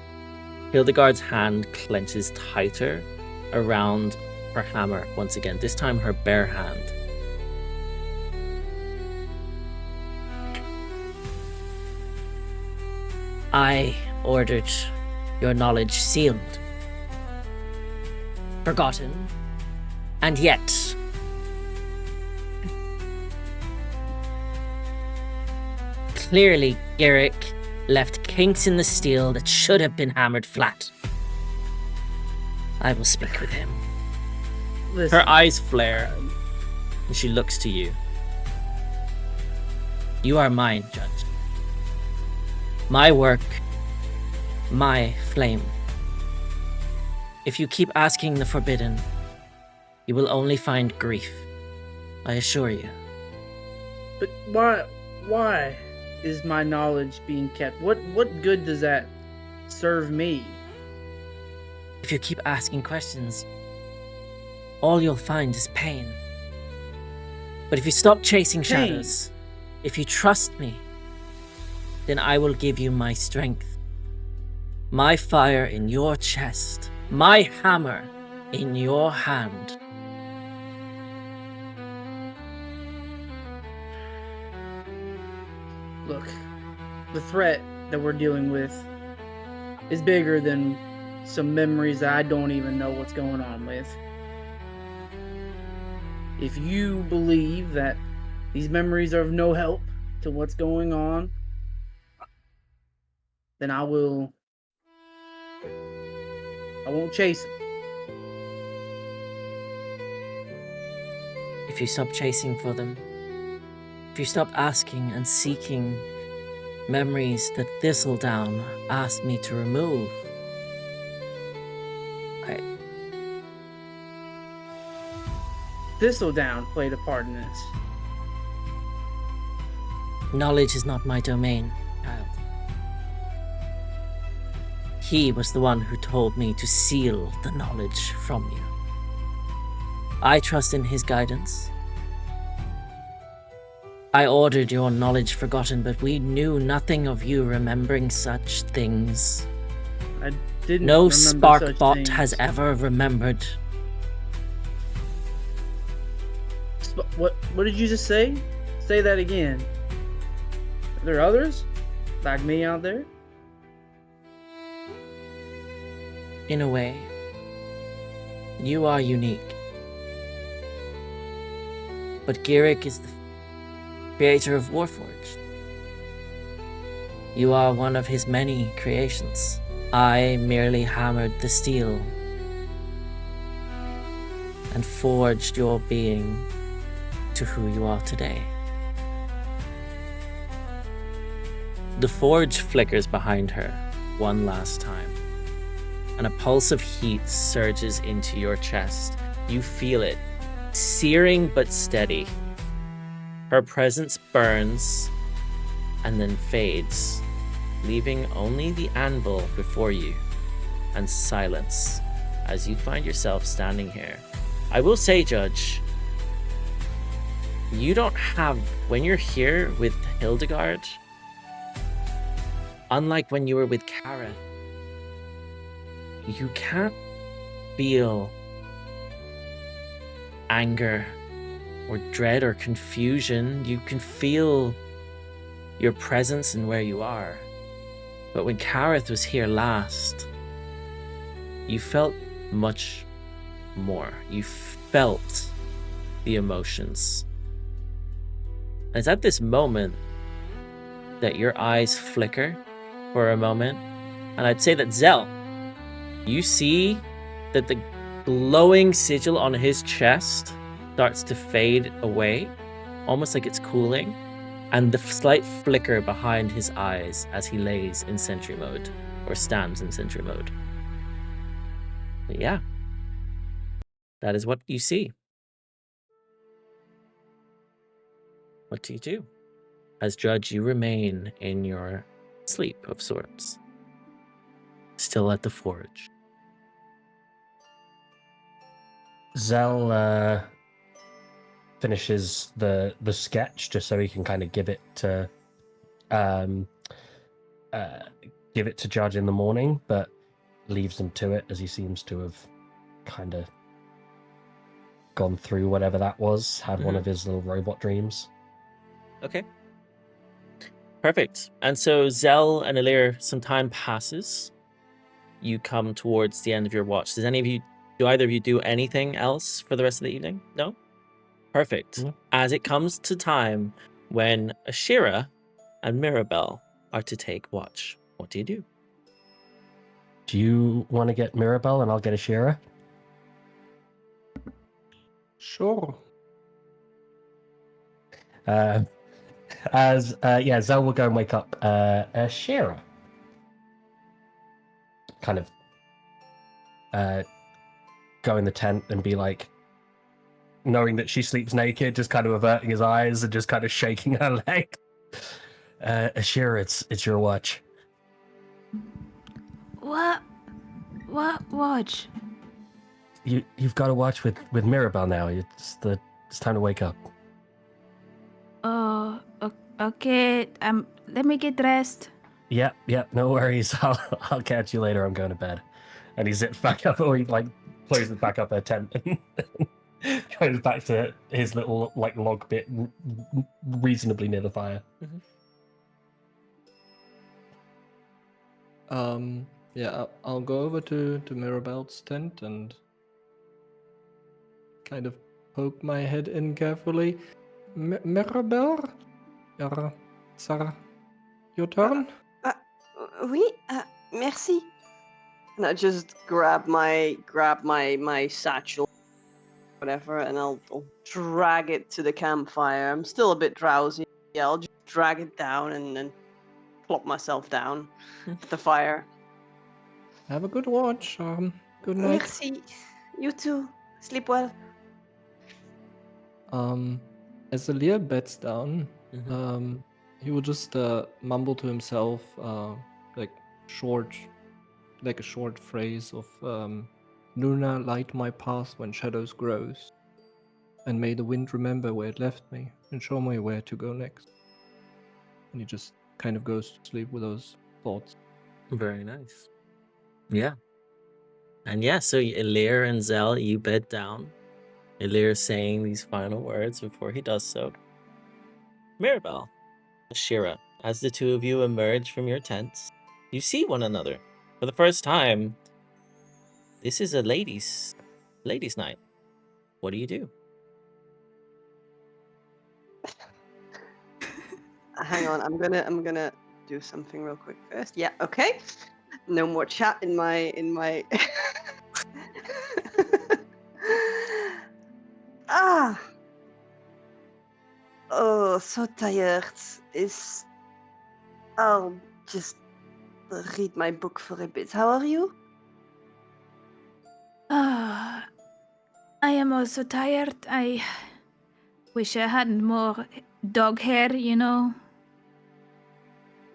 Hildegard's hand clenches tighter around her hammer once again, this time her bare hand. I ordered your knowledge sealed, forgotten, and yet clearly Garrick left kinks in the steel that should have been hammered flat. I will speak with him. Listen, Her eyes flare, and she looks to you. You are mine, Judge. My work, my flame. If you keep asking the forbidden, you will only find grief. I assure you. But why is my knowledge being kept? What good does that serve me? If you keep asking questions, all you'll find is pain. But if you stop chasing shadows, if you trust me, then I will give you my strength. My fire in your chest. My hammer in your hand. Look, the threat that we're dealing with is bigger than some memories that I don't even know what's going on with. If you believe that these memories are of no help to what's going on, then I won't chase them. If you stop chasing for them, if you stop asking and seeking memories that Thistledown asked me to remove, Thistledown played a part in this. knowledge is not my domain, child. He was the one who told me to seal the knowledge from you. I trust in his guidance. I ordered your knowledge forgotten, but we knew nothing of you remembering such things. I didn't No remember Spark such bot things. has ever remembered. What did you just say? Say that again. Are there others? Like me out there? In a way, you are unique. But Garrick is the creator of Warforged. You are one of his many creations. I merely hammered the steel and forged your being to who you are today. The forge flickers behind her one last time, and a pulse of heat surges into your chest. You feel it, searing but steady. Her presence burns and then fades, leaving only the anvil before you and silence as you find yourself standing here. I will say, Judge, you don't have, when you're here with Hildegard, unlike when you were with Kara, you can't feel anger or dread or confusion. You can feel your presence and where you are. But when Kareth was here last, you felt much more. You felt the emotions. And it's at this moment that your eyes flicker for a moment. And I'd say that Zell, you see that the glowing sigil on his chest starts to fade away, almost like it's cooling, and the slight flicker behind his eyes as he lays in sentry mode, or stands in sentry mode. But yeah, that is what you see. What do you do? As Judge, you remain in your sleep of sorts, still at the forge. Zell finishes the sketch just so he can kind of give it to Judge in the morning, but leaves him to it as he seems to have kind of gone through whatever that was, had one of his little robot dreams. Okay. Perfect. And so Zell and Elirr, some time passes. You come towards the end of your watch. Do either of you do anything else for the rest of the evening? No? Perfect. Mm-hmm. As it comes to time when Ashira and Mirabelle are to take watch, what do you do? Do you want to get Mirabelle and I'll get Ashira? Sure. Zell will go and wake up Ashira. Kind of go in the tent and be like, knowing that she sleeps naked, just kind of averting his eyes and just kind of shaking her leg. Ashira, it's your watch. What watch? You've got to watch with Mirabelle now. It's time to wake up. Oh, okay. Let me get dressed. Yep, no worries. I'll catch you later. I'm going to bed. And he zips back up, or he closes back up her tent and goes back to his little log bit reasonably near the fire. I'll go over to Mirabelle's tent and kind of poke my head in carefully. Mirabelle? Sarah, your turn? Oui, merci. And I just grab my satchel, whatever, and I'll drag it to the campfire. I'm still a bit drowsy. Yeah, I'll just drag it down and then plop myself down at the fire. Have a good watch. Good night. Merci. You too. Sleep well. As Elirr beds down, he will just mumble to himself, a short phrase of Luna, light my path when shadows grows, and may the wind remember where it left me and show me where to go next. And he just kind of goes to sleep with those thoughts. Very nice. Yeah. And yeah, so Elirr and Zell, you bed down. Elirr saying these final words before he does so. Mirabelle, Ashira, as the two of you emerge from your tents, you see one another. For the first time, This is a ladies' night. What do you do? Hang on, I'm gonna do something real quick first. Yeah, okay. No more chat in my Ah. Oh, so tired. I'll just read my book for a bit. How are you? I am also tired. I wish I had more dog hair, you know.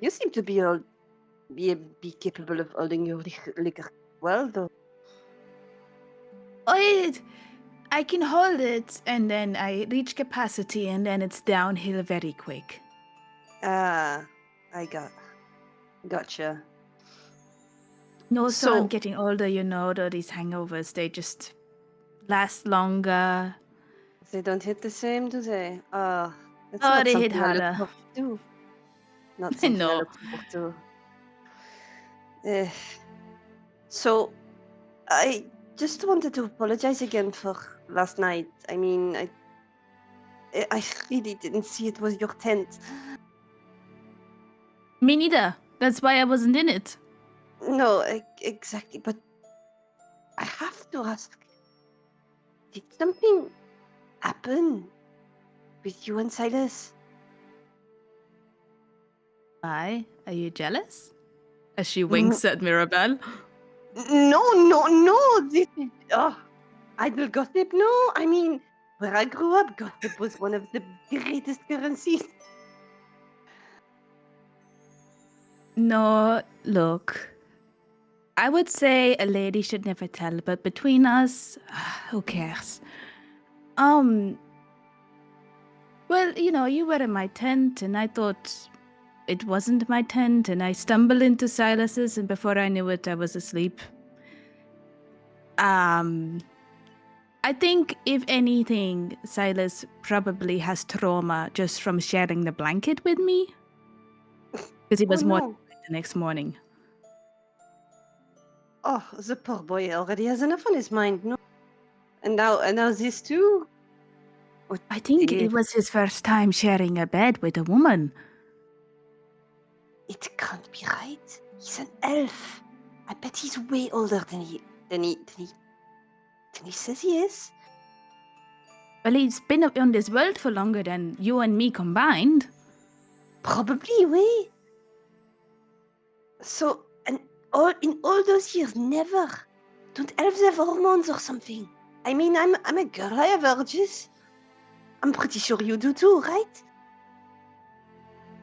You seem to be capable of holding your liquor well, though. I can hold it, and then I reach capacity, and then it's downhill very quick. Ah, gotcha. No, so I'm So- getting older, you know. These hangovers, they just last longer. They don't hit the same, do they? It's Oh, not they hit something I look harder. forward to. Not something I No. look forward to. So, I just wanted to apologize again for last night. I mean, I really didn't see it was your tent. Me neither. That's why I wasn't in it. No, exactly. But I have to ask: did something happen with you and Sylas? Why? Are you jealous? As she winks at Mirabelle. No. This is idle gossip. No, I mean, where I grew up, gossip was one of the greatest currencies. No, look. I would say a lady should never tell, but between us, who cares? Well, you know, you were in my tent, and I thought it wasn't my tent, and I stumbled into Sylas's, and before I knew it, I was asleep. I think, if anything, Sylas probably has trauma just from sharing the blanket with me. Because he was more no. the next morning. Oh, the poor boy already has enough on his mind, no? And now this too? I think it was his first time sharing a bed with a woman. It can't be right. He's an elf. I bet he's way older than he says he is. Well, he's been on this world for longer than you and me combined. Probably way. So, and in all those years, never. Don't elves have hormones or something? I mean, I'm a girl. I have urges. I'm pretty sure you do too, right?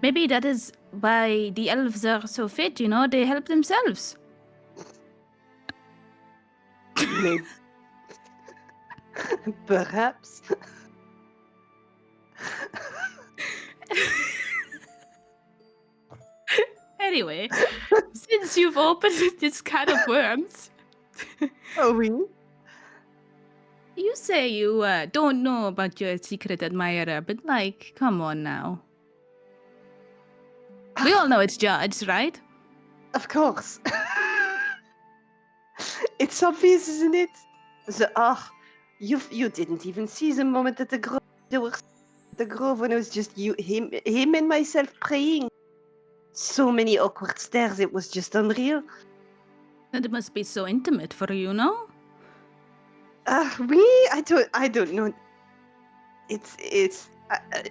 Maybe that is why the elves are so fit, you know? They help themselves. Maybe. Perhaps. Anyway, since you've opened this can of worms, Oh, we? you say you don't know about your secret admirer, but like, come on now. We all know it's Judge, right? Of course. It's obvious, isn't it? You didn't even see the moment at the grove. There were the grove when it was just him and myself praying. So many awkward stares. It was just unreal. And it must be so intimate for you, no? Me? I don't know.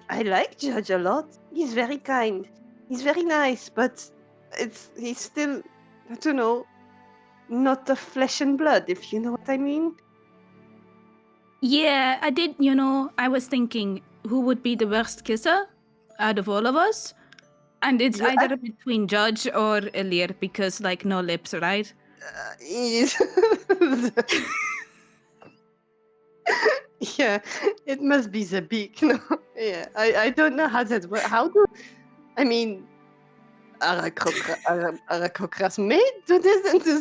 I like Judge a lot. He's very kind. He's very nice, but he's still, I don't know, not of flesh and blood, if you know what I mean. Yeah, I did, you know, I was thinking who would be the worst kisser out of all of us? And it's Yeah, either between Judge or Elirr because, like, no lips, right? Yeah, it must be the beak. No, yeah, I don't know how that works. I mean, are aracocras made? Do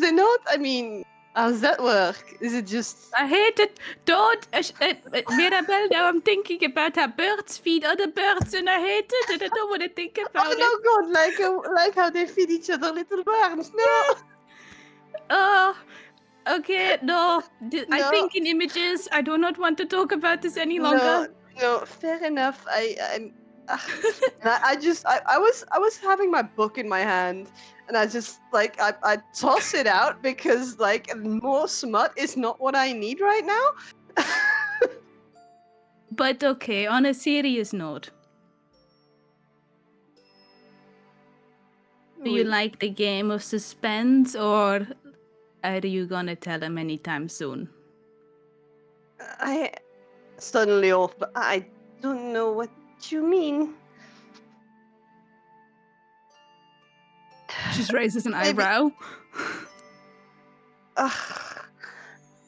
they not? I mean, how does that work? Is it just... I hate it. Don't, Mirabelle, now I'm thinking about how birds feed other birds and I hate it and I don't want to think about it. Oh no, God, like how they feed each other little worms. No. Oh, Okay, no. I No. think in images. I do not want to talk about this any No, longer. no, fair enough. And I was having my book in my hand, and I just like I toss it out because like more smut is not what I need right now. But okay, on a serious note, do you Oui. like the game of suspense, or are you gonna tell him anytime soon? I suddenly off, but I don't know what you mean. She raises an Maybe- eyebrow.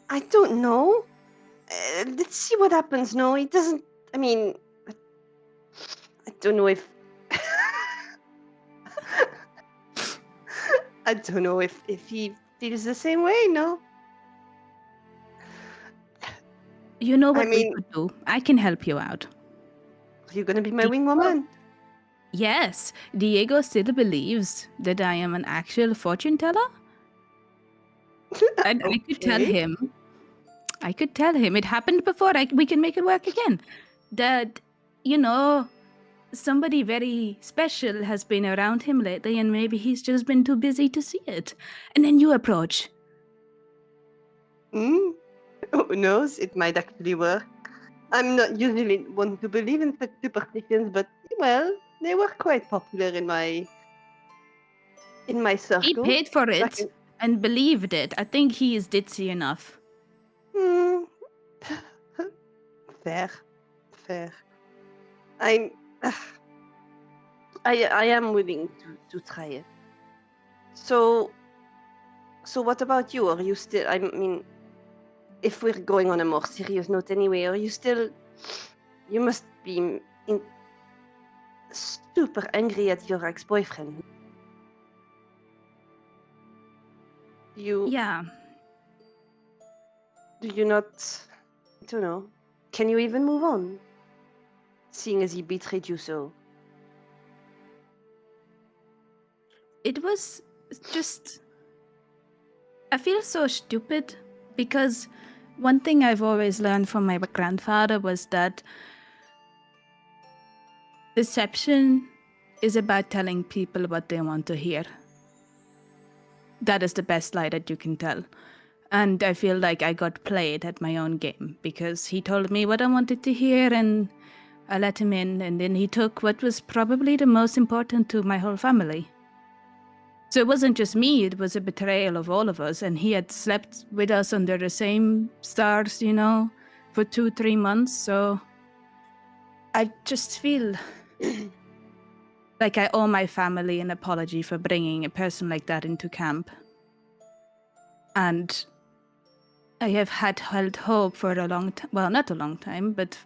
I don't know. Let's see what happens. No, it doesn't. I mean, I don't know if. I don't know if he feels the same way. No. You know I what we mean- could do? I can help you out. Are you gonna be my Do- wingwoman? Yes, Diego still believes that I am an actual fortune teller. And I could tell Okay. him. I could tell him it happened before. We can make it work again. That, somebody very special has been around him lately, and maybe he's just been too busy to see it. And then you approach. Hmm. Who knows? It might actually work. I'm not usually one to believe in such superstitions, but well, they were quite popular in my circle. He paid for it Back in- and believed it. I think he is ditzy enough. Hmm. Fair. I'm. I am willing to try it. So what about you? Are you still? I mean, if we're going on a more serious note, anyway, are you still? You must be super angry at your ex-boyfriend. Yeah. Do you not? I don't know. Can you even move on? Seeing as he betrayed you so. It was just. I feel so stupid because one thing I've always learned from my grandfather was that deception is about telling people what they want to hear. That is the best lie that you can tell. And I feel like I got played at my own game because he told me what I wanted to hear and I let him in, and then he took what was probably the most important to my whole family. So it wasn't just me, it was a betrayal of all of us, and he had slept with us under the same stars, for 2-3 months, so I just feel like I owe my family an apology for bringing a person like that into camp. And I have held hope for a long time, well, not a long time, but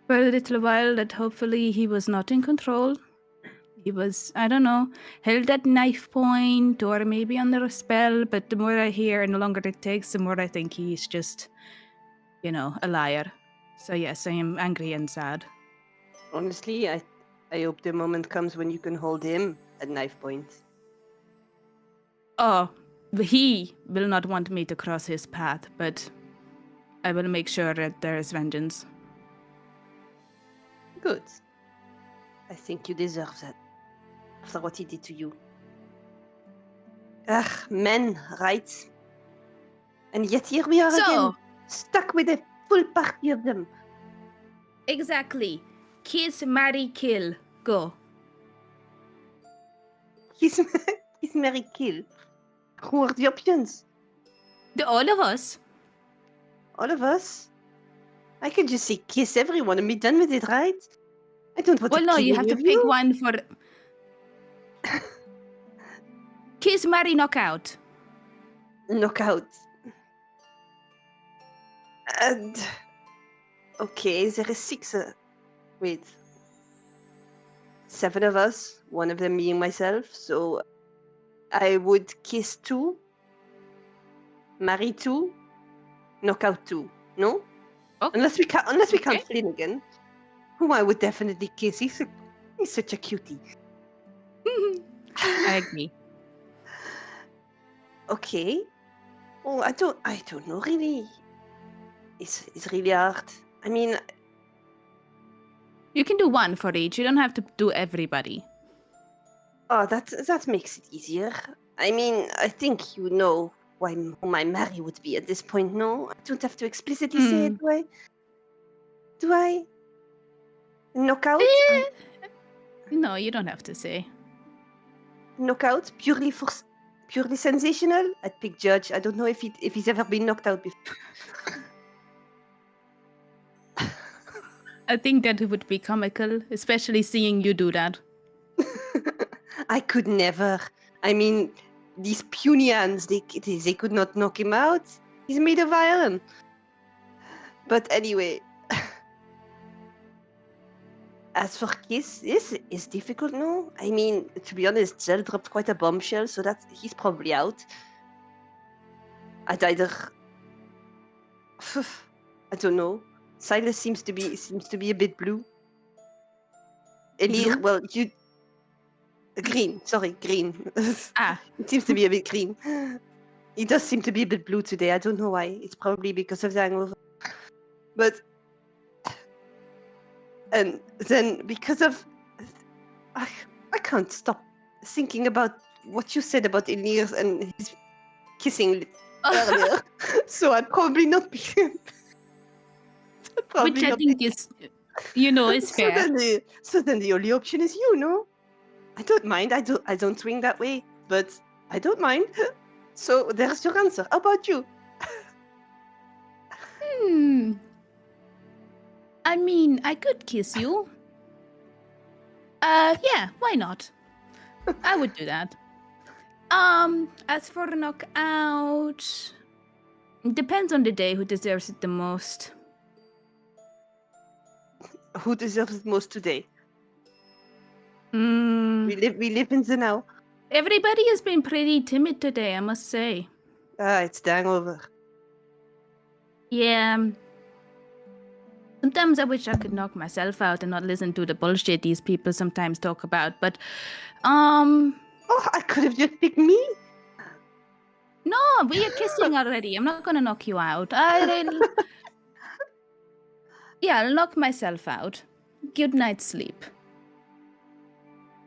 for a little while that hopefully he was not in control. He was, I don't know, held at knife point or maybe under a spell, but the more I hear and the longer it takes, the more I think he's just, a liar. So yes, I am angry and sad. Honestly, I hope the moment comes when you can hold him at knife point. Oh, he will not want me to cross his path, but I will make sure that there is vengeance. Good. I think you deserve that. After what he did to you. Men, right? And yet here we are again, stuck with a full party of them. Exactly. Kiss, marry, kill. Go. Kiss, marry, kill. Who are the options? All of us. All of us? I could just say kiss everyone and be done with it, right? I don't want Well, to no, kill you any have to of pick one for... Kiss, marry, knockout. Knockout. And... Okay, there is 6... Wait. 7 of us, one of them being myself, so... I would kiss 2, marry 2, knockout 2. No? Okay. Unless we can't Flynn, whom I would definitely kiss. He's such a cutie. I agree. Okay. Oh, I don't know really. It's really hard. I mean, You can do one for each. You don't have to do everybody. oh, that makes it easier. I mean, I think you know who my Mary would be at this point. No, I don't have to explicitly say it, do I? Do I? Knockout? No, you don't have to say. Knockout? Purely sensational? I'd pick Judge. I don't know if he's ever been knocked out before. I think that it would be comical, especially seeing you do that. I could never. I mean, these puny hands, they could not knock him out. He's made of iron. But anyway, as for Kiss, this is difficult, no? I mean, to be honest, Zell dropped quite a bombshell, so he's probably out. I'd either... I don't know. Sylas seems to be a bit blue. Elirr, Blue? well, you... Green, sorry, green. It seems to be a bit green. He does seem to be a bit blue today. I don't know why. It's probably because of the hangover. But... And then because of... I can't stop thinking about what you said about Elirr and his kissing earlier. So I'd probably not be... Which I think is, is fair. So then the only option is you, no? I don't mind. I don't swing that way, but I don't mind. So there's your answer. How about you? I mean, I could kiss you. Yeah, why not? I would do that. As for knockout, depends on the day who deserves it the most. Who deserves it most today? Mm, We live in the now. everybody has been pretty timid today, I must say. It's the hangover. Yeah. Sometimes I wish I could knock myself out and not listen to the bullshit these people sometimes talk about, but Oh, I could have just picked me. no, we are kissing already. I'm not gonna knock you out. Yeah, I'll knock myself out. Good night's sleep.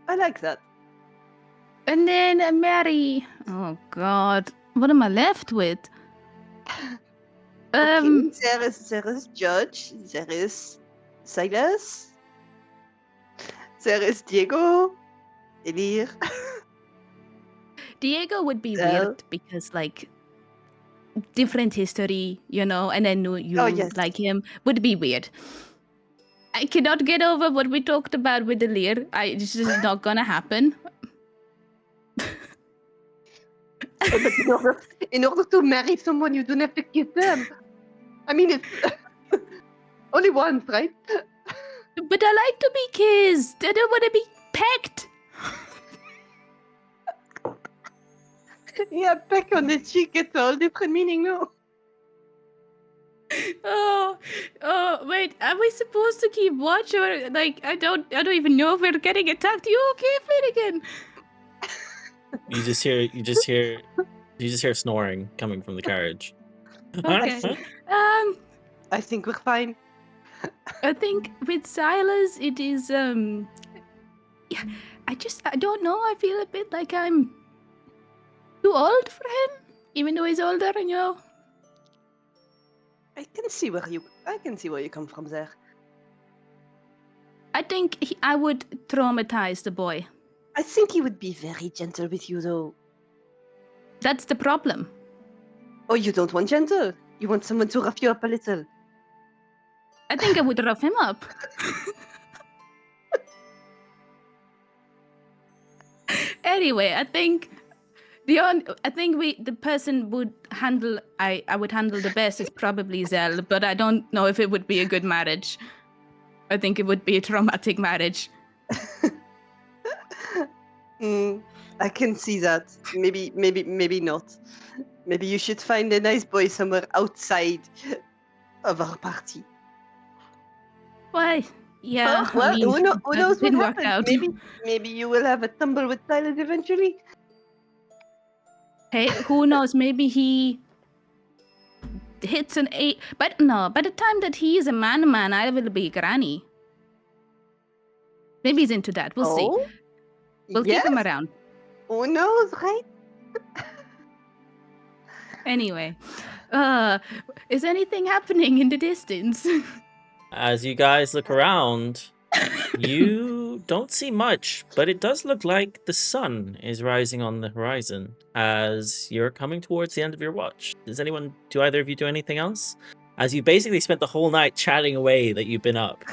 I like that. And then Mary. Oh God, what am I left with? Okay, there is Judge. There is Sylas. There is Diego. Elirr. Diego would be Well- weird because different history, and then you Oh, yes. like him would be weird. I cannot get over what we talked about with Elirr. It's just not gonna happen. But in order to marry someone, you don't have to kiss them. I mean, it's only once, right? But I like to be kissed. I don't want to be pecked. Yeah, peck on the cheek, it's a whole different meaning, no? Oh, wait. Are we supposed to keep watch or I don't even know if we're getting attacked. You okay, Finnegan? You just hear snoring coming from the carriage. Okay. I think we're fine. I think with Sylas, it is yeah. I don't know. I feel a bit like I'm too old for him, even though he's older. I can see where you come from there. I think I would traumatize the boy. I think he would be very gentle with you, though. That's the problem. Oh, you don't want gentle? You want someone to rough you up a little? I think I would rough him up. Anyway, I think the person would handle I would handle the best is probably Zell, but I don't know if it would be a good marriage. I think it would be a traumatic marriage. I can see that. Maybe not. Maybe you should find a nice boy somewhere outside of our party. Why? Yeah. Oh, well, I mean, who knows what didn't work happens? out. Maybe you will have a tumble with Sylas eventually. Hey, who knows? Maybe he hits an 8. But no, by the time that he is a man, I will be granny. Maybe he's into that. We'll see. We'll keep him around. Who knows, right? Anyway, is anything happening in the distance? As you guys look around, you don't see much, but it does look like the sun is rising on the horizon as you're coming towards the end of your watch. Do either of you do anything else? As you basically spent the whole night chatting away that you've been up.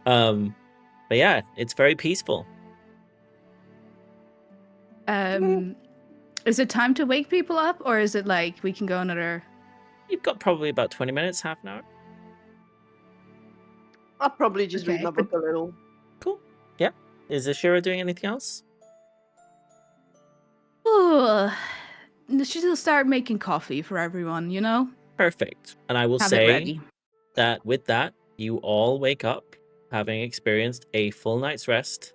But yeah, it's very peaceful. Is it time to wake people up, or is it like we can go another? You've got probably about 20 minutes, half an hour. I'll probably just read my book a little. Cool. Yeah. Is Ashira doing anything else? Ooh, she'll start making coffee for everyone, you know? Perfect. And I will Have it say ready. that with that, you all wake up having experienced a full night's rest.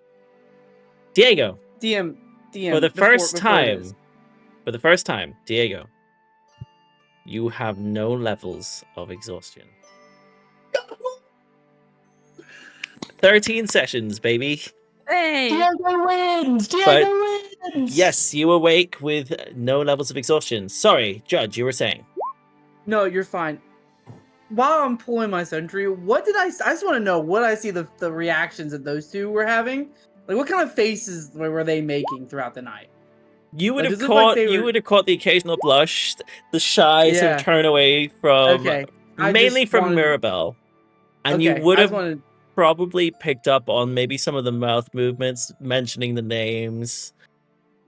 Diego, DM. for the first time, Diego, you have no levels of exhaustion. 13 sessions, baby. Hey! Diego wins! Diego wins! Yes, you awake with no levels of exhaustion. Sorry, Judge, you were saying. No, you're fine. While I'm pulling my sentry, what did I just want to know what I see the reactions that those two were having. Like, what kind of faces were they making throughout the night? You would Like, have does it look like caught they were- caught the occasional blush, the shy sort Yeah. of turn away from Okay. I mainly just from wanted- Mirabelle. And Okay, you would I just have wanted- probably picked up on maybe some of the mouth movements, mentioning the names,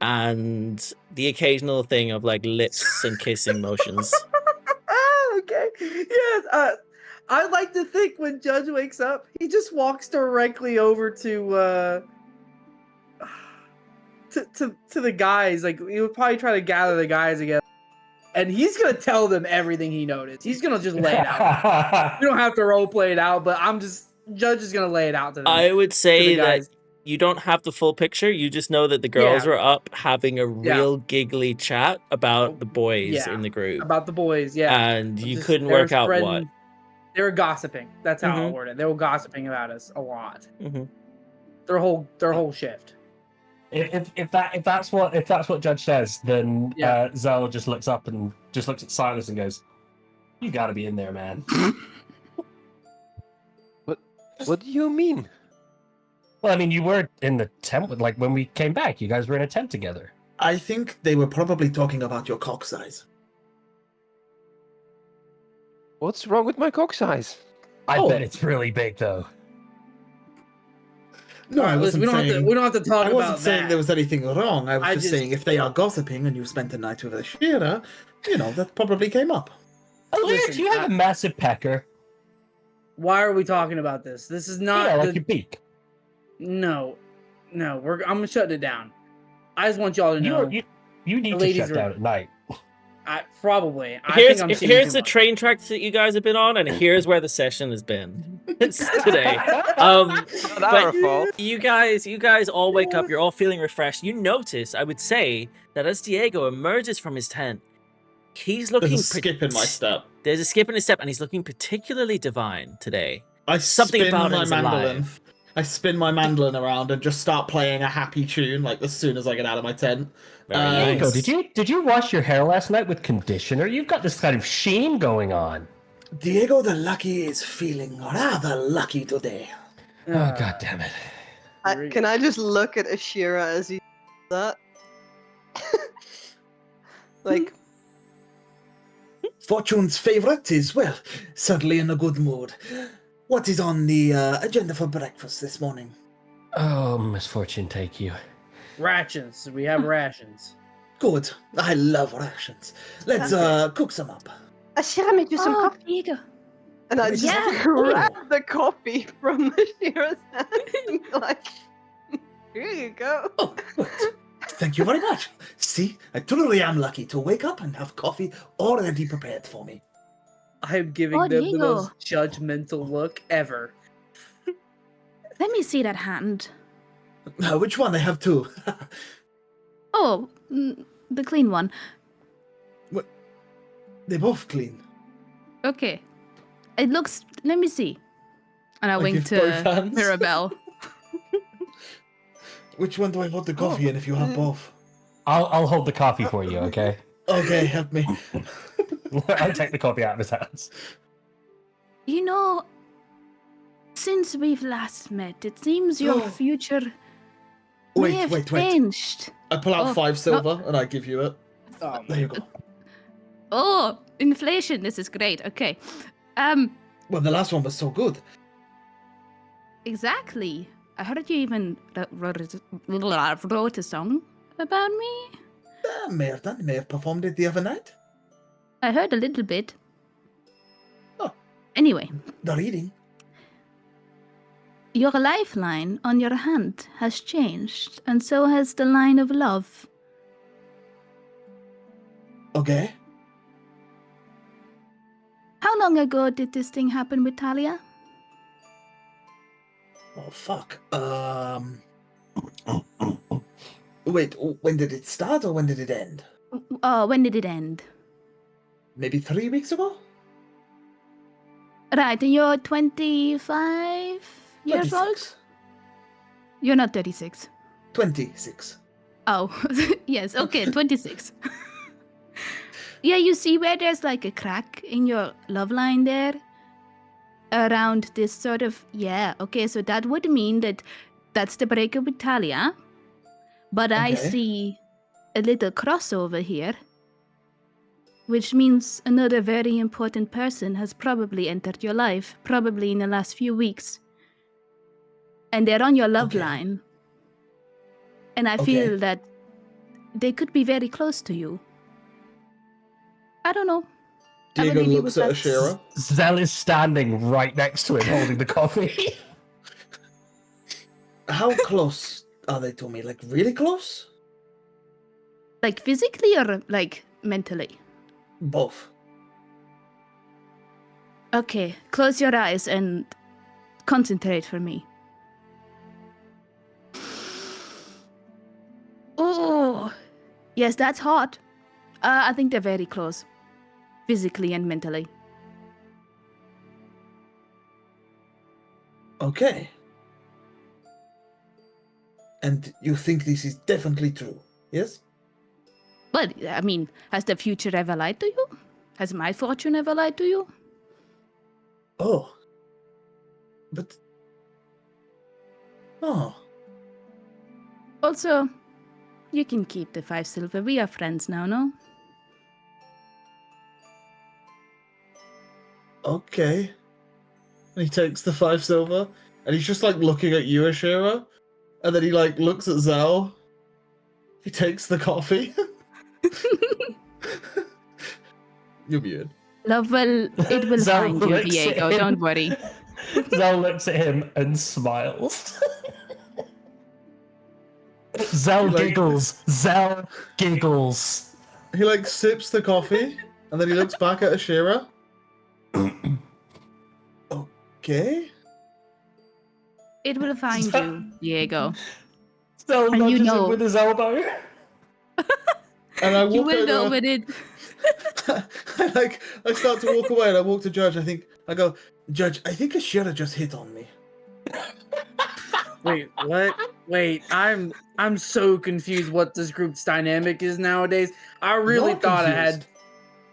and the occasional thing of like lips and kissing motions. Okay. Yes. I like to think when Judge wakes up, he just walks directly over to the guys. Like, he would probably try to gather the guys together, and he's gonna tell them everything he noticed. He's gonna just lay it out. We don't have to role play it out, but Judge is gonna lay it out to them. I would say the that guys. you don't have the full picture. You just know that the girls Yeah. are up having a real giggly chat about the boys Yeah, in the group. about the boys, yeah. And you Just- couldn't they were work out what. spreading- They were gossiping. That's how I'll Mhm. word it. They were gossiping about us a lot. Mhm. Their whole shift. If that's what Judge says, then Yeah. Zell just looks up and just looks at Sylas and goes, "You got to be in there, man." What do you mean? Well, I mean, you were in the tent with, like, when we came back. You guys were in a tent together. I think they were probably talking about your cock size. What's wrong with my cock size? I bet it's really big, though. No, I Listen, wasn't saying. we don't have to talk I about wasn't saying that. there was anything wrong. I was I just just- saying if they are gossiping and you spent the night with Ashira, that probably came up. Elirr, Listen, do you have a massive pecker? Why are we talking about this? This is not Yeah, the... like your beak. No. I'm shutting it down. I just want y'all to know. You need the to ladies shut are- down at night. Probably. Here's I think I'm seeing too the much. train tracks that you guys have been on, and here's where the session has been today. But our fault. you guys all wake up. You're all feeling refreshed. You notice, I would say, that as Diego emerges from his tent, he's looking. There's a skip in my step. There's a skip in his step, and he's looking particularly divine today. I Something spin about my him's mandolin. alive. I spin my mandolin around and just start playing a happy tune like as soon as I get out of my tent. Very Diego, nice. did you wash your hair last night with conditioner? You've got this kind of sheen going on. Diego the Lucky is feeling rather lucky today. Oh, God damn it. Can I just look at Ashira as he does that? Like, Fortune's favourite is, well, certainly in a good mood. What is on the agenda for breakfast this morning? Oh, misfortune take you. Rations. We have rations. Good. I love rations. Let's cook some up. Ashira made you some Oh, coffee. there you go. And I just Yeah. grab the coffee from Ashira's hand. Like, here you go. Oh, good. Thank you very much. See, I truly am lucky to wake up and have coffee already prepared for me. I'm giving Oh, them the Diego. most judgmental look ever. Let me see that hand. Which one? I have two. Oh, the clean one. They're both clean. Okay. It looks. Let me see. And I I wink give both to hands. Mirabelle. Which one do I hold the coffee in if you have both? I'll hold the coffee for you, okay? Okay, help me. I'll take the coffee out of his hands. You know, since we've last met, it seems your future may have changed. I pull out Oh, 5 silver and I give you it. Oh, There you go. Oh, inflation. This is great. Okay. Well, the last one was so good. Exactly. I heard you even wrote a song about me. May have done. May have performed it the other night. I heard a little bit. Oh. Anyway, The reading. your lifeline on your hand has changed, and so has the line of love. Okay. How long ago did this thing happen with Talia? Oh, fuck. Wait, when did it start or when did it end? When did it end? Maybe 3 weeks ago? Right, and you're 25 years old? 26. You're not 36. 26. Oh, yes, okay, 26. Yeah, you see where there's like a crack in your love line there? Around this sort of, yeah, okay, so that would mean that that's the breakup with Talia. But I Okay. see a little crossover here, which means another very important person has probably entered your life, probably in the last few weeks. And they're on your love Okay. line. And I Okay. feel that they could be very close to you. I don't know. I Diego believe you looks with at that. Ashira. Zell is standing right next to him holding the coffee. How close are they to me? Like, really close? Like physically or like mentally? Both. Okay, close your eyes and concentrate for me. Oh, yes, that's hot. I think they're very close, physically and mentally. Okay. And you think this is definitely true, yes? But, I mean, has the future ever lied to you? Has my fortune ever lied to you? Oh. But... Oh. Also, you can keep the 5 silver. We are friends now, no? Okay. And he takes the 5 silver, and he's just like looking at you, Ashira, and then he like looks at Zell. He takes the coffee. You're weird. Love will, it will Zell find you, looks at Diego, him. don't worry. Zell looks at him and smiles. Zell Like- giggles. Zell giggles. He like sips the coffee, and then he looks back at Ashira. Okay. It will find you, Diego. Zell And you nudges know- him with his elbow. And I You walk will know over. when it... I start to walk away, and I walk to Judge. I go, Judge, I think Ashira just hit on me. Wait, what? Wait, I'm so confused what this group's dynamic is nowadays. I really You're thought I confused. had.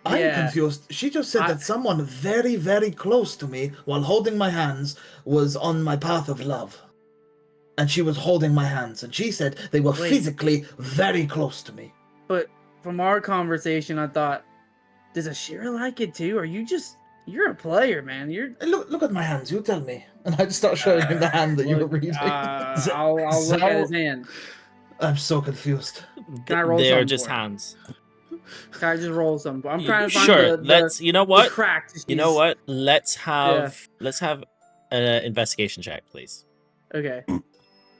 I'm Yeah. confused. She just said I- that someone very, very close to me, while holding my hands, was on my path of love. And she was holding my hands, and she said they were Wait. physically very close to me. But from our conversation, I thought, does Ashira like it too? Are you just? You're a player, man. You're. Hey, look at my hands. You tell me. And I just start showing him the hand that you were reading. I'll look at his hand. I'm so confused. Can I roll They're something just for it? hands. Can I just roll some? I'm trying to find Sure, the let's. You know the what? crack. to You know see- what? Let's have an investigation check, please. Okay.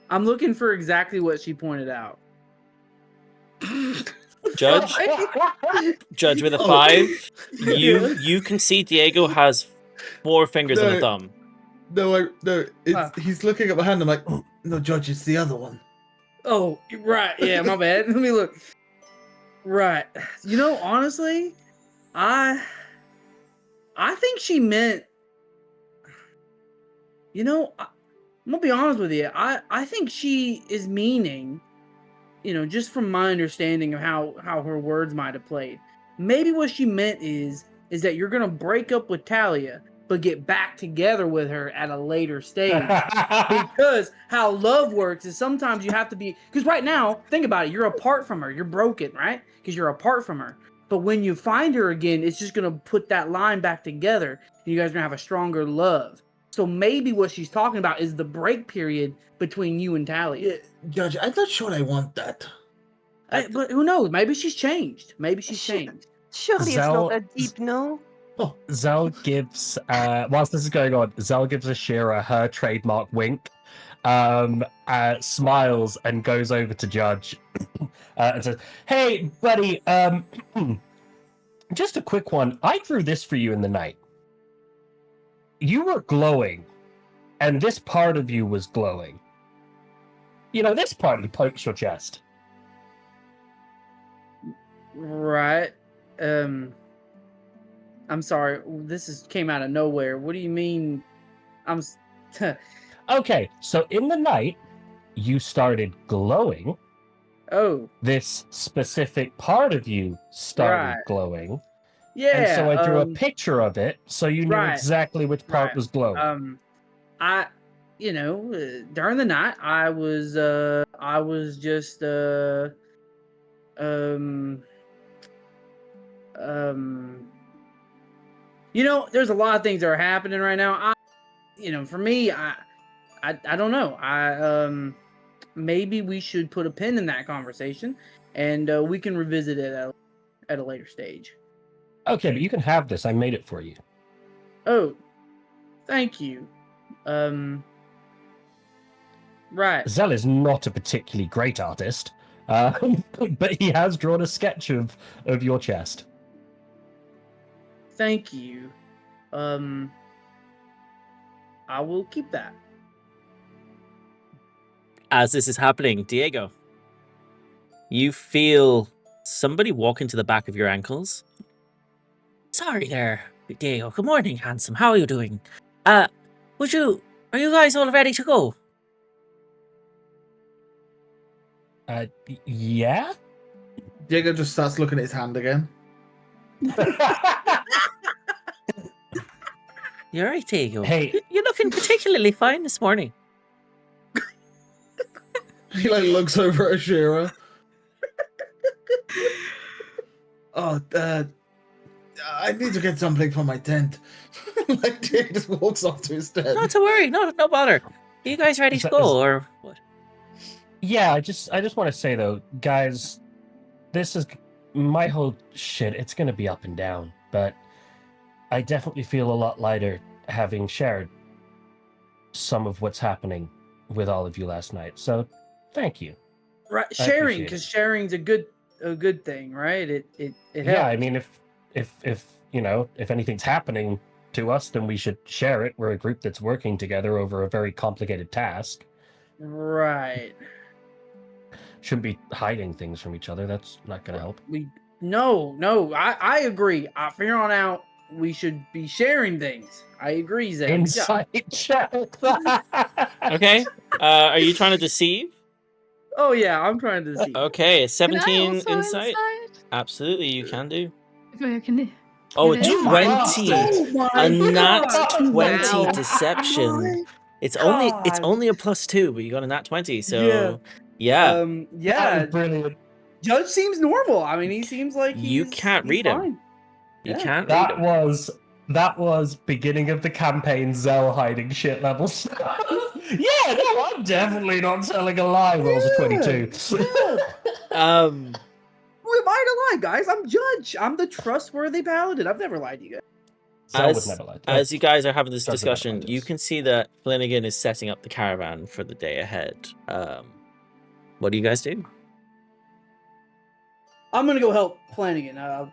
I'm looking for exactly what she pointed out. Judge, Judge with a Oh. 5. You can see Diego has 4 fingers and a No. thumb. No, it's, Huh. he's looking at my hand. I'm like, no, Judge, it's the other one. Oh, right. Yeah, my bad. Let me look. Right. You know, honestly, I think she meant. You know, I'm gonna be honest with you. I think she is meaning, just from my understanding of how her words might have played. Maybe what she meant is that you're gonna break up with Talia, but get back together with her at a later stage. Because how love works is sometimes you have to be. Because right now, think about it. You're apart from her. You're broken, right? Because you're apart from her. But when you find her again, it's just gonna put that line back together, and you guys are gonna have a stronger love. So maybe what she's talking about is the break period between you and Talia. Yeah, Judge, I'm not sure I want that. But who knows? Maybe she's changed. Maybe she's changed. Surely it's Zell- not that deep, no? Oh, Zell gives, whilst this is going on, Zell gives Ashira her trademark wink, smiles and goes over to Judge and says, "Hey, buddy, just a quick one. I drew this for you in the night. You were glowing, and this part of you was glowing. This part he pokes your chest." Right. I'm sorry. This came out of nowhere. What do you mean? Okay, so in the night, you started glowing. Oh. This specific part of you started glowing. Yeah. And so I drew a picture of it, so you knew right, exactly which part was glowing. During the night, I was just, there's a lot of things that are happening right now. For me, I don't know. Maybe we should put a pin in that conversation, and we can revisit it at a later stage. Okay, but you can have this. I made it for you. Oh, thank you. Right. Zell is not a particularly great artist, but he has drawn a sketch of your chest. Thank you. I will keep that. As this is happening, Diego, you feel somebody walk into the back of your ankles. Sorry there, Diego. Good morning, handsome. How are you doing? Are you guys all ready to go? Yeah? Diego just starts looking at his hand again. You're right, Diego. Hey. You're looking particularly fine this morning. He looks over at Ashira. Oh, I need to get something for my tent. Diego just walks off to his tent. Not to worry, no bother. Are you guys ready to go, or what? Yeah, I just want to say though, guys, this is my whole shit. It's gonna be up and down, but I definitely feel a lot lighter having shared some of what's happening with all of you last night. So, thank you. Right, sharing, because sharing's a good thing, right? It helps. Yeah, I mean, if anything's happening to us, then we should share it. We're a group that's working together over a very complicated task. Right. Shouldn't be hiding things from each other. That's not going to help. No, I agree. From here on out, we should be sharing things. I agree, Zach. Inside check. Okay. Are you trying to deceive? Oh yeah, I'm trying to deceive. Okay, 17 Can I also insight. inside? Absolutely, you can do. Can you? Oh, Can a 20. A nat 20 Wow. deception. It's God. only a +2, but you got a nat 20, so yeah. Yeah. Brilliant. Judge seems normal. I mean, he seems like You can't read him. fine. You Yeah. can't read him. That was beginning of the campaign Zell hiding shit levels. Yeah, no, I'm definitely not telling a lie. Rolls a 22. Who am I to lie, guys? I'm Judge. I'm the trustworthy paladin. I've never lied to you guys. Zell would never lie. As you guys are having this Judge would never discussion, lie to you us. can see that Flanagan is setting up the caravan for the day ahead. What do you guys do? I'm gonna go help Flanagan. I'll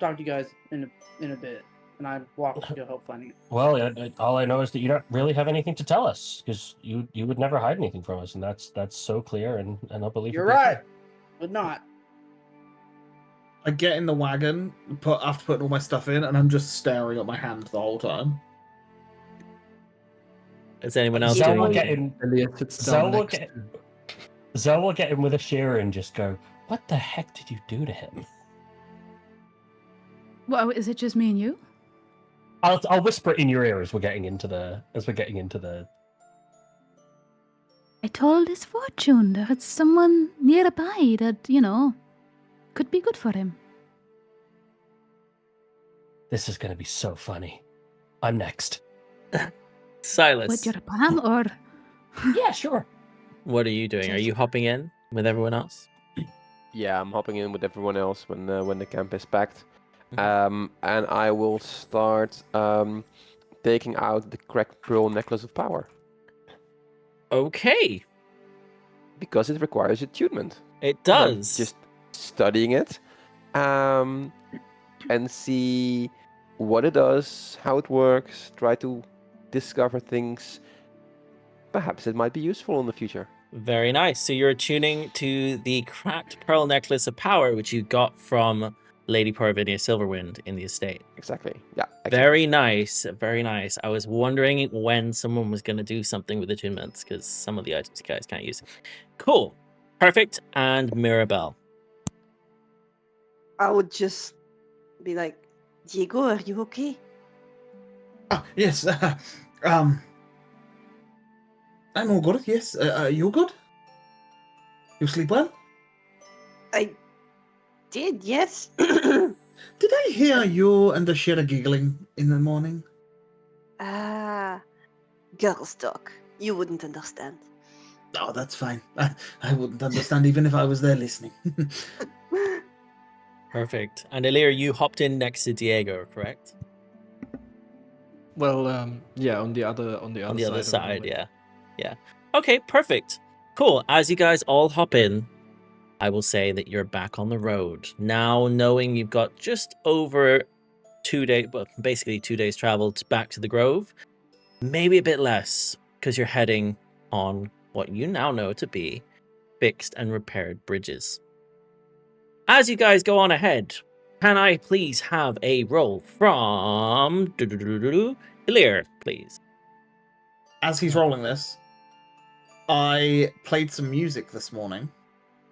talk to you guys in a bit, and I walk to go help Flanagan. Well, all I know is that you don't really have anything to tell us, because you would never hide anything from us, and that's so clear, and I believe You're right, but not. I get in the wagon, after putting all my stuff in, and I'm just staring at my hand the whole time. Is anyone else Zoe doing will anything? get in. Elliot sits Zoe down will next get. to- Zoe will get in with Ashira and just go, "What the heck did you do to him?" Well, is it just me and you? I'll whisper it in your ear as we're getting into the. I told his fortune. There's someone nearby that, could be good for him. This is going to be so funny. I'm next. Silas, With your plan, or Yeah, sure. what are you doing? Are you hopping in with everyone else? Yeah, I'm hopping in with everyone else when the camp is packed. Mhm. And I will start taking out the cracked pearl necklace of power Okay, because it requires attunement. it And I'm does. just studying it, and see what it does, how it works. Try to discover things. Perhaps it might be useful in the future. Very nice. So you're attuning to the cracked pearl necklace of power, which you got from Lady Parvinia Silverwind in the estate. Exactly. Yeah. Exactly. Very nice. Very nice. I was wondering when someone was going to do something with attunements, because some of the items you guys can't use. Cool. Perfect. And Mirabelle. I would just be like, Diego, are you okay? Ah, yes. I'm all good. Yes. You good? You sleep well? I did, yes. Did I hear you and Ashira giggling in the morning? Girls talk. You wouldn't understand. Oh, that's fine. I wouldn't understand even if I was there listening. Perfect. And Elirr, you hopped in next to Diego, correct? Well, yeah, on the other On the side other of the side, building. yeah. Okay, perfect. Cool. As you guys all hop in, I will say that you're back on the road. Now, knowing you've got just over 2 days, well, basically 2 days traveled back to the Grove, maybe a bit less, because you're heading on what you now know to be fixed and repaired bridges. As you guys go on ahead, can I please have a roll from Elirr, please? As he's rolling this, I played some music this morning.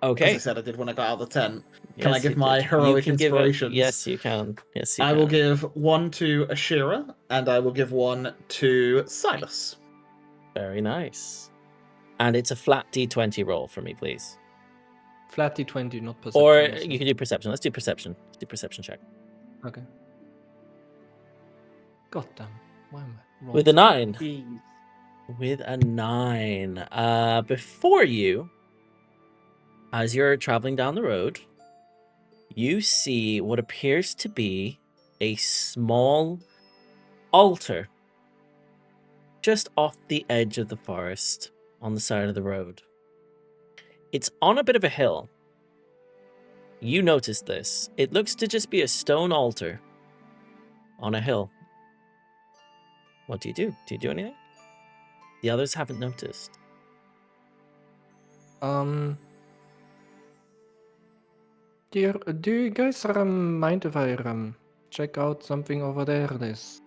Okay. As I said, I did when I got out of the tent. Yes, Can I give you my did. heroic You can give it- inspirations? Yes, you can. Yes, you I can. will give one to Ashira, and I will give one to Sylas. Very nice. And it's a flat D20 roll for me, please. Flat D20, not perception. Or also. you can do perception. Let's do perception. Let's do perception check. Okay. God damn. Why am I wrong? With a 9. Jeez. With a 9. Before you, as you're traveling down the road, you see what appears to be a small altar just off the edge of the forest on the side of the road. It's on a bit of a hill. You notice this. It looks to just be a stone altar on a hill. What do you do? Do you do anything? The others haven't noticed. Do you guys mind if I check out something over there? There's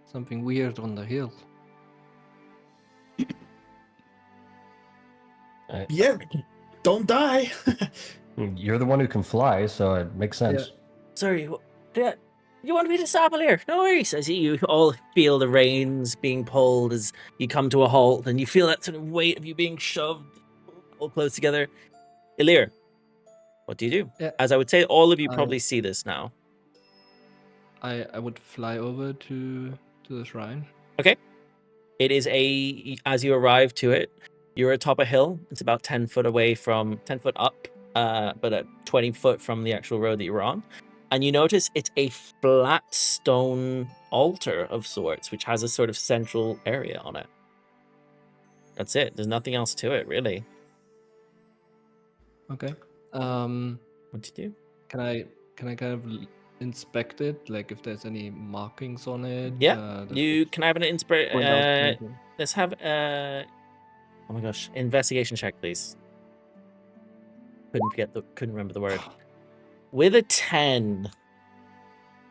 something weird on the hill. Yeah, don't die. You're the one who can fly, so it makes sense. Sorry, you want me to stop here? No worries. I see you all feel the reins being pulled as you come to a halt, and you feel that sort of weight of you being shoved all close together. Elirr, what do you do? Yeah. As I would say, all of you probably see this now. I would fly over to the shrine. Okay. It is as you arrive to it, you're atop a hill. It's about 10 foot up, but at 20 foot from the actual road that you were on. And you notice it's a flat stone altar of sorts, which has a sort of central area on it. That's it. There's nothing else to it, really. Okay. What do you do? Can I kind of inspect it, like if there's any markings on it? Yeah. You can I have an point out something? let's have oh my gosh, investigation check, please. Couldn't remember the word. With a 10,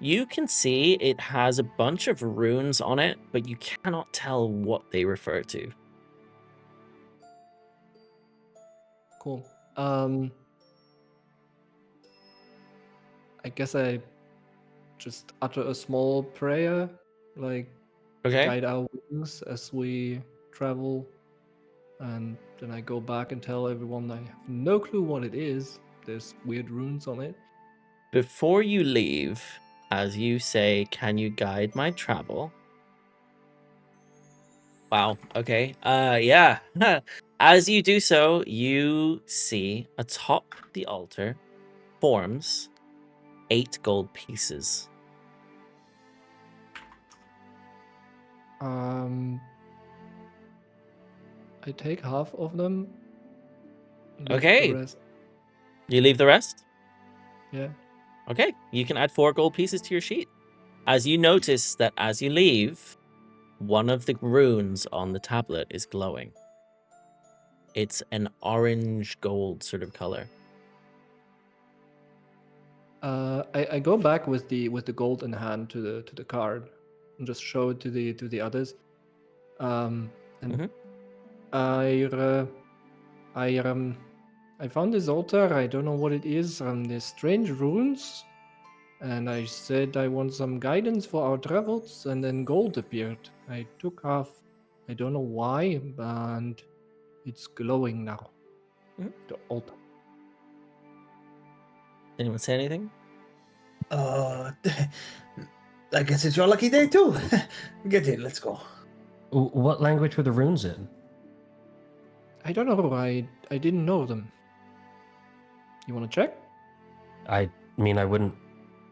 you can see it has a bunch of runes on it, but you cannot tell what they refer to. Cool. I guess I just utter a small prayer, like Okay. guide our wings as we travel, and then I go back and tell everyone I have no clue what it is. There's weird runes on it. Before you leave, as you say, can you guide my travel? Wow. Okay. Yeah. As you do so, you see atop the altar forms 8 gold pieces. I take half of them. leave Okay. The rest. You leave the rest? Yeah. Okay. You can add 4 gold pieces to your sheet. As you notice that as you leave, one of the runes on the tablet is glowing. It's an orange gold sort of color. I go back with the gold in hand to the card and just show it to the others. And I found this altar. I don't know what it is. There's strange runes, and I said I want some guidance for our travels, and then gold appeared. I took half. I don't know why, and it's glowing now. The altar. Anyone say anything? I guess it's your lucky day too. Get in, let's go. What language were the runes in? I don't know. I didn't know them. You want to check? I mean, I wouldn't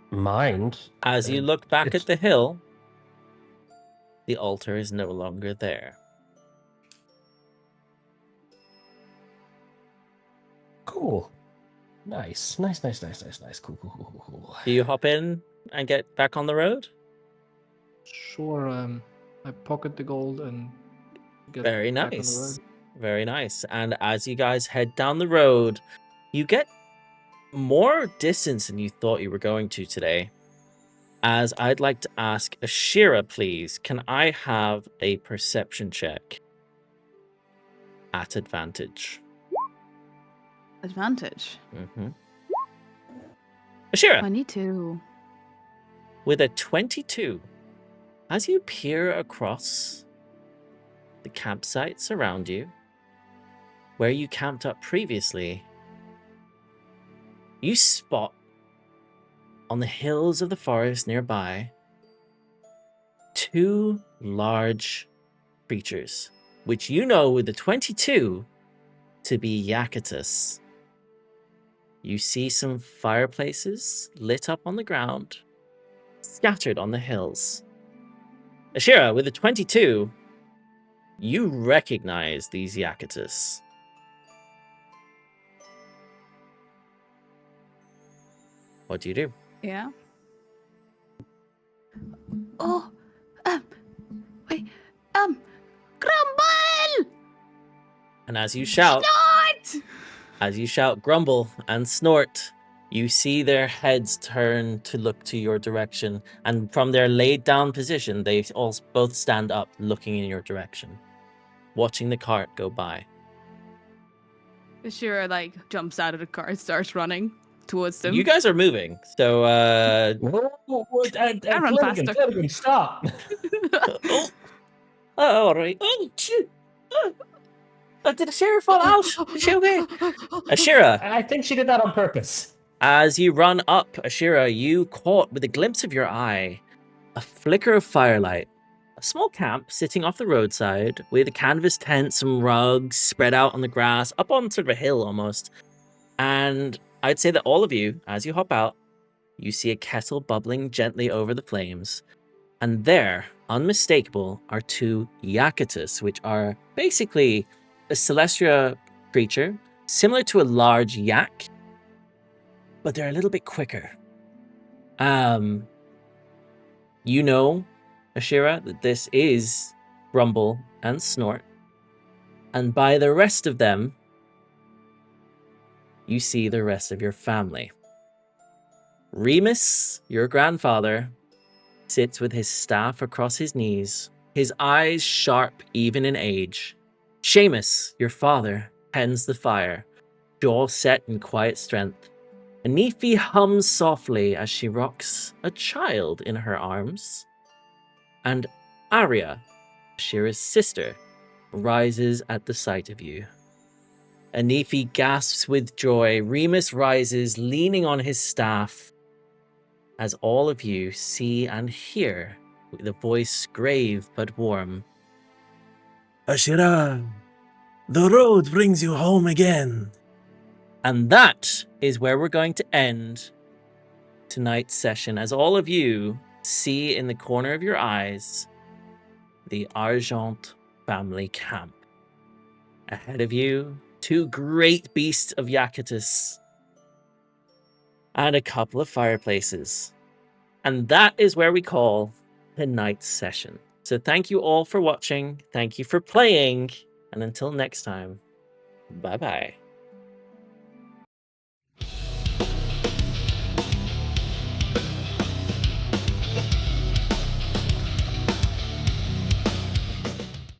mind. As you look back it's- at the hill, the altar is no longer there. Cool. Nice. Cool. Do you hop in and get back on the road? Sure. I pocket the gold and get Very back on the nice. road. Very nice. And as you guys head down the road, you get more distance than you thought you were going to today. As I'd like to ask Ashira, please, can I have a perception check at advantage? Advantage. Ashira, 22. with a 22, as you peer across the campsites around you, where you camped up previously, you spot on the hills of the forest nearby 2 large creatures, which you know with the 22 to be Yakutus. You see some fireplaces lit up on the ground, scattered on the hills. Ashira, with the 22, you recognize these Yakutus. What do you do? Yeah. Oh, wait, Grumble! And as you shout, Snort! As you shout grumble and snort, you see their heads turn to look to your direction, and from their laid down position, they all both stand up looking in your direction, watching the cart go by. Ashira, jumps out of the car and starts running towards them. You guys are moving, so I run faster. Flanagan, stop! all right. Oh, shit. Did Ashira fall out? Is she okay? Ashira, I think she did that on purpose. as you run up, Ashira, you caught with a glimpse of your eye a flicker of firelight. A small camp sitting off the roadside with a canvas tent, some rugs spread out on the grass, up on sort of a hill almost. And I'd say that all of you, as you hop out, you see a kettle bubbling gently over the flames. And there, unmistakable, are 2 Yakutus, which are basically a Celestria creature, similar to a large yak, but they're a little bit quicker. You know, Ashira, that this is Grumble and Snort, and by the rest of them, you see the rest of your family. Remus, your grandfather, sits with his staff across his knees, his eyes sharp even in age. Seamus, your father, tends the fire, jaw set in quiet strength. And Nephi hums softly as she rocks a child in her arms. And Arya, Ashira's sister, rises at the sight of you. And Nephi gasps with joy. Remus rises, leaning on his staff, as all of you see and hear, with a voice grave but warm. Ashira, the road brings you home again. And that is where we're going to end tonight's session, as all of you see in the corner of your eyes the Argent family camp. Ahead of you, 2 great beasts of Yakutus and a couple of fireplaces. And that is where we call tonight's session. So thank you all for watching. Thank you for playing. And until next time, bye-bye.